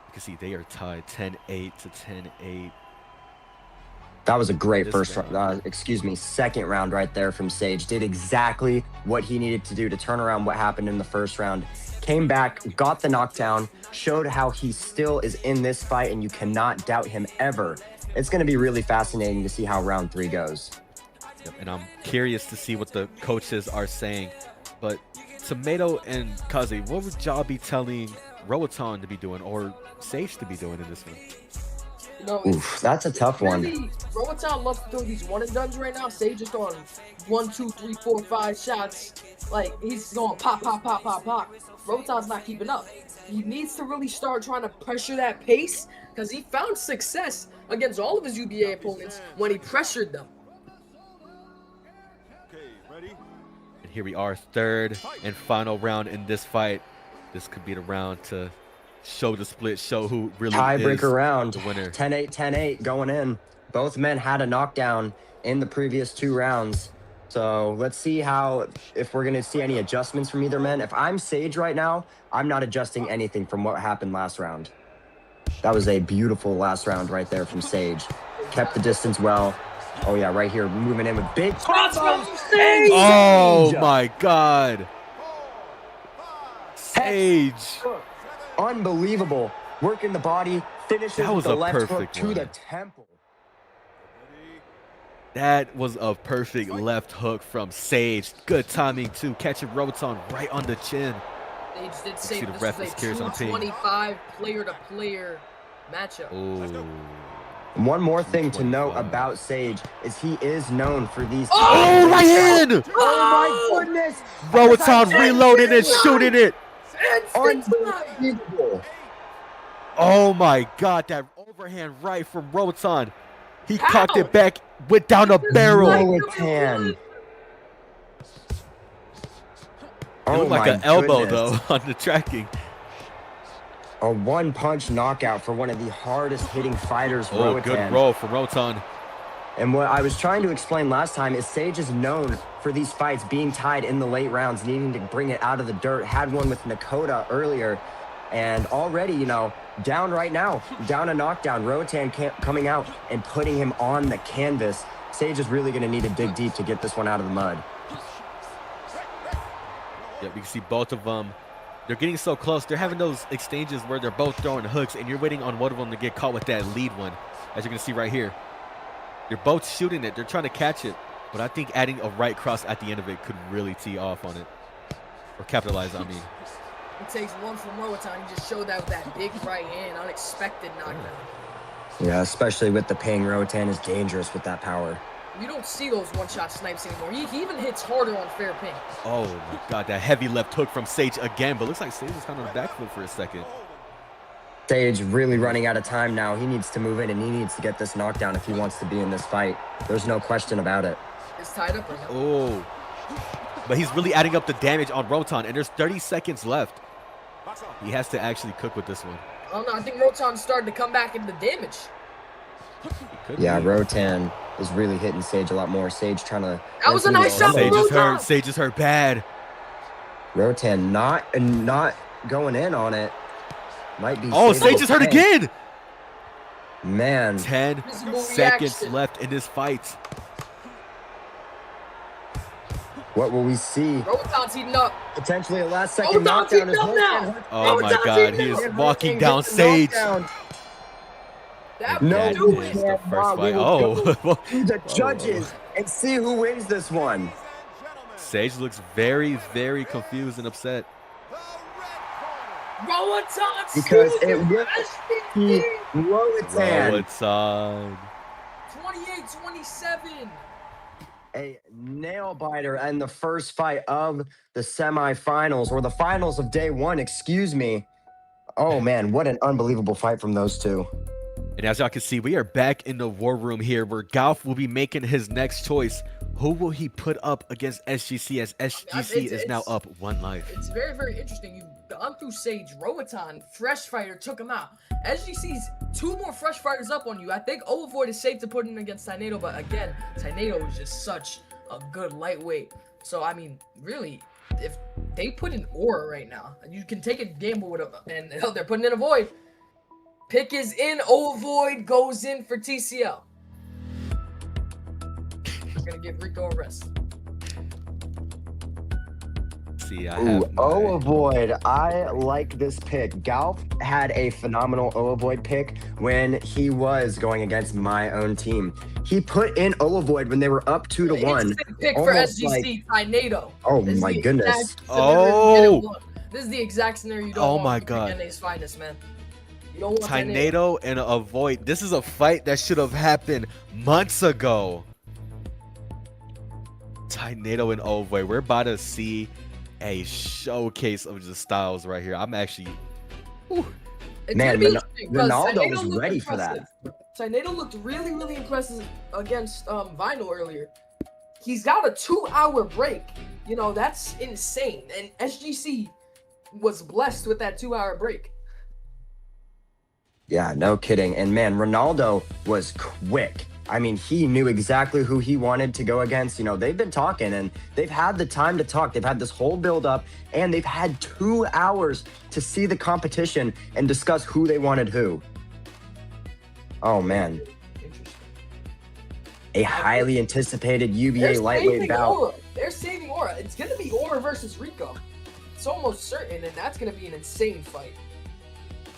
You can see they are tied 10-8 to 10-8. That was a great This second round right there from Sage. Did exactly what he needed to do to turn around what happened in the first round. Came back, got the knockdown, showed how he still is in this fight, and you cannot doubt him ever. It's going to be really fascinating to see how round 3 goes. And I'm curious to see what the coaches are saying. But Tomato and Kaze, what would y'all be telling Rotan to be doing or Sage to be doing in this one? You know, Oof, that's a tough one. Rotan loves to throw these one and dones right now. Sage is throwing 1, 2, 3, 4, 5 shots. Like, he's going pop, pop, pop, pop, pop. Rotan's not keeping up. He needs to really start trying to pressure that pace because he found success against all of his UBA opponents when he pressured them. And here we are, third and final round in this fight. This could be the round to show the split, show who really is Tiebreaker round. the winner. 10-8, 10-8 going in. Both men had a knockdown in the previous 2 rounds. So let's see if we're going to see any adjustments from either man. If I'm Sage right now, I'm not adjusting anything from what happened last round. That was a beautiful last round right there from Sage. Kept the distance well. Oh yeah, right here, moving in with big combos. Oh my God. Sage. Unbelievable. Working the body, finishes That was with the a left hook perfect to one. the temple. That was a perfect left hook from Sage. Good timing too, catching Rotan right on the chin. Sage did See say the this ref was is a curious on the ping. 225 player-to-player matchup. Oh. One more thing to note about Sage is he is known for these. Oh, right hand! Oh my goodness! Rotan reloading and shooting it. Unbelievable. Oh my God, that overhand right from Rotan. He cocked it back, went down the barrel. Rotan. It looked like an elbow goodness. though on the tracking. A one-punch knockout for one of the hardest hitting fighters, Oh, Rotan. good roll from Rotan. And what I was trying to explain last time is Sage is known for these fights being tied in the late rounds, needing to bring it out of the dirt. Had one with Nakota earlier, And already, you know, down right now, down a knockdown. Rotan coming out and putting him on the canvas. Sage is really going to need to dig deep to get this one out of the mud. Yeah, we can see both of them. They're getting so close. They're having those exchanges where they're both throwing hooks, and you're waiting on one of them to get caught with that lead one, as you're going to see right here. They're both shooting it. They're trying to catch it. But I think adding a right cross at the end of it could really tee off on it. Or capitalize, I mean. It takes one from Roatan. He just showed that with that big right hand, unexpected knockdown. Yeah, especially with the ping. Rotan is dangerous with that power. You don't see those one-shot snipes anymore. He even hits harder on fair ping. Oh my god, that heavy left hook from Sage again, but looks like Sage was kind of on the back foot for a second. Sage really running out of time now. He needs to move in and he needs to get this knockdown if he wants to be in this fight. There's no question about it. It's tied up right now. Oh, but he's really adding up the damage on Rotan, and there's 30 seconds left. He has to actually cook with this one. I don't know. I think Rotan's starting to come back into damage. Yeah, Rotan is really hitting Sage a lot more. Sage trying to... That was a nice shot. Sage is hurt. Sage is hurt bad. Rotan not going in on it. Might be... Oh, Sage is hurt again. Man. 10 seconds left in this fight. What will we see? Rotan's heating up. Potentially a last second knockdown. Oh my god, he is walking down Sage. That no, is the first fight. Oh. To the judges and see who wins this one. Sage looks very, very confused and upset. Roatan, because it will be Roatan. 28-27. A nail biter and the first fight of the semifinals, or the finals of day one, excuse me. Oh man, what an unbelievable fight from those two. And as y'all can see, we are back in the war room here where Golf will be making his next choice. Who will he put up against SGC, as SGC is now up 1 life? It's very, very interesting. You've gone through Sage. Roatan, fresh fighter, took him out. SGC's 2 more fresh fighters up on you. I think Overvoid is safe to put in against Tynado, but again, Tynado is just such a good lightweight. So, I mean, really, if they put in Aura right now, you can take a gamble with them, and they're putting in a Void. Pick is in, Overvoid goes in for TCL. I'm gonna give Rico a rest. See, I have Overvoid. I like this pick. Galf had a phenomenal Overvoid pick when he was going against my own team. He put in Overvoid when they were up 2-1. Pick for SGC, Tynado. Oh my goodness. This is the exact scenario you don't want. Oh my god. NA's finest, man. You don't want Tynado and Avoid. This is a fight that should have happened months ago. Tynado and Overvoid. We're about to see a showcase of the styles right here. I'm actually... Man, Ronaldo was ready for that. Tynado looked really, really impressive against Vinyl earlier. He's got a 2-hour break. You know, that's insane. And SGC was blessed with that 2-hour break. Yeah, no kidding. And man, Ronaldo was quick. I mean, he knew exactly who he wanted to go against. You know, they've been talking and they've had the time to talk. They've had this whole build up and they've had 2 hours to see the competition and discuss who they wanted who. Oh man. A highly anticipated UBA lightweight bout. Aura. They're saving Aura. It's going to be Aura versus Rico. It's almost certain, and that's going to be an insane fight.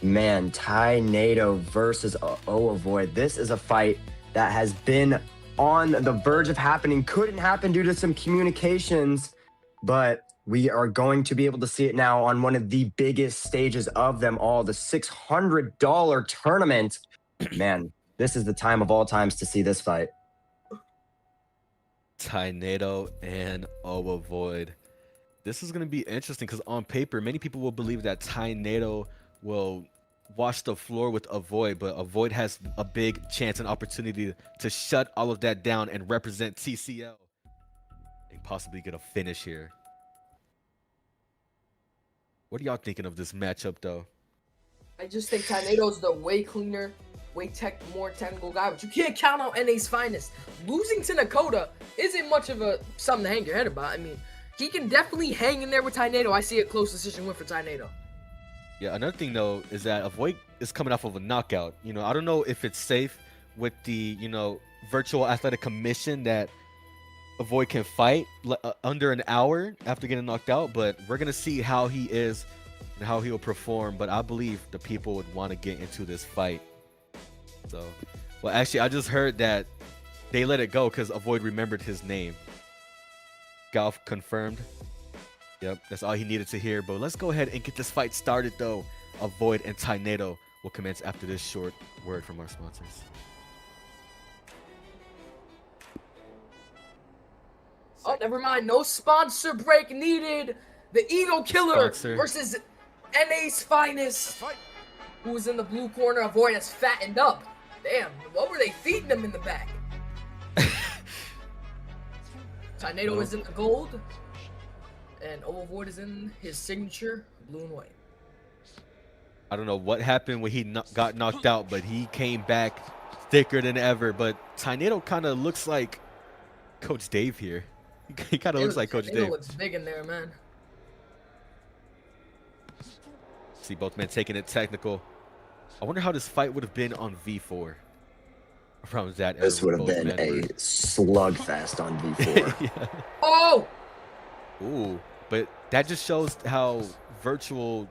Man, Tynado versus Overvoid. This is a fight that has been on the verge of happening. Couldn't happen due to some communications, but we are going to be able to see it now on one of the biggest stages of them all, the $600 tournament. Man, this is the time of all times to see this fight. Tynado and Overvoid. This is going to be interesting because on paper, many people will believe that Tynado will wash the floor with Avoid, but Avoid has a big chance and opportunity to shut all of that down and represent TCL and possibly get a finish here. What are y'all thinking of this matchup, though? I just think Tynado's the way cleaner, more technical guy, but you can't count out NA's finest. Losing to Nakota isn't much of something to hang your head about. I mean, he can definitely hang in there with Tynado. I see a close decision win for Tynado. Yeah, another thing though is that Avoid is coming off of a knockout. You know, I don't know if it's safe with the, you know, virtual athletic commission that Avoid can fight under an hour after getting knocked out, but we're gonna see how he is and how he will perform. But I believe the people would want to get into this fight. So, well, actually, I just heard that they let it go because Avoid remembered his name. Golf confirmed. Yep, that's all he needed to hear. But let's go ahead and get this fight started, though. Avoid and Tornado will commence after this short word from our sponsors. Oh, never mind. No sponsor break needed. The Ego Killer versus NA's finest. Who was in the blue corner? Avoid has fattened up. Damn, what were they feeding him in the back? Tornado is in the gold. And Avoid is in his signature blue and white. I don't know what happened when he got knocked out, but he came back thicker than ever. But Tornado kind of looks like Coach Dave here. He kind of looks like Coach Dave. Looks big in there, man. See both men taking it technical. I wonder how this fight would have been on V4. From that era. This would have been a slugfest on V4. Yeah. Oh! Ooh, but that just shows how virtual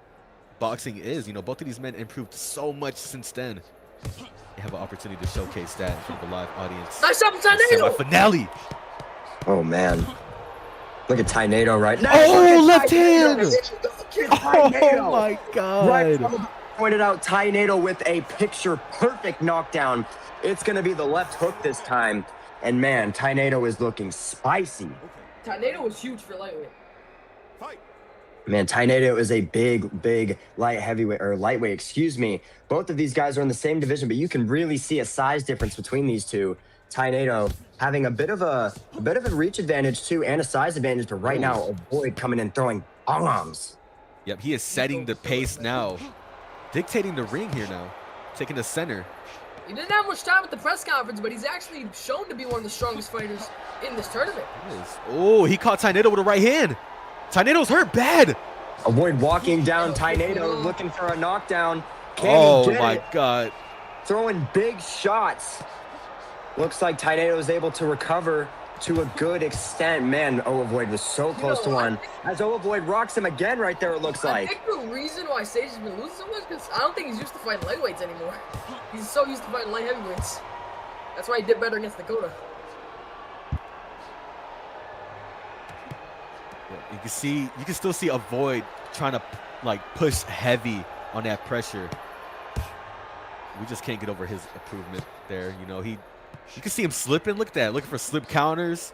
boxing is. You know, both of these men improved so much since then. They have an opportunity to showcase that in front of a live audience. Nice shot from Tornado! Finale. Oh man, look at Tornado right now. Oh, left hand! Oh my God! Right, pointed out Tornado with a picture-perfect knockdown. It's gonna be the left hook this time, and man, Tornado is looking spicy. Tornado was huge for lightweight. Man, Tornado is a big lightweight, excuse me. Both of these guys are in the same division, but you can really see a size difference between these two. Tornado having a bit of a reach advantage too, and a size advantage, but right now Avoid coming in throwing bombs. Yep, he is setting the pace now, dictating the ring here now, taking the center. He didn't have much time at the press conference, but he's actually shown to be one of the strongest fighters in this tournament. Oh, he caught Tornado with a right hand. Tornado's hurt bad. Avoid walking down Tornado, looking for a knockdown. Oh my God. Throwing big shots. Looks like Tornado is able to recover to a good extent. Man, Avoid was so close to one. As Avoid rocks him again right there, it looks like. I think the reason why Sage has been losing so much is because I don't think he's used to fighting lightweights anymore. He's so used to fighting light heavyweights. That's why he did better against Dakota. You can still see Avoid trying to like push heavy on that pressure. We just can't get over his improvement there. You know, you can see him slipping. Look at that, looking for slip counters.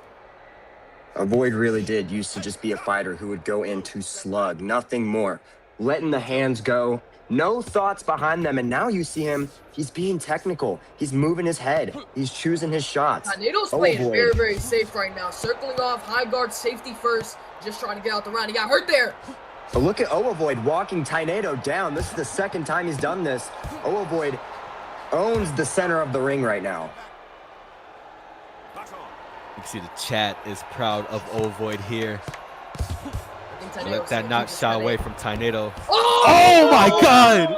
Avoid really did used to just be a fighter who would go in to slug, nothing more. Letting the hands go, no thoughts behind them, and now you see him, he's being technical. He's moving his head. He's choosing his shots. Tornado's playing very safe right now. Circling off, high guard, safety first, just trying to get out the round. He got hurt there. But look at Avoid walking Tornado down. This is the second time he's done this. Avoid owns the center of the ring right now. You can see the chat is proud of Avoid here. Let that not shy away from Tornado. Oh my God!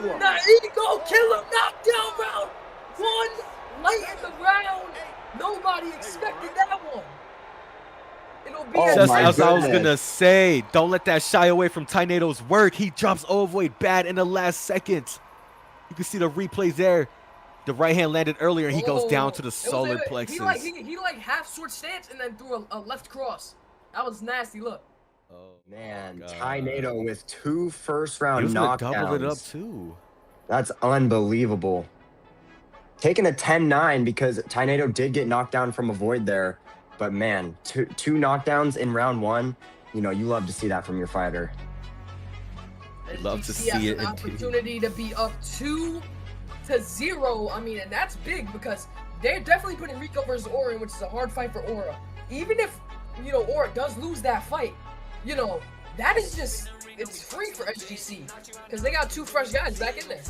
The Ego Killer knockdown round one, late in the round. Nobody expected that one. It'll be Just as I was gonna say, don't let that shy away from Tornado's work. He drops Avoid bad in the last second. You can see the replays there. The right hand landed earlier, and he goes down to the solar plexus. He like half sword stance and then threw a left cross. That was nasty. Look. Oh man, Tornado with 2 first-round knockdowns. Doubled it up too. That's unbelievable. Taking a 10-9 because Tornado did get knocked down from Avoid there. But man, two knockdowns in round 1. You know, you love to see that from your fighter. I'd love to see it. An opportunity to be up 2-0. I mean, and that's big because they're definitely putting Rico versus Aura in, which is a hard fight for Aura. Even if, you know, Aura does lose that fight, you know, that is just, it's free for SGC because they got 2 fresh guys back in there.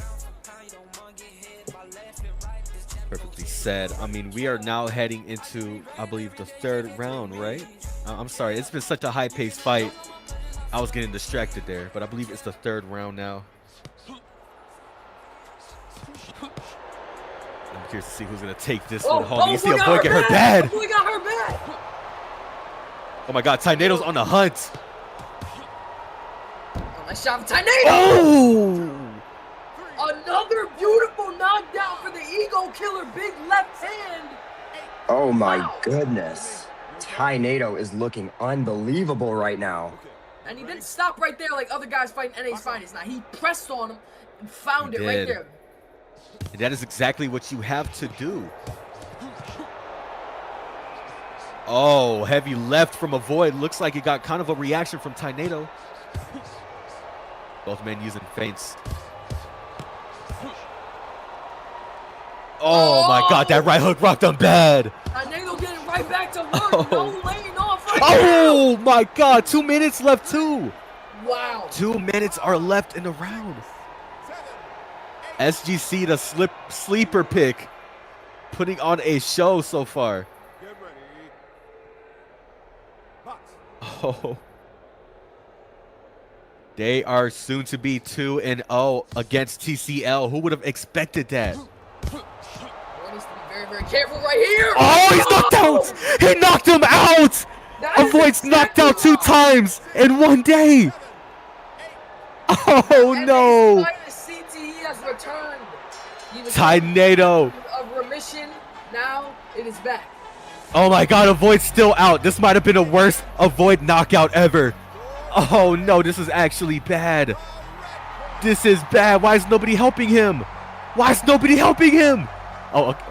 Perfectly said. I mean, we are now heading into, I believe, the 3rd round, right? I'm sorry. It's been such a high-paced fight. I was getting distracted there, but I believe it's the 3rd round now. I'm curious to see who's gonna take this one home. You see a boy get her bad. Boy got her bad. Oh my God, Tornado's on the hunt. Oh, nice shot from Tornado. Oh! Another beautiful knockdown for the ego killer. Big left hand. Oh my goodness. Tornado is looking unbelievable right now. And he didn't stop right there like other guys fighting NA's finest. Now he pressed on him and found it right there. And that is exactly what you have to do. Oh, heavy left from a Void. Looks like it got kind of a reaction from Tornado. Both men using feints. Oh my God, that right hook rocked him bad. Tornado getting right back to work. No laying off right Oh my God, 2 minutes left too. Wow. 2 minutes are left in the round. SGC, the sleeper pick, putting on a show so far. Oh. They are soon to be 2-0 against TCL. Who would have expected that? Needs to be very, very careful right here. Oh, he's knocked out! He knocked him out! Avoid's knocked out 2 times in 1 day. Oh no! CTE has returned. Tornado. Of remission. Now it is back. Oh my God, Avoid's still out. This might have been the worst Avoid knockout ever. Oh no, this is actually bad. This is bad. Why is nobody helping him? Why is nobody helping him? Oh, okay.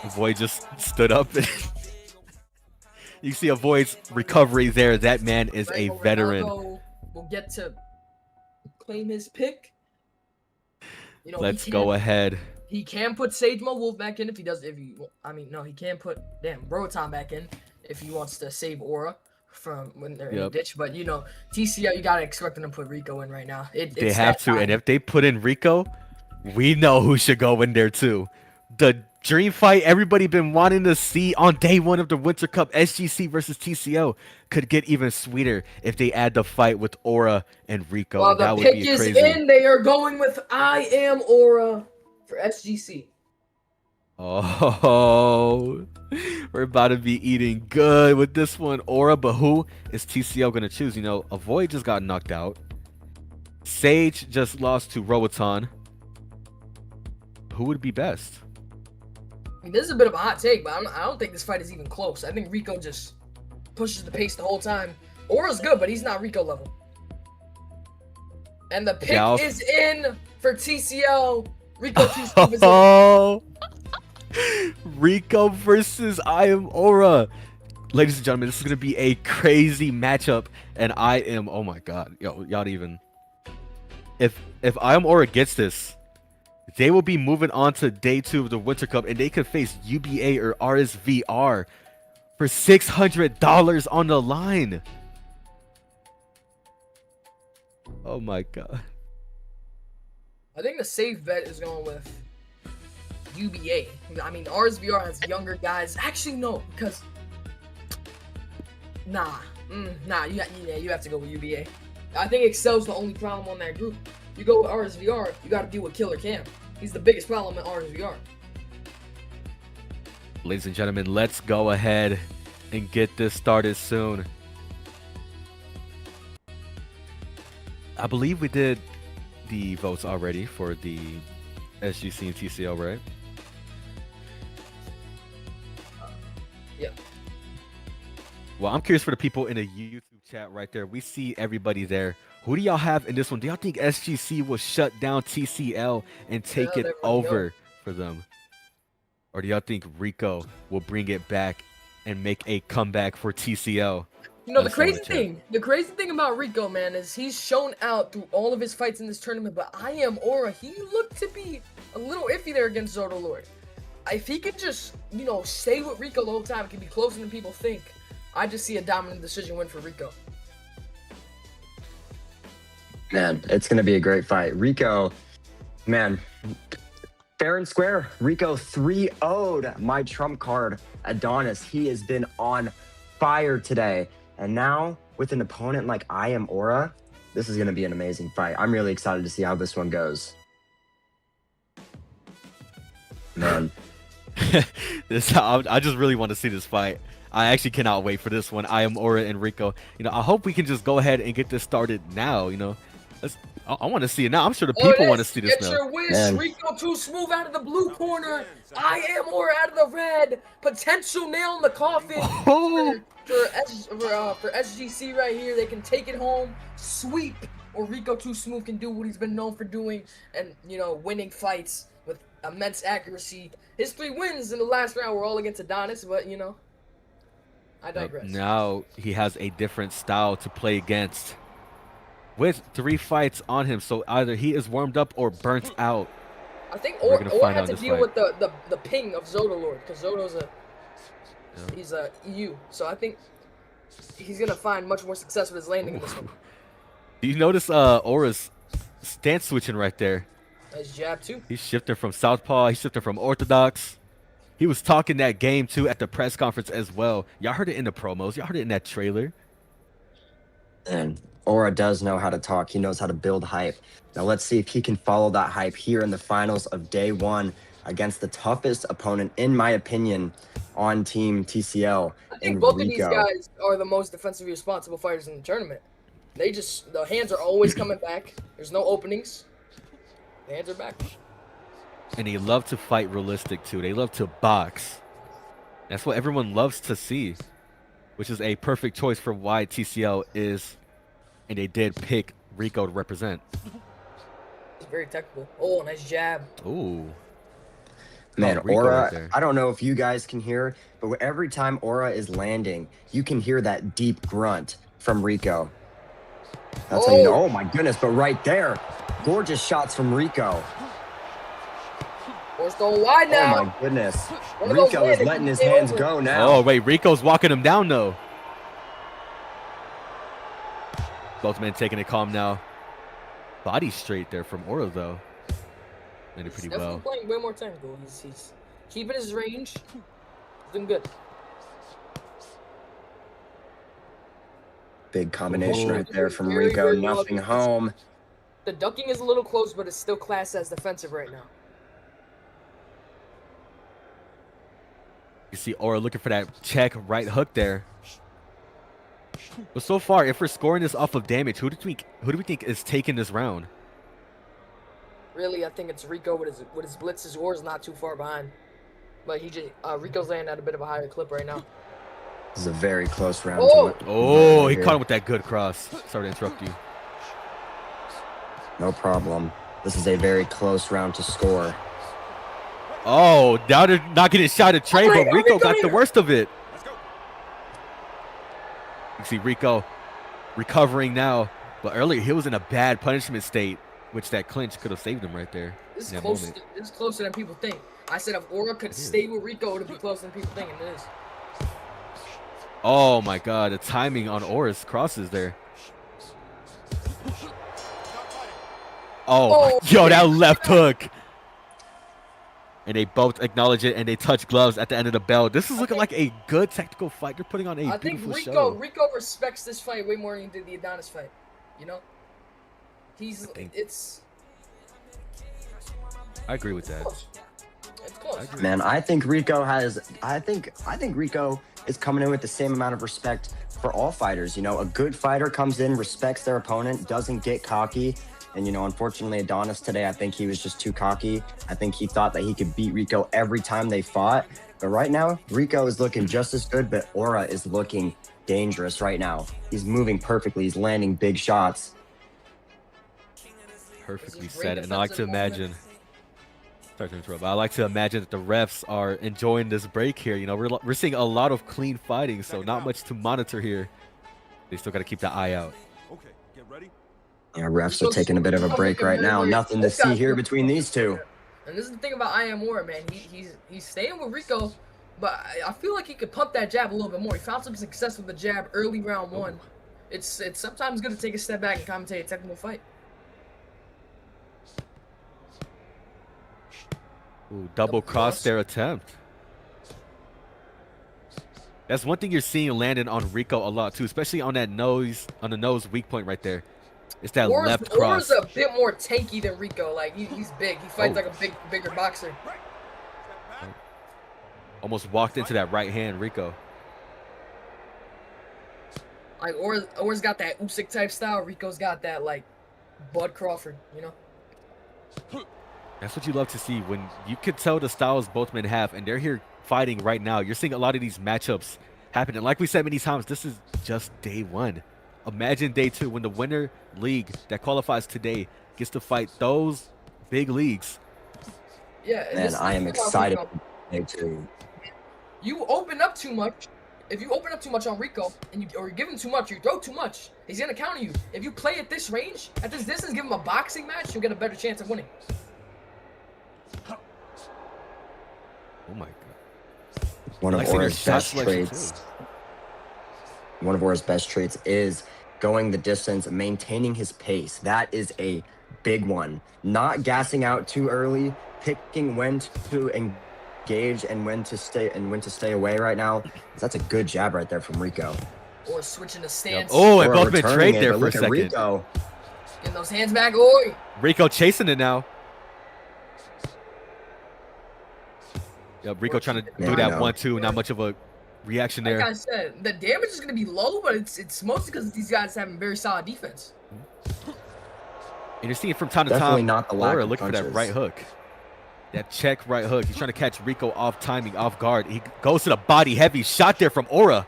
Avoid just stood up. You see Avoid's recovery there. That man is a veteran. Will get to claim his pick. You know, let's go ahead. He can put Sage Mo Wolf back in if he does. He can put Broton back in if he wants to save Aura from when they're in the ditch. But you know, TCL, you gotta expect them to put Rico in right now. They have to, and if they put in Rico, we know who should go in there too. The dream fight everybody been wanting to see on day 1 of the Winter Cup, SGC versus TCL, could get even sweeter if they add the fight with Aura and Rico. While that the would pick be is crazy. in, they are going with I Am Aura for SGC. Oh, we're about to be eating good with this one. Aura, but who is TCL going to choose? You know, Avoid just got knocked out. Sage just lost to Roboton. Who would be best? I mean, this is a bit of a hot take, but I don't think this fight is even close. I think Rico just pushes the pace the whole time. Aura's good, but he's not Rico level. And the pick is in for TCL. Rico Oh, Rico versus I Am Aura. Ladies and gentlemen, this is going to be a crazy matchup. And I am, oh my God. Yo, y'all even. If I Am Aura gets this, they will be moving on to day 2 of the Winter Cup, and they could face UBA or RSVR for $600 on the line. Oh my God. I think the safe bet is going with UBA. I mean, RSVR has younger guys. Actually, no, because you have to go with UBA. I think Excel's the only problem on that group. You go with RSVR, you got to deal with Killer Cam. He's the biggest problem in RSVR. Ladies and gentlemen, let's go ahead and get this started soon. I believe we did the votes already for the SGC and TCL, right? Yeah. Well, I'm curious for the people in the YouTube chat right there. We see everybody there. Who do y'all have in this one? Do y'all think SGC will shut down TCL and take it over for them? Or do y'all think Rico will bring it back and make a comeback for TCL? You know, the crazy thing about Rico, man, is he's shown out through all of his fights in this tournament, but I Am Aura, he looked to be a little iffy there against Zoto Lord. If he could just, you know, stay with Rico the whole time, it can be closer than people think. I just see a dominant decision win for Rico. Man, it's going to be a great fight. Rico, man, fair and square. Rico 3-0'd my trump card, Adonis. He has been on fire today. And now, with an opponent like I Am Aura, this is going to be an amazing fight. I'm really excited to see how this one goes. Man. I just really want to see this fight. I actually cannot wait for this one. I Am Aura and Rico. You know, I hope we can just go ahead and get this started now, you know. I want to see it now. I'm sure the people want to see this Get now. your wish. Rico too smooth out of the blue corner. I Am Aura out of the red. Potential nail in the coffin for SGC right here. They can take it home, sweep, or Rico too smooth can do what he's been known for doing, and you know, winning fights with immense accuracy. His 3 wins in the last round were all against Adonis, but you know, I digress. Now he has a different style to play against, with 3 fights on him. So either he is warmed up or burnt out. I think We're Or gonna had to deal with the ping of Zodolord, because Zodo's he's a EU. So I think he's gonna find much more success with his landing in this one. Do you notice Aura's stance switching right there? Nice jab too. He's shifting from southpaw. He's shifting from orthodox. He was talking that game too at the press conference as well. Y'all heard it in the promos. Y'all heard it in that trailer. And Aura does know how to talk. He knows how to build hype. Now let's see if he can follow that hype here in the finals of day 1 against the toughest opponent, in my opinion, on Team TCL. I think both of these guys are the most defensively responsible fighters in the tournament. The hands are always coming back. There's no openings. The hands are back. And they love to fight realistic too. They love to box. That's what everyone loves to see, which is a perfect choice for why TCL is, and they did pick Rico to represent. It's very technical. Oh, nice jab. Ooh. Man, Rico Aura, right there. I don't know if you guys can hear, but every time Aura is landing, you can hear that deep grunt from Rico. That's how you know. Oh my goodness, but right there, gorgeous shots from Rico. Force going wide now. Oh my goodness. Rico is letting his hands go now. Oh, wait. Rico's walking him down, though. Both men taking it calm now. Body straight there from Aura, though. Made it pretty well. He's playing way more technical. He's keeping his range. Doing good. Big combination right there from Rico. Nothing home. The ducking is a little close, but it's still classed as defensive right now. You see Aura looking for that check right hook there. But so far, if we're scoring this off of damage, who do we think is taking this round? Really, I think it's Rico with his blitzes. Aura's not too far behind, but Rico's landing at a bit of a higher clip right now. This is a very close round. Oh, he caught him with that good cross. Sorry to interrupt you. No problem. This is a very close round to score. Oh, now they're not getting shot at Trey, but Rico got the worst of it. You see Rico recovering now, but earlier he was in a bad punishment state, which that clinch could have saved him right there. This is close. It's closer than people think. I said if Aura could stay with Rico, it would be closer than people think, and it is. Oh my God, the timing on Aura's crosses there. Oh, yo, that left hook. And they both acknowledge it, and they touch gloves at the end of the bell. This is looking like a good technical fight. They're putting on a beautiful show. Rico respects this fight way more than he did the Adonis fight. You know, I agree with that. It's close. Man, I think Rico is coming in with the same amount of respect for all fighters. You know, a good fighter comes in, respects their opponent, doesn't get cocky. And, you know, unfortunately, Adonis today, I think he was just too cocky. I think he thought that he could beat Rico every time they fought. But right now, Rico is looking just as good, but Aura is looking dangerous right now. He's moving perfectly. He's landing big shots. Perfectly said. And I like to imagine... Sorry to interrupt, but I like to imagine that the refs are enjoying this break here. You know, we're seeing a lot of clean fighting, so not much to monitor here. They still got to keep the eye out. Okay, get ready. Yeah, refs are taking a bit of a break right now. Nothing to see here between these two. And this is the thing about I Am Aura, man. He's staying with Rico, but I feel like he could pump that jab a little bit more. He found some success with the jab early round 1. It's sometimes good to take a step back and commentate a technical fight. Ooh, double cross their attempt. That's one thing you're seeing landing on Rico a lot too, especially on that nose, on the nose weak point right there. It's that left cross. Aura's a bit more tanky than Rico. Like he's big. He fights like a bigger boxer. Almost walked into that right hand, Rico. Like Aura's got that Usyk type style. Rico's got that like Bud Crawford, you know. That's what you love to see, when you could tell the styles both men have, and they're here fighting right now. You're seeing a lot of these matchups happen, and like we said many times, this is just day one. Imagine day two, when the winner league that qualifies today gets to fight those big leagues. Yeah, man, I am excited for day two. You open up too much. If you open up too much on Rico, or you give him too much, you throw too much, he's gonna counter you. If you play at this range, at this distance, give him a boxing match, you'll get a better chance of winning. Oh my god. One of Aura's best traits. One of Aura's best traits is going the distance, maintaining his pace. That is a big one. Not gassing out too early, picking when to engage and when to stay away right now. That's a good jab right there from Rico. Or switching the stance. Oh, and both been trade there for a second. Rico. Getting those hands back. Oi! Rico chasing it now. Yep, Rico trying to do that 1-2. Not much of a reaction there. Like I said, the damage is going to be low, but it's mostly because these guys having very solid defense. And you're seeing from time to Definitely time, not the lack Aura of looking for that punches. right hook. That check right hook. He's trying to catch Rico off timing, off guard. He goes to the body heavy shot there from Aura.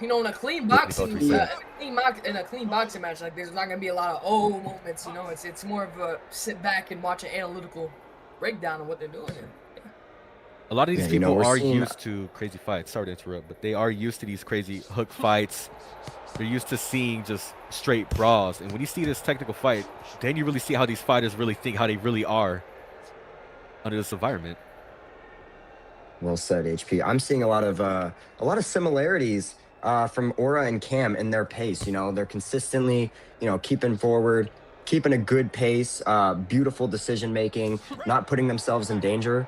You know, in a clean boxing, in a clean boxing match, like there's not gonna be a lot of moments. You know, it's more of a sit back and watch an analytical breakdown of what they're doing. A lot of these Yeah, people are used to crazy fights. Sorry to interrupt, but they are used to these crazy hook fights. They're used to seeing just straight brawls. And when you see this technical fight, then you really see how these fighters really think, how they really are under this environment. Well said, HP. I'm seeing a lot of similarities from Aura and Cam in their pace. You know, they're consistently, keeping forward, keeping a good pace, beautiful decision making, not putting themselves in danger.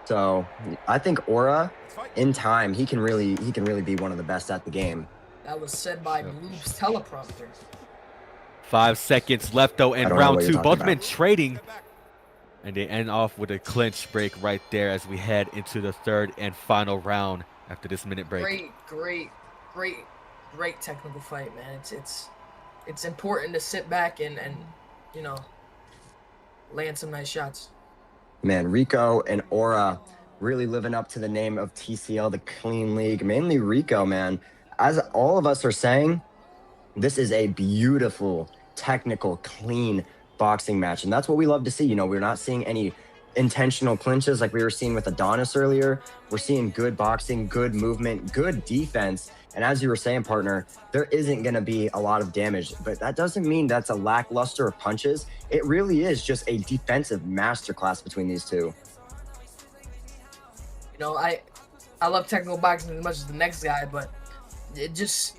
So I think Aura, in time, he can really be one of the best at the game. That was said by Bloop's teleprompter. 5 seconds left though in I don't know round what you're two. talking Both about. men trading. And they end off with a clinch break right there as we head into the third and final round after this minute break. Great technical fight, man. It's important to sit back and land some nice shots. Man, Rico and Aura really living up to the name of TCL, the clean league. Mainly Rico, man. As all of us are saying, this is a beautiful, technical, clean boxing match. And that's what we love to see. You know, we're not seeing any intentional clinches like we were seeing with Adonis earlier. We're seeing good boxing, good movement, good defense. And as you were saying, partner, there isn't going to be a lot of damage, but that doesn't mean that's a lackluster of punches. It really is just a defensive masterclass between these two. You know, I love technical boxing as much as the next guy, but it just,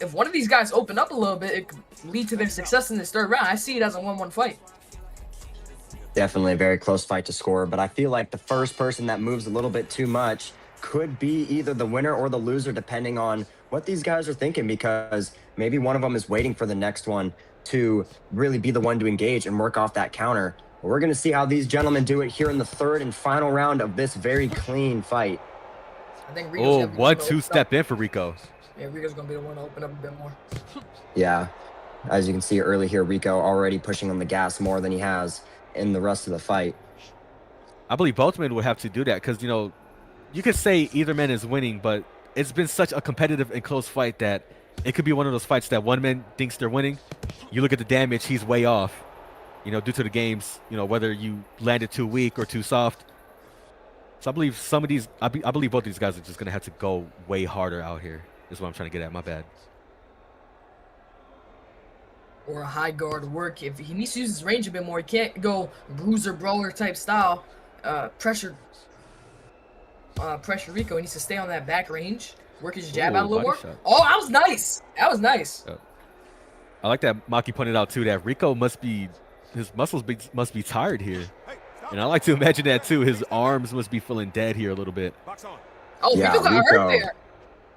if one of these guys open up a little bit, it could lead to their success in this third round. I see it as a 1-1 fight. Definitely a very close fight to score, but I feel like the first person that moves a little bit too much could be either the winner or the loser, depending on what these guys are thinking, because maybe one of them is waiting for the next one to really be the one to engage and work off that counter. But we're going to see how these gentlemen do it here in the third and final round of this very clean fight. I think Rico's 1-2 step in for Rico. Yeah, Rico's going to be the one to open up a bit more. Yeah, as you can see early here, Rico already pushing on the gas more than he has in the rest of the fight. I believe both men would have to do that because, you know, you could say either man is winning, but it's been such a competitive and close fight that it could be one of those fights that one man thinks they're winning. You look at the damage, he's way off, you know, due to the games, you know, whether you landed too weak or too soft. So I believe some of these, I believe both these guys are just going to have to go way harder out here. Is what I'm trying to get at. My bad. Or a high guard work. If he needs to use his range a bit more, he can't go bruiser brawler type style. Pressure Rico. He needs to stay on that back range. Work his jab out a little more. Shot. Oh, that was nice. That was nice. I like that Maki pointed out too that Rico must be, his muscles must be tired here. And I like to imagine that too. His arms must be feeling dead here a little bit. Oh, Yeah, Rico got hurt there.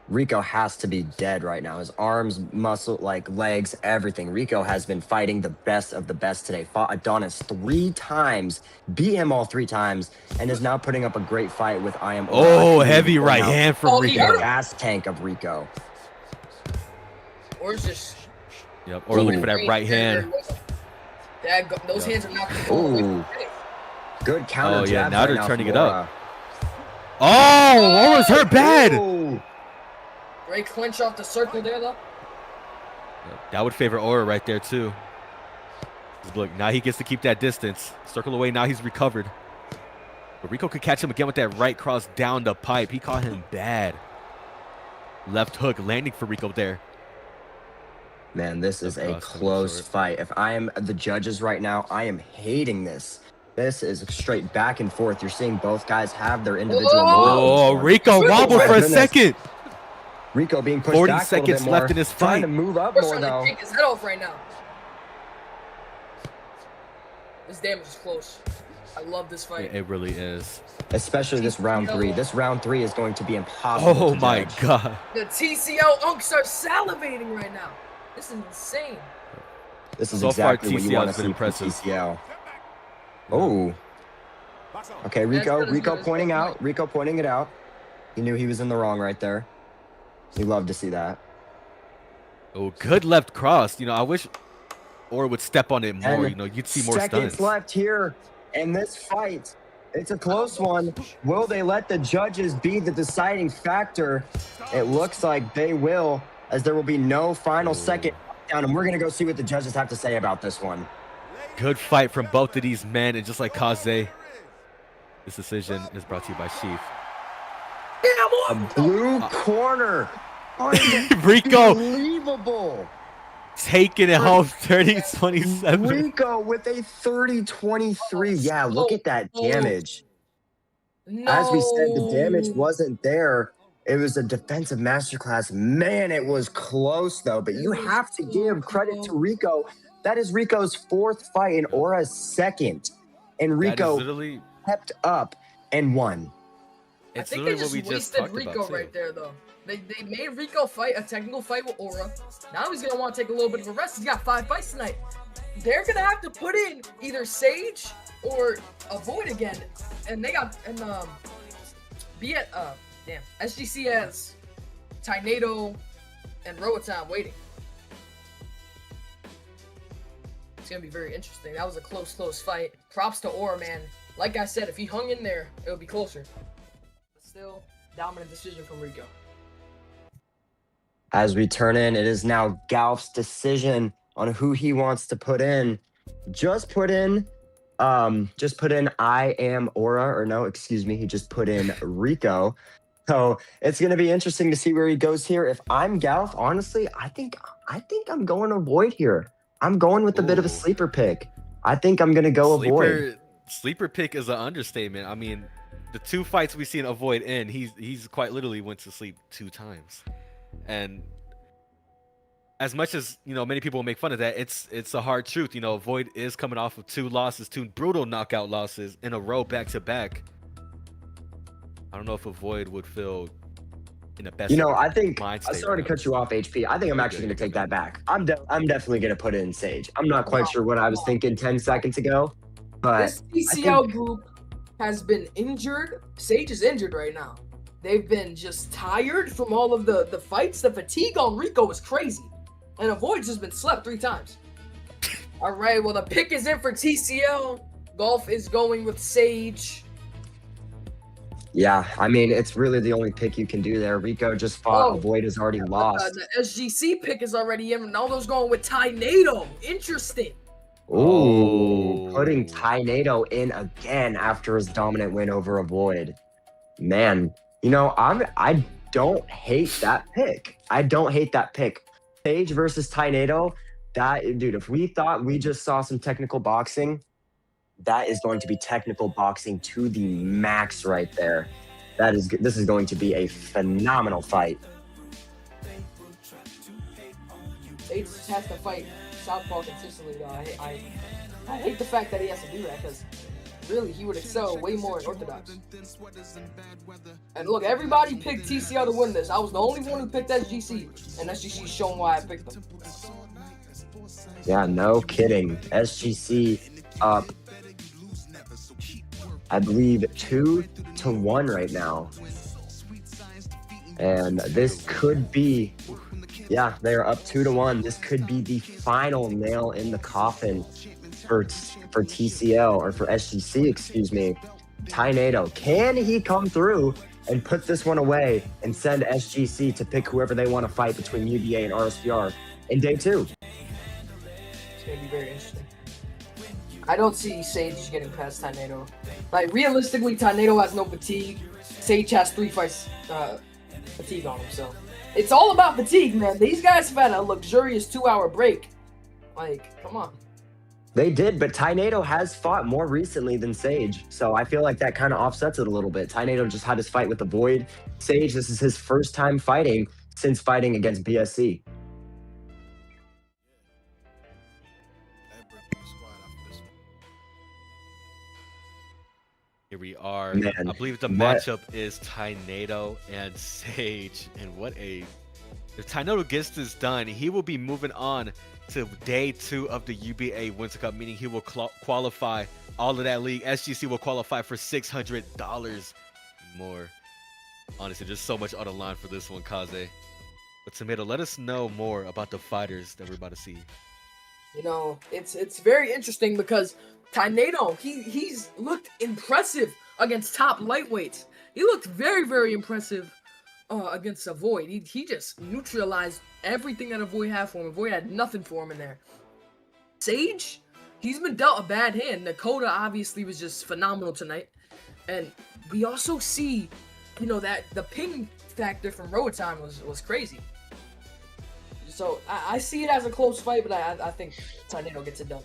Rico has to be dead right now. His arms, muscle, like legs, everything. Rico has been fighting the best of the best today. Fought Adonis 3 times, beat him all 3 times, and is now putting up a great fight with I Am Aura. Oh, heavy right hand from Rico. The gas tank of Rico. Or it's just. Yep. Or looking for that right hand. Those hands are not. Ooh. Good counter. Oh yeah, jab now right they're now turning from it Aura. up. Oh, Aura's hurt bad. Ooh. Great clinch off the circle there, though. That would favor Aura right there, too. Look, now he gets to keep that distance. Circle away, now he's recovered. But Rico could catch him again with that right cross down the pipe. He caught him bad. Left hook landing for Rico there. Man, this is a close fight. If I am the judges right now, I am hating this. This is straight back and forth. You're seeing both guys have their individual moves. Oh, Rico wobbled for a second. Rico being pushed 40 back seconds a little bit left more, in this trying fight. to move up We're more, trying to though. take his head off right now. This damage is close. I love this fight. It really is. Especially this round 3. This round 3 is going to be impossible Oh to my judge. God. The TCL unks are salivating right now. This is insane. This is So far, exactly what you TCL want has to been see from impressive. TCL. Oh. Okay, Rico That's good. pointing out. Rico pointing it out. He knew he was in the wrong right there. We love to see that. Oh, good left cross. You know, I wish Aura would step on it more. And You know, you'd see more seconds stunts. left here in this fight. It's a close one. Will they let the judges be the deciding factor? It looks like they will, as there will be no final second down. And we're going to go see what the judges have to say about this one. Good fight from both of these men. And just like Kaze, this decision is brought to you by Sheaf. A blue corner. Rico Unbelievable. taking it home 30-27. Rico with a 30-23. Yeah, look at that damage. As we said, the damage wasn't there. It was a defensive masterclass. Man, it was close, though. But you have to give credit to Rico. That is Rico's 4th fight and Aura's 2nd. And Rico literally kept up and won. I It's think they literally what just we just wasted talked Rico about, too. right there, though. They made Rico fight a technical fight with Aura. Now he's gonna want to take a little bit of a rest. He's got 5 fights tonight. They're gonna have to put in either Sage or Avoid again, and they got SGC has Tornado and Roatan waiting. It's gonna be very interesting. That was a close fight. Props to Aura, man. Like I said, if he hung in there, it would be closer. But still, dominant decision from Rico. As we turn in, it is now Galf's decision on who he wants to put in. Just put in I Am Aura, or no, excuse me, he just put in Rico. So it's gonna be interesting to see where he goes here. If I'm Galf, honestly, I think I'm going Avoid here. I'm going with a bit of a sleeper pick. I think I'm gonna go Avoid. Sleeper pick is an understatement. I mean, the 2 fights we've seen Avoid in, he's quite literally went to sleep 2 times. And as much as, you know, many people make fun of that, it's a hard truth. You know, Avoid is coming off of 2 losses, 2 brutal knockout losses in a row back to back. I don't know if Avoid would feel in the best. You know, I think mind I'm state sorry to cut you off, HP. I think I'm actually going to take that back. I'm definitely going to put in Sage. I'm not quite sure what I was thinking 10 seconds ago, but This TCL group has been injured. Sage is injured right now. They've been just tired from all of the fights. The fatigue on Rico is crazy. And Avoid's just been slept 3 times. All right, well, the pick is in for TCL. Golf is going with Sage. yeah, I mean, it's really the only pick you can do there. Rico just fought. Avoid has already lost. The SGC pick is already in. Ronaldo's going with Tornado. Interesting. Ooh, putting Tornado in again after his dominant win over Avoid. Man, you know, I don't hate that pick. I don't hate that pick. Sage versus Tornado. That, dude, if we thought we just saw some technical boxing, that is going to be technical boxing to the max right there. This is going to be a phenomenal fight. Sage has to fight Southpaw consistently, though. I hate the fact that he has to do that, because really, he would excel way more in Orthodox. And look, everybody picked TCL to win this. I was the only one who picked SGC, and SGC's shown why I picked them. Yeah, no kidding. SGC up, I believe, 2-1 right now. And this could be, yeah, they're up 2-1. This could be the final nail in the coffin for TCL, or for SGC, excuse me. Tornado, can he come through and put this one away and send SGC to pick whoever they want to fight between UBA and RSPR in day 2? It's going to be very interesting. I don't see Sage getting past Tornado. Like, realistically, Tornado has no fatigue. Sage has 3 fights fatigue on him, so it's all about fatigue, man. These guys have had a luxurious 2-hour break. Like, come on. They did, but Tornado has fought more recently than Sage, so I feel like that kind of offsets it a little bit. Tornado just had his fight with the Void. Sage, this is his first time fighting since fighting against BSC. Here we are. Man, I believe the matchup is Tornado and Sage. And if Tornado gets this done, he will be moving on to day 2 of the UBA Winter Cup, meaning he will qualify all of that league. SGC will qualify for $600 more. Honestly, there's so much on the line for this one, Kaze. But Tomato, let us know more about the fighters that we're about to see. You know, it's very interesting because Tornado, he's looked impressive against top lightweights. He looked very, very impressive against a Void. He just neutralized everything that a Void had for him. A Void had nothing for him in there. Sage, he's been dealt a bad hand. Nakota obviously was just phenomenal tonight. And we also see, you know, that the ping factor from Roatan was crazy. So I see it as a close fight, but I think Tornado gets it done.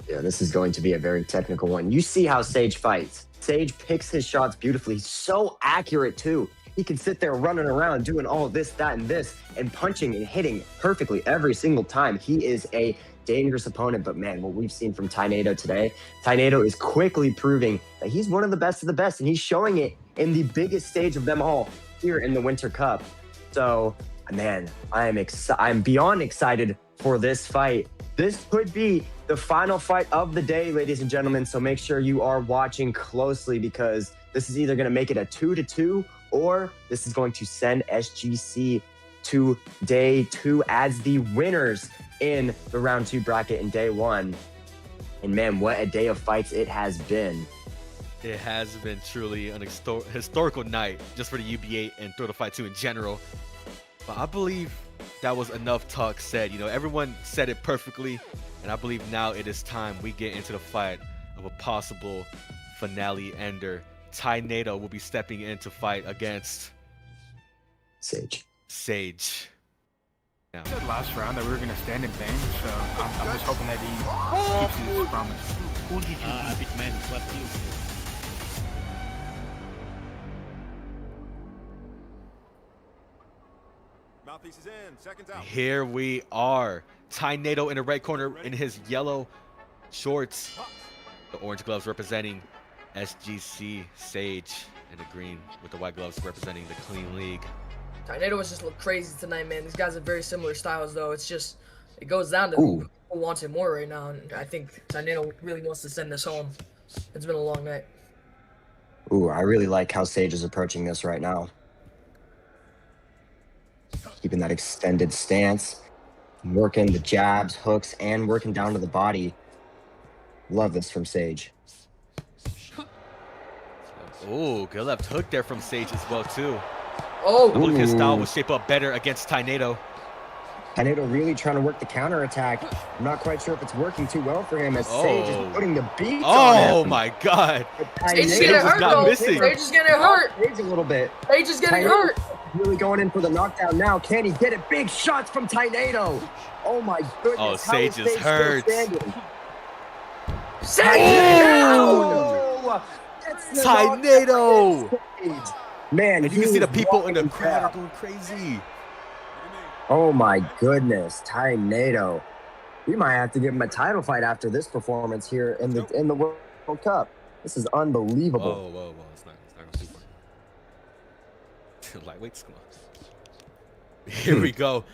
Yeah, this is going to be a very technical one. You see how Sage fights. Sage picks his shots beautifully. He's so accurate, too. He can sit there running around doing all this, that, and this, and punching and hitting perfectly every single time. He is a dangerous opponent, but man, what we've seen from Tornado today, Tornado is quickly proving that he's one of the best, and he's showing it in the biggest stage of them all here in the Winter Cup. So, man, I'm beyond excited for this fight. This could be the final fight of the day, ladies and gentlemen, so make sure you are watching closely because this is either going to make it a 2-2 or this is going to send SGC to day 2 as the winners in the round 2 bracket in day 1. And man, what a day of fights it has been. It has been truly an historical night just for the UBA and Thrill to Fight 2 in general. But I believe that was enough talk said. You know, everyone said it perfectly. And I believe now it is time we get into the fight of a possible finale ender. Tornado will be stepping in to fight against Sage. Yeah. We said last round that we were going to stand in things, so I'm just hoping that he keeps his promise. Who did you beat? Man, what you? Mouthpiece is in, seconds out. Here we are. Tornado in the red corner in his yellow shorts. The orange gloves representing SGC. Sage in the green with the white gloves representing the Clean League. Tornado has just looked crazy tonight, man. These guys have very similar styles, though. It's just, it goes down to who wants it more right now. And I think Tornado really wants to send this home. It's been a long night. Ooh, I really like how Sage is approaching this right now. Keeping that extended stance, working the jabs, hooks, and working down to the body. Love this from Sage. Oh, good left hook there from Sage as well, too. Oh, I believe his style will shape up better against Tornado. Tornado really trying to work the counter attack. I'm not quite sure if it's working too well for him as Sage is putting the beats on him. Oh my God. Sage is getting hurt, though. Sage is getting hurt. Sage a little bit. Sage is getting hurt. Really going in for the knockdown now. Can he get it? Big shots from Tornado. Oh my goodness. Oh, Sage is hurt. Tornado. Man, and you can see the people in the crowd are going crazy. Oh my goodness, Tornado. We might have to give him a title fight after this performance here in the World Cup. This is unbelievable. Whoa. It's not going too far. Lightweights, come on. Here we go.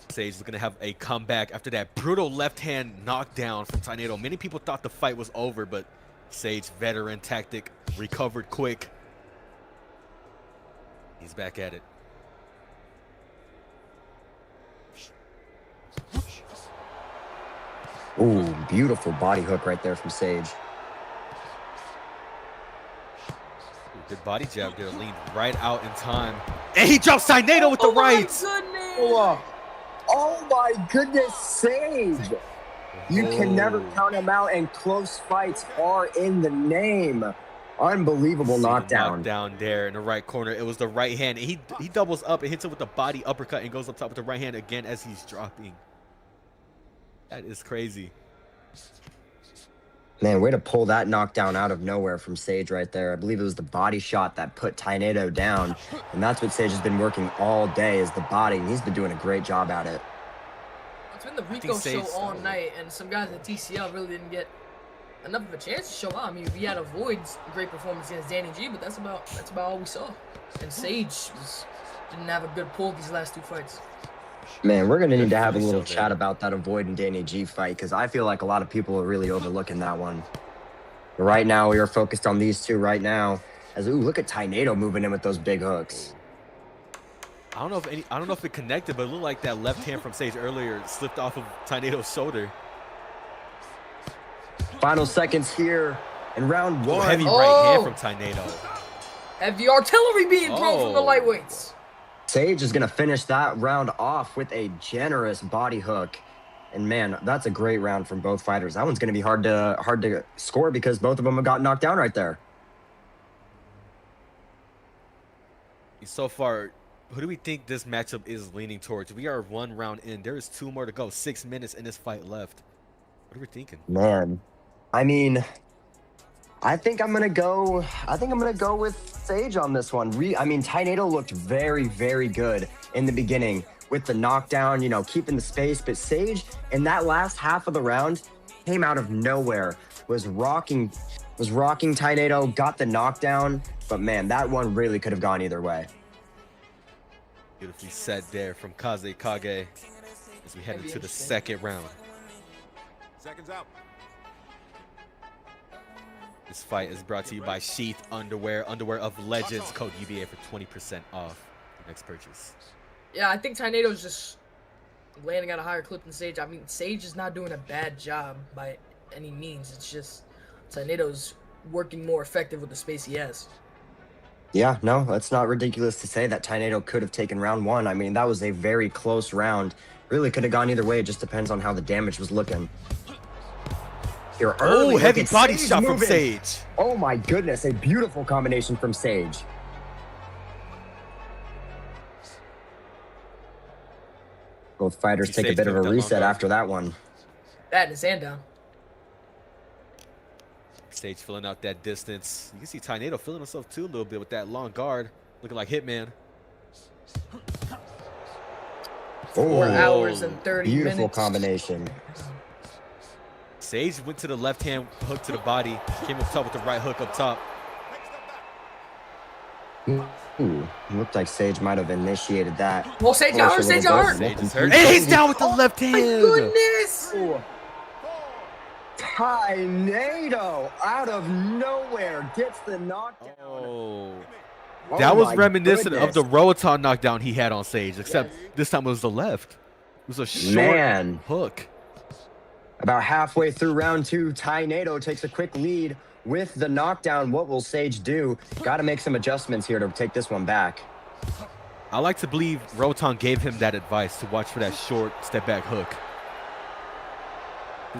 Sage is going to have a comeback after that brutal left-hand knockdown from Tornado. Many people thought the fight was over, but Sage, veteran tactic, recovered quick. He's back at it. Ooh, beautiful body hook right there from Sage. Good body jab there, leaned right out in time. And he drops Tornado with the rights. Oh my goodness, Sage. You can never count him out, and close fights are in the name. Unbelievable knockdown. Knockdown there in the right corner. It was the right hand. He doubles up and hits him with the body uppercut and goes up top with the right hand again as he's dropping. That is crazy. Man, way to pull that knockdown out of nowhere from Sage right there. I believe it was the body shot that put Tornado down. And that's what Sage has been working all day, is the body. And he's been doing a great job at it. It's been the Rico show all night, and some guys in TCL really didn't get enough of a chance to show out. I mean, we had a Void's great performance against Danny G, but that's about all we saw. And Sage didn't have a good pull these last two fights. Man, we're going to need to have a little chat about that Avoid and Danny G fight, because I feel like a lot of people are really overlooking that one. But right now, we are focused on these two right now. As, ooh, look at Tornado moving in with those big hooks. I don't know if it connected, but it looked like that left hand from Sage earlier slipped off of Tornado's shoulder. Final seconds here in round one. Heavy right hand from Tornado. Heavy artillery being thrown from the lightweights. Sage is going to finish that round off with a generous body hook. And man, that's a great round from both fighters. That one's going to be hard to score because both of them have got knocked down right there. So far, who do we think this matchup is leaning towards? We are 1 round in. There is 2 more to go. 6 minutes in this fight left. What are we thinking? Man, I mean, I think I'm gonna go with Sage on this one. I mean, Tornado looked very, very good in the beginning with the knockdown, you know, keeping the space. But Sage, in that last half of the round, came out of nowhere, was rocking Tornado, got the knockdown. But man, that one really could have gone either way. Beautifully said there from Kaze Kage as we head into the second round. Seconds out. This fight is brought to you by Sheath Underwear of Legends. Code UBA for 20% off your next purchase. Yeah, I think Tornado's just landing at a higher clip than Sage. I mean, Sage is not doing a bad job by any means. It's just Tornado's working more effective with the space he has. Yeah, no, that's not ridiculous to say that Tornado could have taken round one. I mean, that was a very close round. Really could have gone either way. It just depends on how the damage was looking. Here early, heavy body shot from Sage. Oh my goodness, a beautiful combination from Sage. Both fighters take a bit of a reset after that one. That and his hand down. Sage filling out that distance. You can see Tornado filling himself too a little bit with that long guard, looking like Hitman. 4 hours and 30 minutes. Beautiful combination. Sage went to the left hand hook to the body, came up top with the right hook up top. Ooh, looked like Sage might have initiated that. Well, Sage got hurt, Sage got hurt. Sage is hurt. And he's down with the left hand. My goodness. Tornado out of nowhere gets the knockdown. Oh, that was reminiscent of the Roatan knockdown he had on Sage, except this time it was the left. It was a short hook. About halfway through round two, Tornado takes a quick lead with the knockdown. What will Sage do? Got to make some adjustments here to take this one back. I like to believe Roatan gave him that advice to watch for that short step back hook.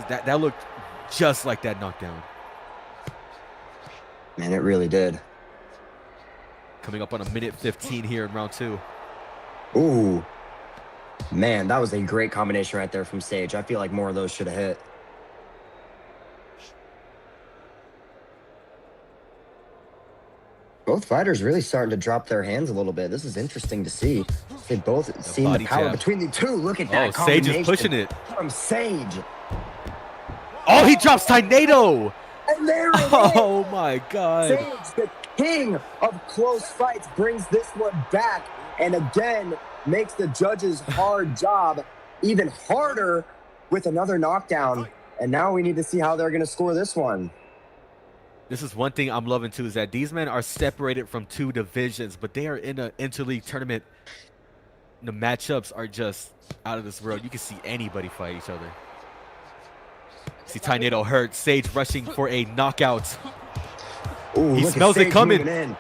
That looked just like that knockdown. Man, it really did. Coming up on a minute 15 here in round two. Ooh. Man, that was a great combination right there from Sage. I feel like more of those should have hit. Both fighters really starting to drop their hands a little bit. This is interesting to see. They both seeing the power between the two. Look at that combination. Sage is pushing it. From Sage. Oh, he drops Tornado. And there it is. Oh my God. Sage, the king of close fights, brings this one back and again makes the judges' hard job even harder with another knockdown. And now we need to see how they're going to score this one. This is one thing I'm loving too, is that these men are separated from 2 divisions, but they are in an interleague tournament. The matchups are just out of this world. You can see anybody fight each other. See Tornado hurt. Sage rushing for a knockout. Ooh, He smells it coming.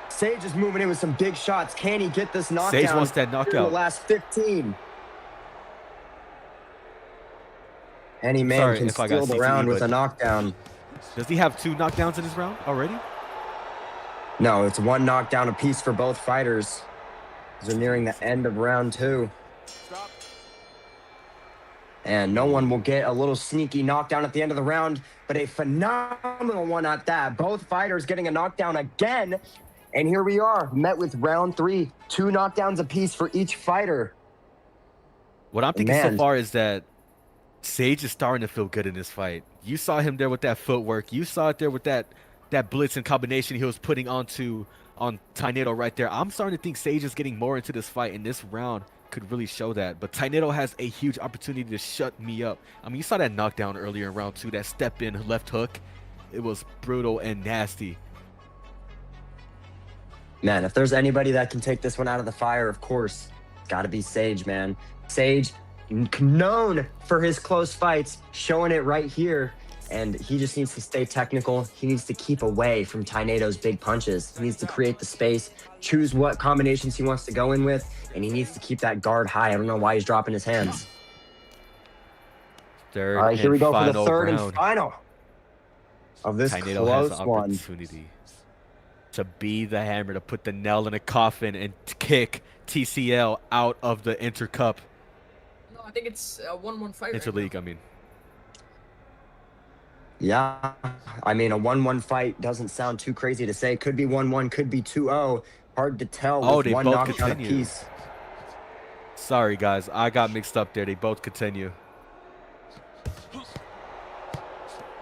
Sage is moving in with some big shots. Can he get this knockdown? Sage wants that knockout. In the last 15. Any man can steal the round with a knockdown. Does he have 2 knockdowns in his round already? No, it's 1 knockdown apiece for both fighters. They're nearing the end of round 2. And no one will get a little sneaky knockdown at the end of the round, but a phenomenal one at that. Both fighters getting a knockdown again. And here we are, met with round 3. 2 knockdowns apiece for each fighter. What I'm thinking so far is that Sage is starting to feel good in this fight. You saw him there with that footwork. You saw it there with that blitz and combination he was putting on Tornado right there. I'm starting to think Sage is getting more into this fight, and this round could really show that. But Tornado has a huge opportunity to shut me up. I mean, you saw that knockdown earlier in round 2, that step in left hook. It was brutal and nasty. Man, if there's anybody that can take this one out of the fire, of course, it's got to be Sage, man. Sage, known for his close fights, showing it right here. And he just needs to stay technical. He needs to keep away from Tornado's big punches. He needs to create the space, choose what combinations he wants to go in with, and he needs to keep that guard high. I don't know why he's dropping his hands. Third All right, here we go for the third round. and final of this Tornado close has the one. opportunity to be the hammer, to put the nail in the coffin and kick TCL out of the Intercup. No, I think it's a 1-1 fight. Interleague, I mean. Yeah, I mean, a 1-1 fight doesn't sound too crazy to say. Could be 1-1, could be 2-0. Hard to tell with they one both knockdown continue. apiece. Sorry, guys. I got mixed up there. They both continue.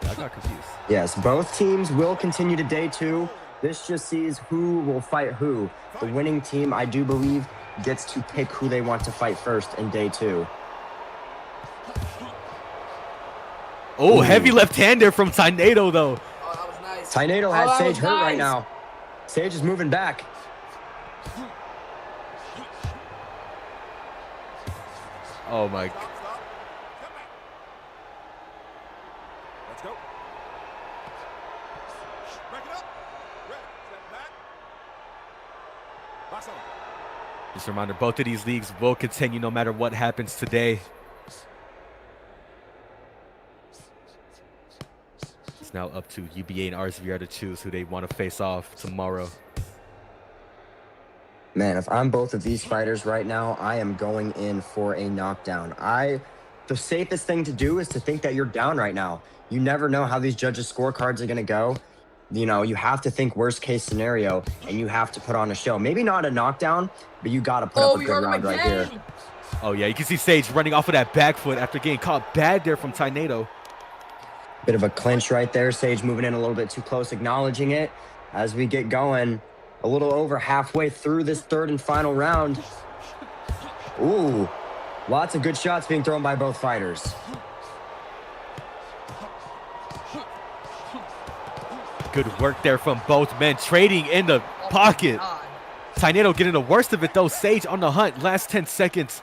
I got confused. Yes, both teams will continue to day 2. This just sees who will fight who. The winning team, I do believe, gets to pick who they want to fight first in day 2. Oh, heavy left-hander from Tornado, though. Oh, that was nice. Tornado has that Sage was hurt right nice. now. Sage is moving back. Oh, my. Let's go. Break it up. Ready. Step back. Box on. Just a reminder, both of these leagues will continue no matter what happens today. It's now up to UBA and RSVR to choose who they want to face off tomorrow. Man, if I'm both of these fighters right now, I am going in for a knockdown. The safest thing to do is to think that you're down right now. You never know how these judges' scorecards are going to go. You know, you have to think worst case scenario, and you have to put on a show. Maybe not a knockdown, but you got to put up a good round right here. Oh, yeah, you can see Sage running off of that back foot after getting caught bad there from Tornado. Bit of a clinch right there. Sage moving in a little bit too close, acknowledging it as we get going. A little over halfway through this third and final round. Ooh, lots of good shots being thrown by both fighters. Good work there from both men, trading in the pocket. Tornado getting the worst of it, though. Sage on the hunt, last 10 seconds.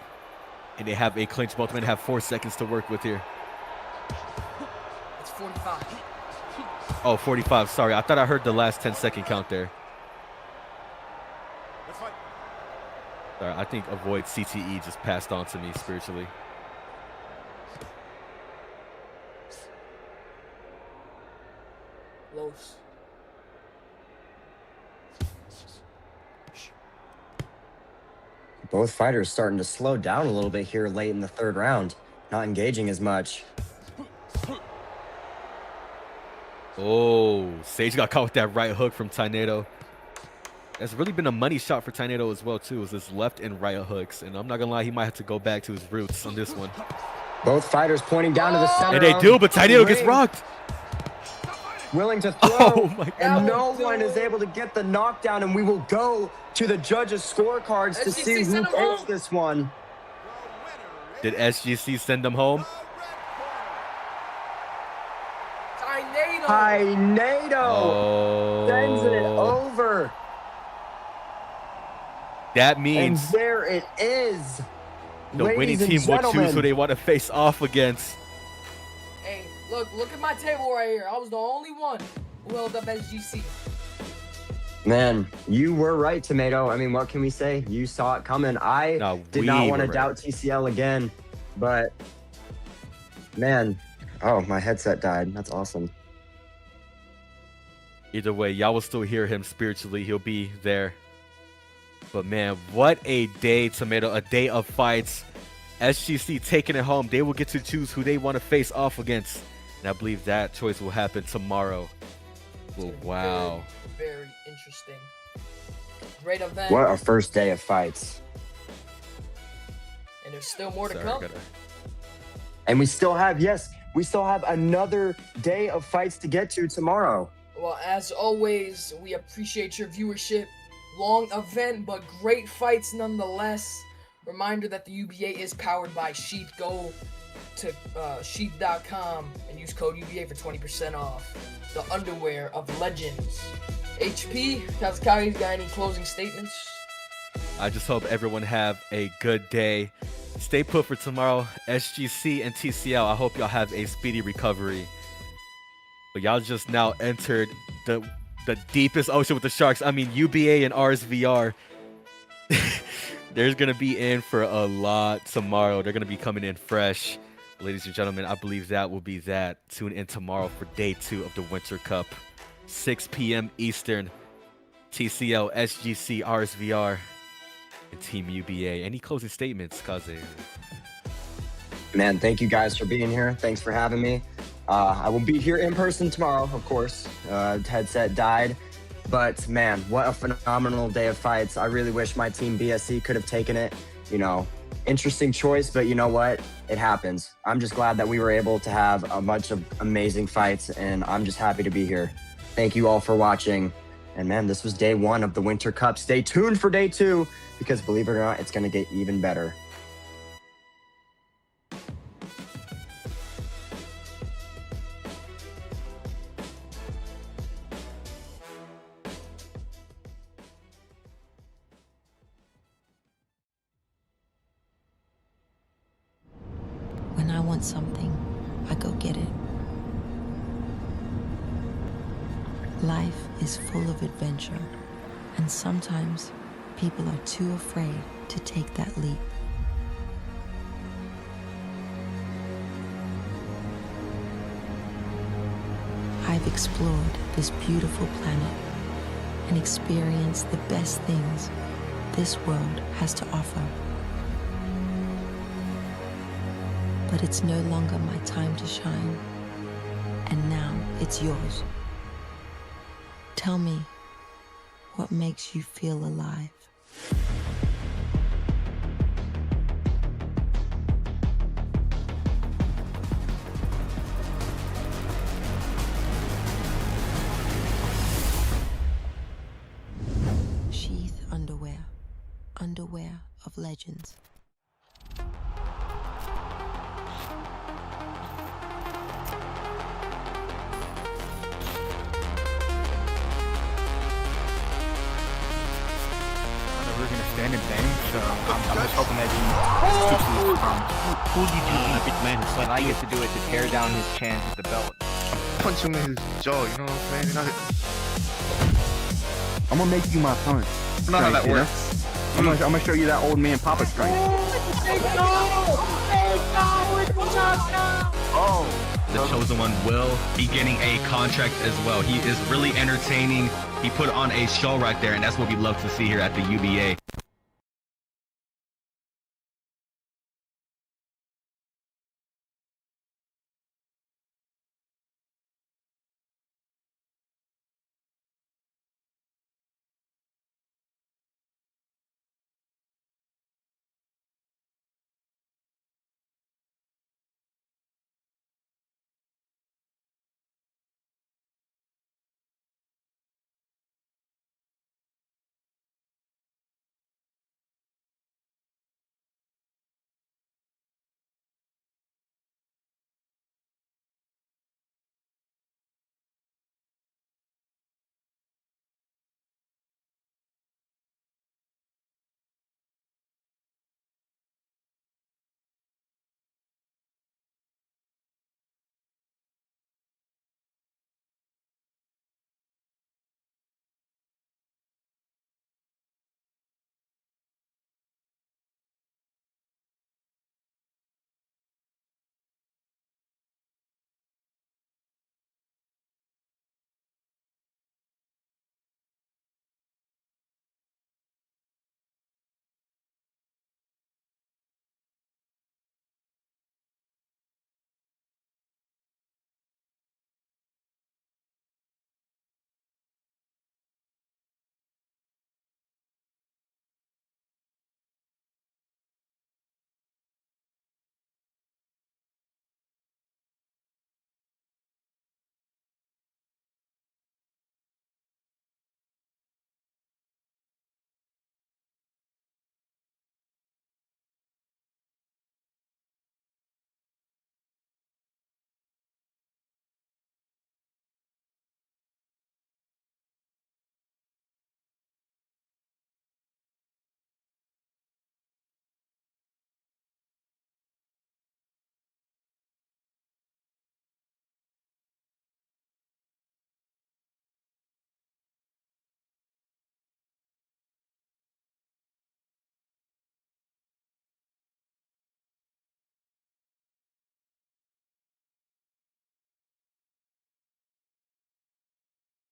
And they have a clinch. Both men have 4 seconds to work with here. It's 45. Oh, 45. Sorry, I thought I heard the last 10-second count there. Sorry, I think avoid CTE just passed on to me spiritually. Close. Both fighters starting to slow down a little bit here late in the third round. Not engaging as much. Oh, Sage got caught with that right hook from Tornado. That's really been a money shot for Tornado as well, too, is his left and right hooks. And I'm not going to lie, he might have to go back to his roots on this one. Both fighters pointing down to the center. And they do, but Tainito gets rocked. Willing to throw, Oh my God. and no one is able to get the knockdown, and we will go to the judges' scorecards to see who takes this one. Did SGC send them home? Tainito sends it over. That means And there it is. the winning team will choose who they want to face off against. Hey, look at my table right here. I was the only one who held up SGC. Man, you were right, Tomato. I mean, what can we say? You saw it coming. I did not want to doubt TCL again, but man, oh, my headset died. That's awesome. Either way, y'all will still hear him spiritually. He'll be there. But man, what a day, Tomato. A day of fights. SGC taking it home. They will get to choose who they want to face off against. And I believe that choice will happen tomorrow. Well, wow. Very interesting. Great event. What a first day of fights. And there's still more to come. And we still have another day of fights to get to tomorrow. Well, as always, we appreciate your viewership. Long event, but great fights nonetheless. Reminder that the UBA is powered by Sheath. Go to sheath.com and use code UBA for 20% off the underwear of legends. HP, Kazukage's got any closing statements? I just hope everyone have a good day. Stay put for tomorrow. SGC and TCL, I hope y'all have a speedy recovery. But y'all just now entered the deepest ocean with the sharks. I mean, UBA and RSVR. They're going to be in for a lot tomorrow. They're going to be coming in fresh. Ladies and gentlemen, I believe that will be that. Tune in tomorrow for day 2 of the Winter Cup. 6 p.m. Eastern. TCL, SGC, RSVR, and Team UBA. Any closing statements, Kaze? Man, thank you guys for being here. Thanks for having me. I will be here in person tomorrow, of course. Headset died. But man, what a phenomenal day of fights. I really wish my team BSC could have taken it. You know, interesting choice, but you know what? It happens. I'm just glad that we were able to have a bunch of amazing fights, and I'm just happy to be here. Thank you all for watching. And man, this was day 1 of the Winter Cup. Stay tuned for day 2, because believe it or not, it's going to get even better. When I want something, I go get it. Life is full of adventure, and sometimes people are too afraid to take that leap. I've explored this beautiful planet and experienced the best things this world has to offer. But it's no longer my time to shine, and now it's yours. Tell me, what makes you feel alive? Sheath underwear. Underwear of legends. We're gonna stand and bang, so I'm just hoping that he keeps his promise. Who did you epic man who said I get to do it to tear down his chance at the belt? Punch him in his jaw, you know what I'm saying? I'm gonna make you my punch. I know how that works. I'm gonna show you that old man Papa strength. Oh! The chosen one will be getting a contract as well. He is really entertaining. He put on a show right there, and that's what we love to see here at the UBA.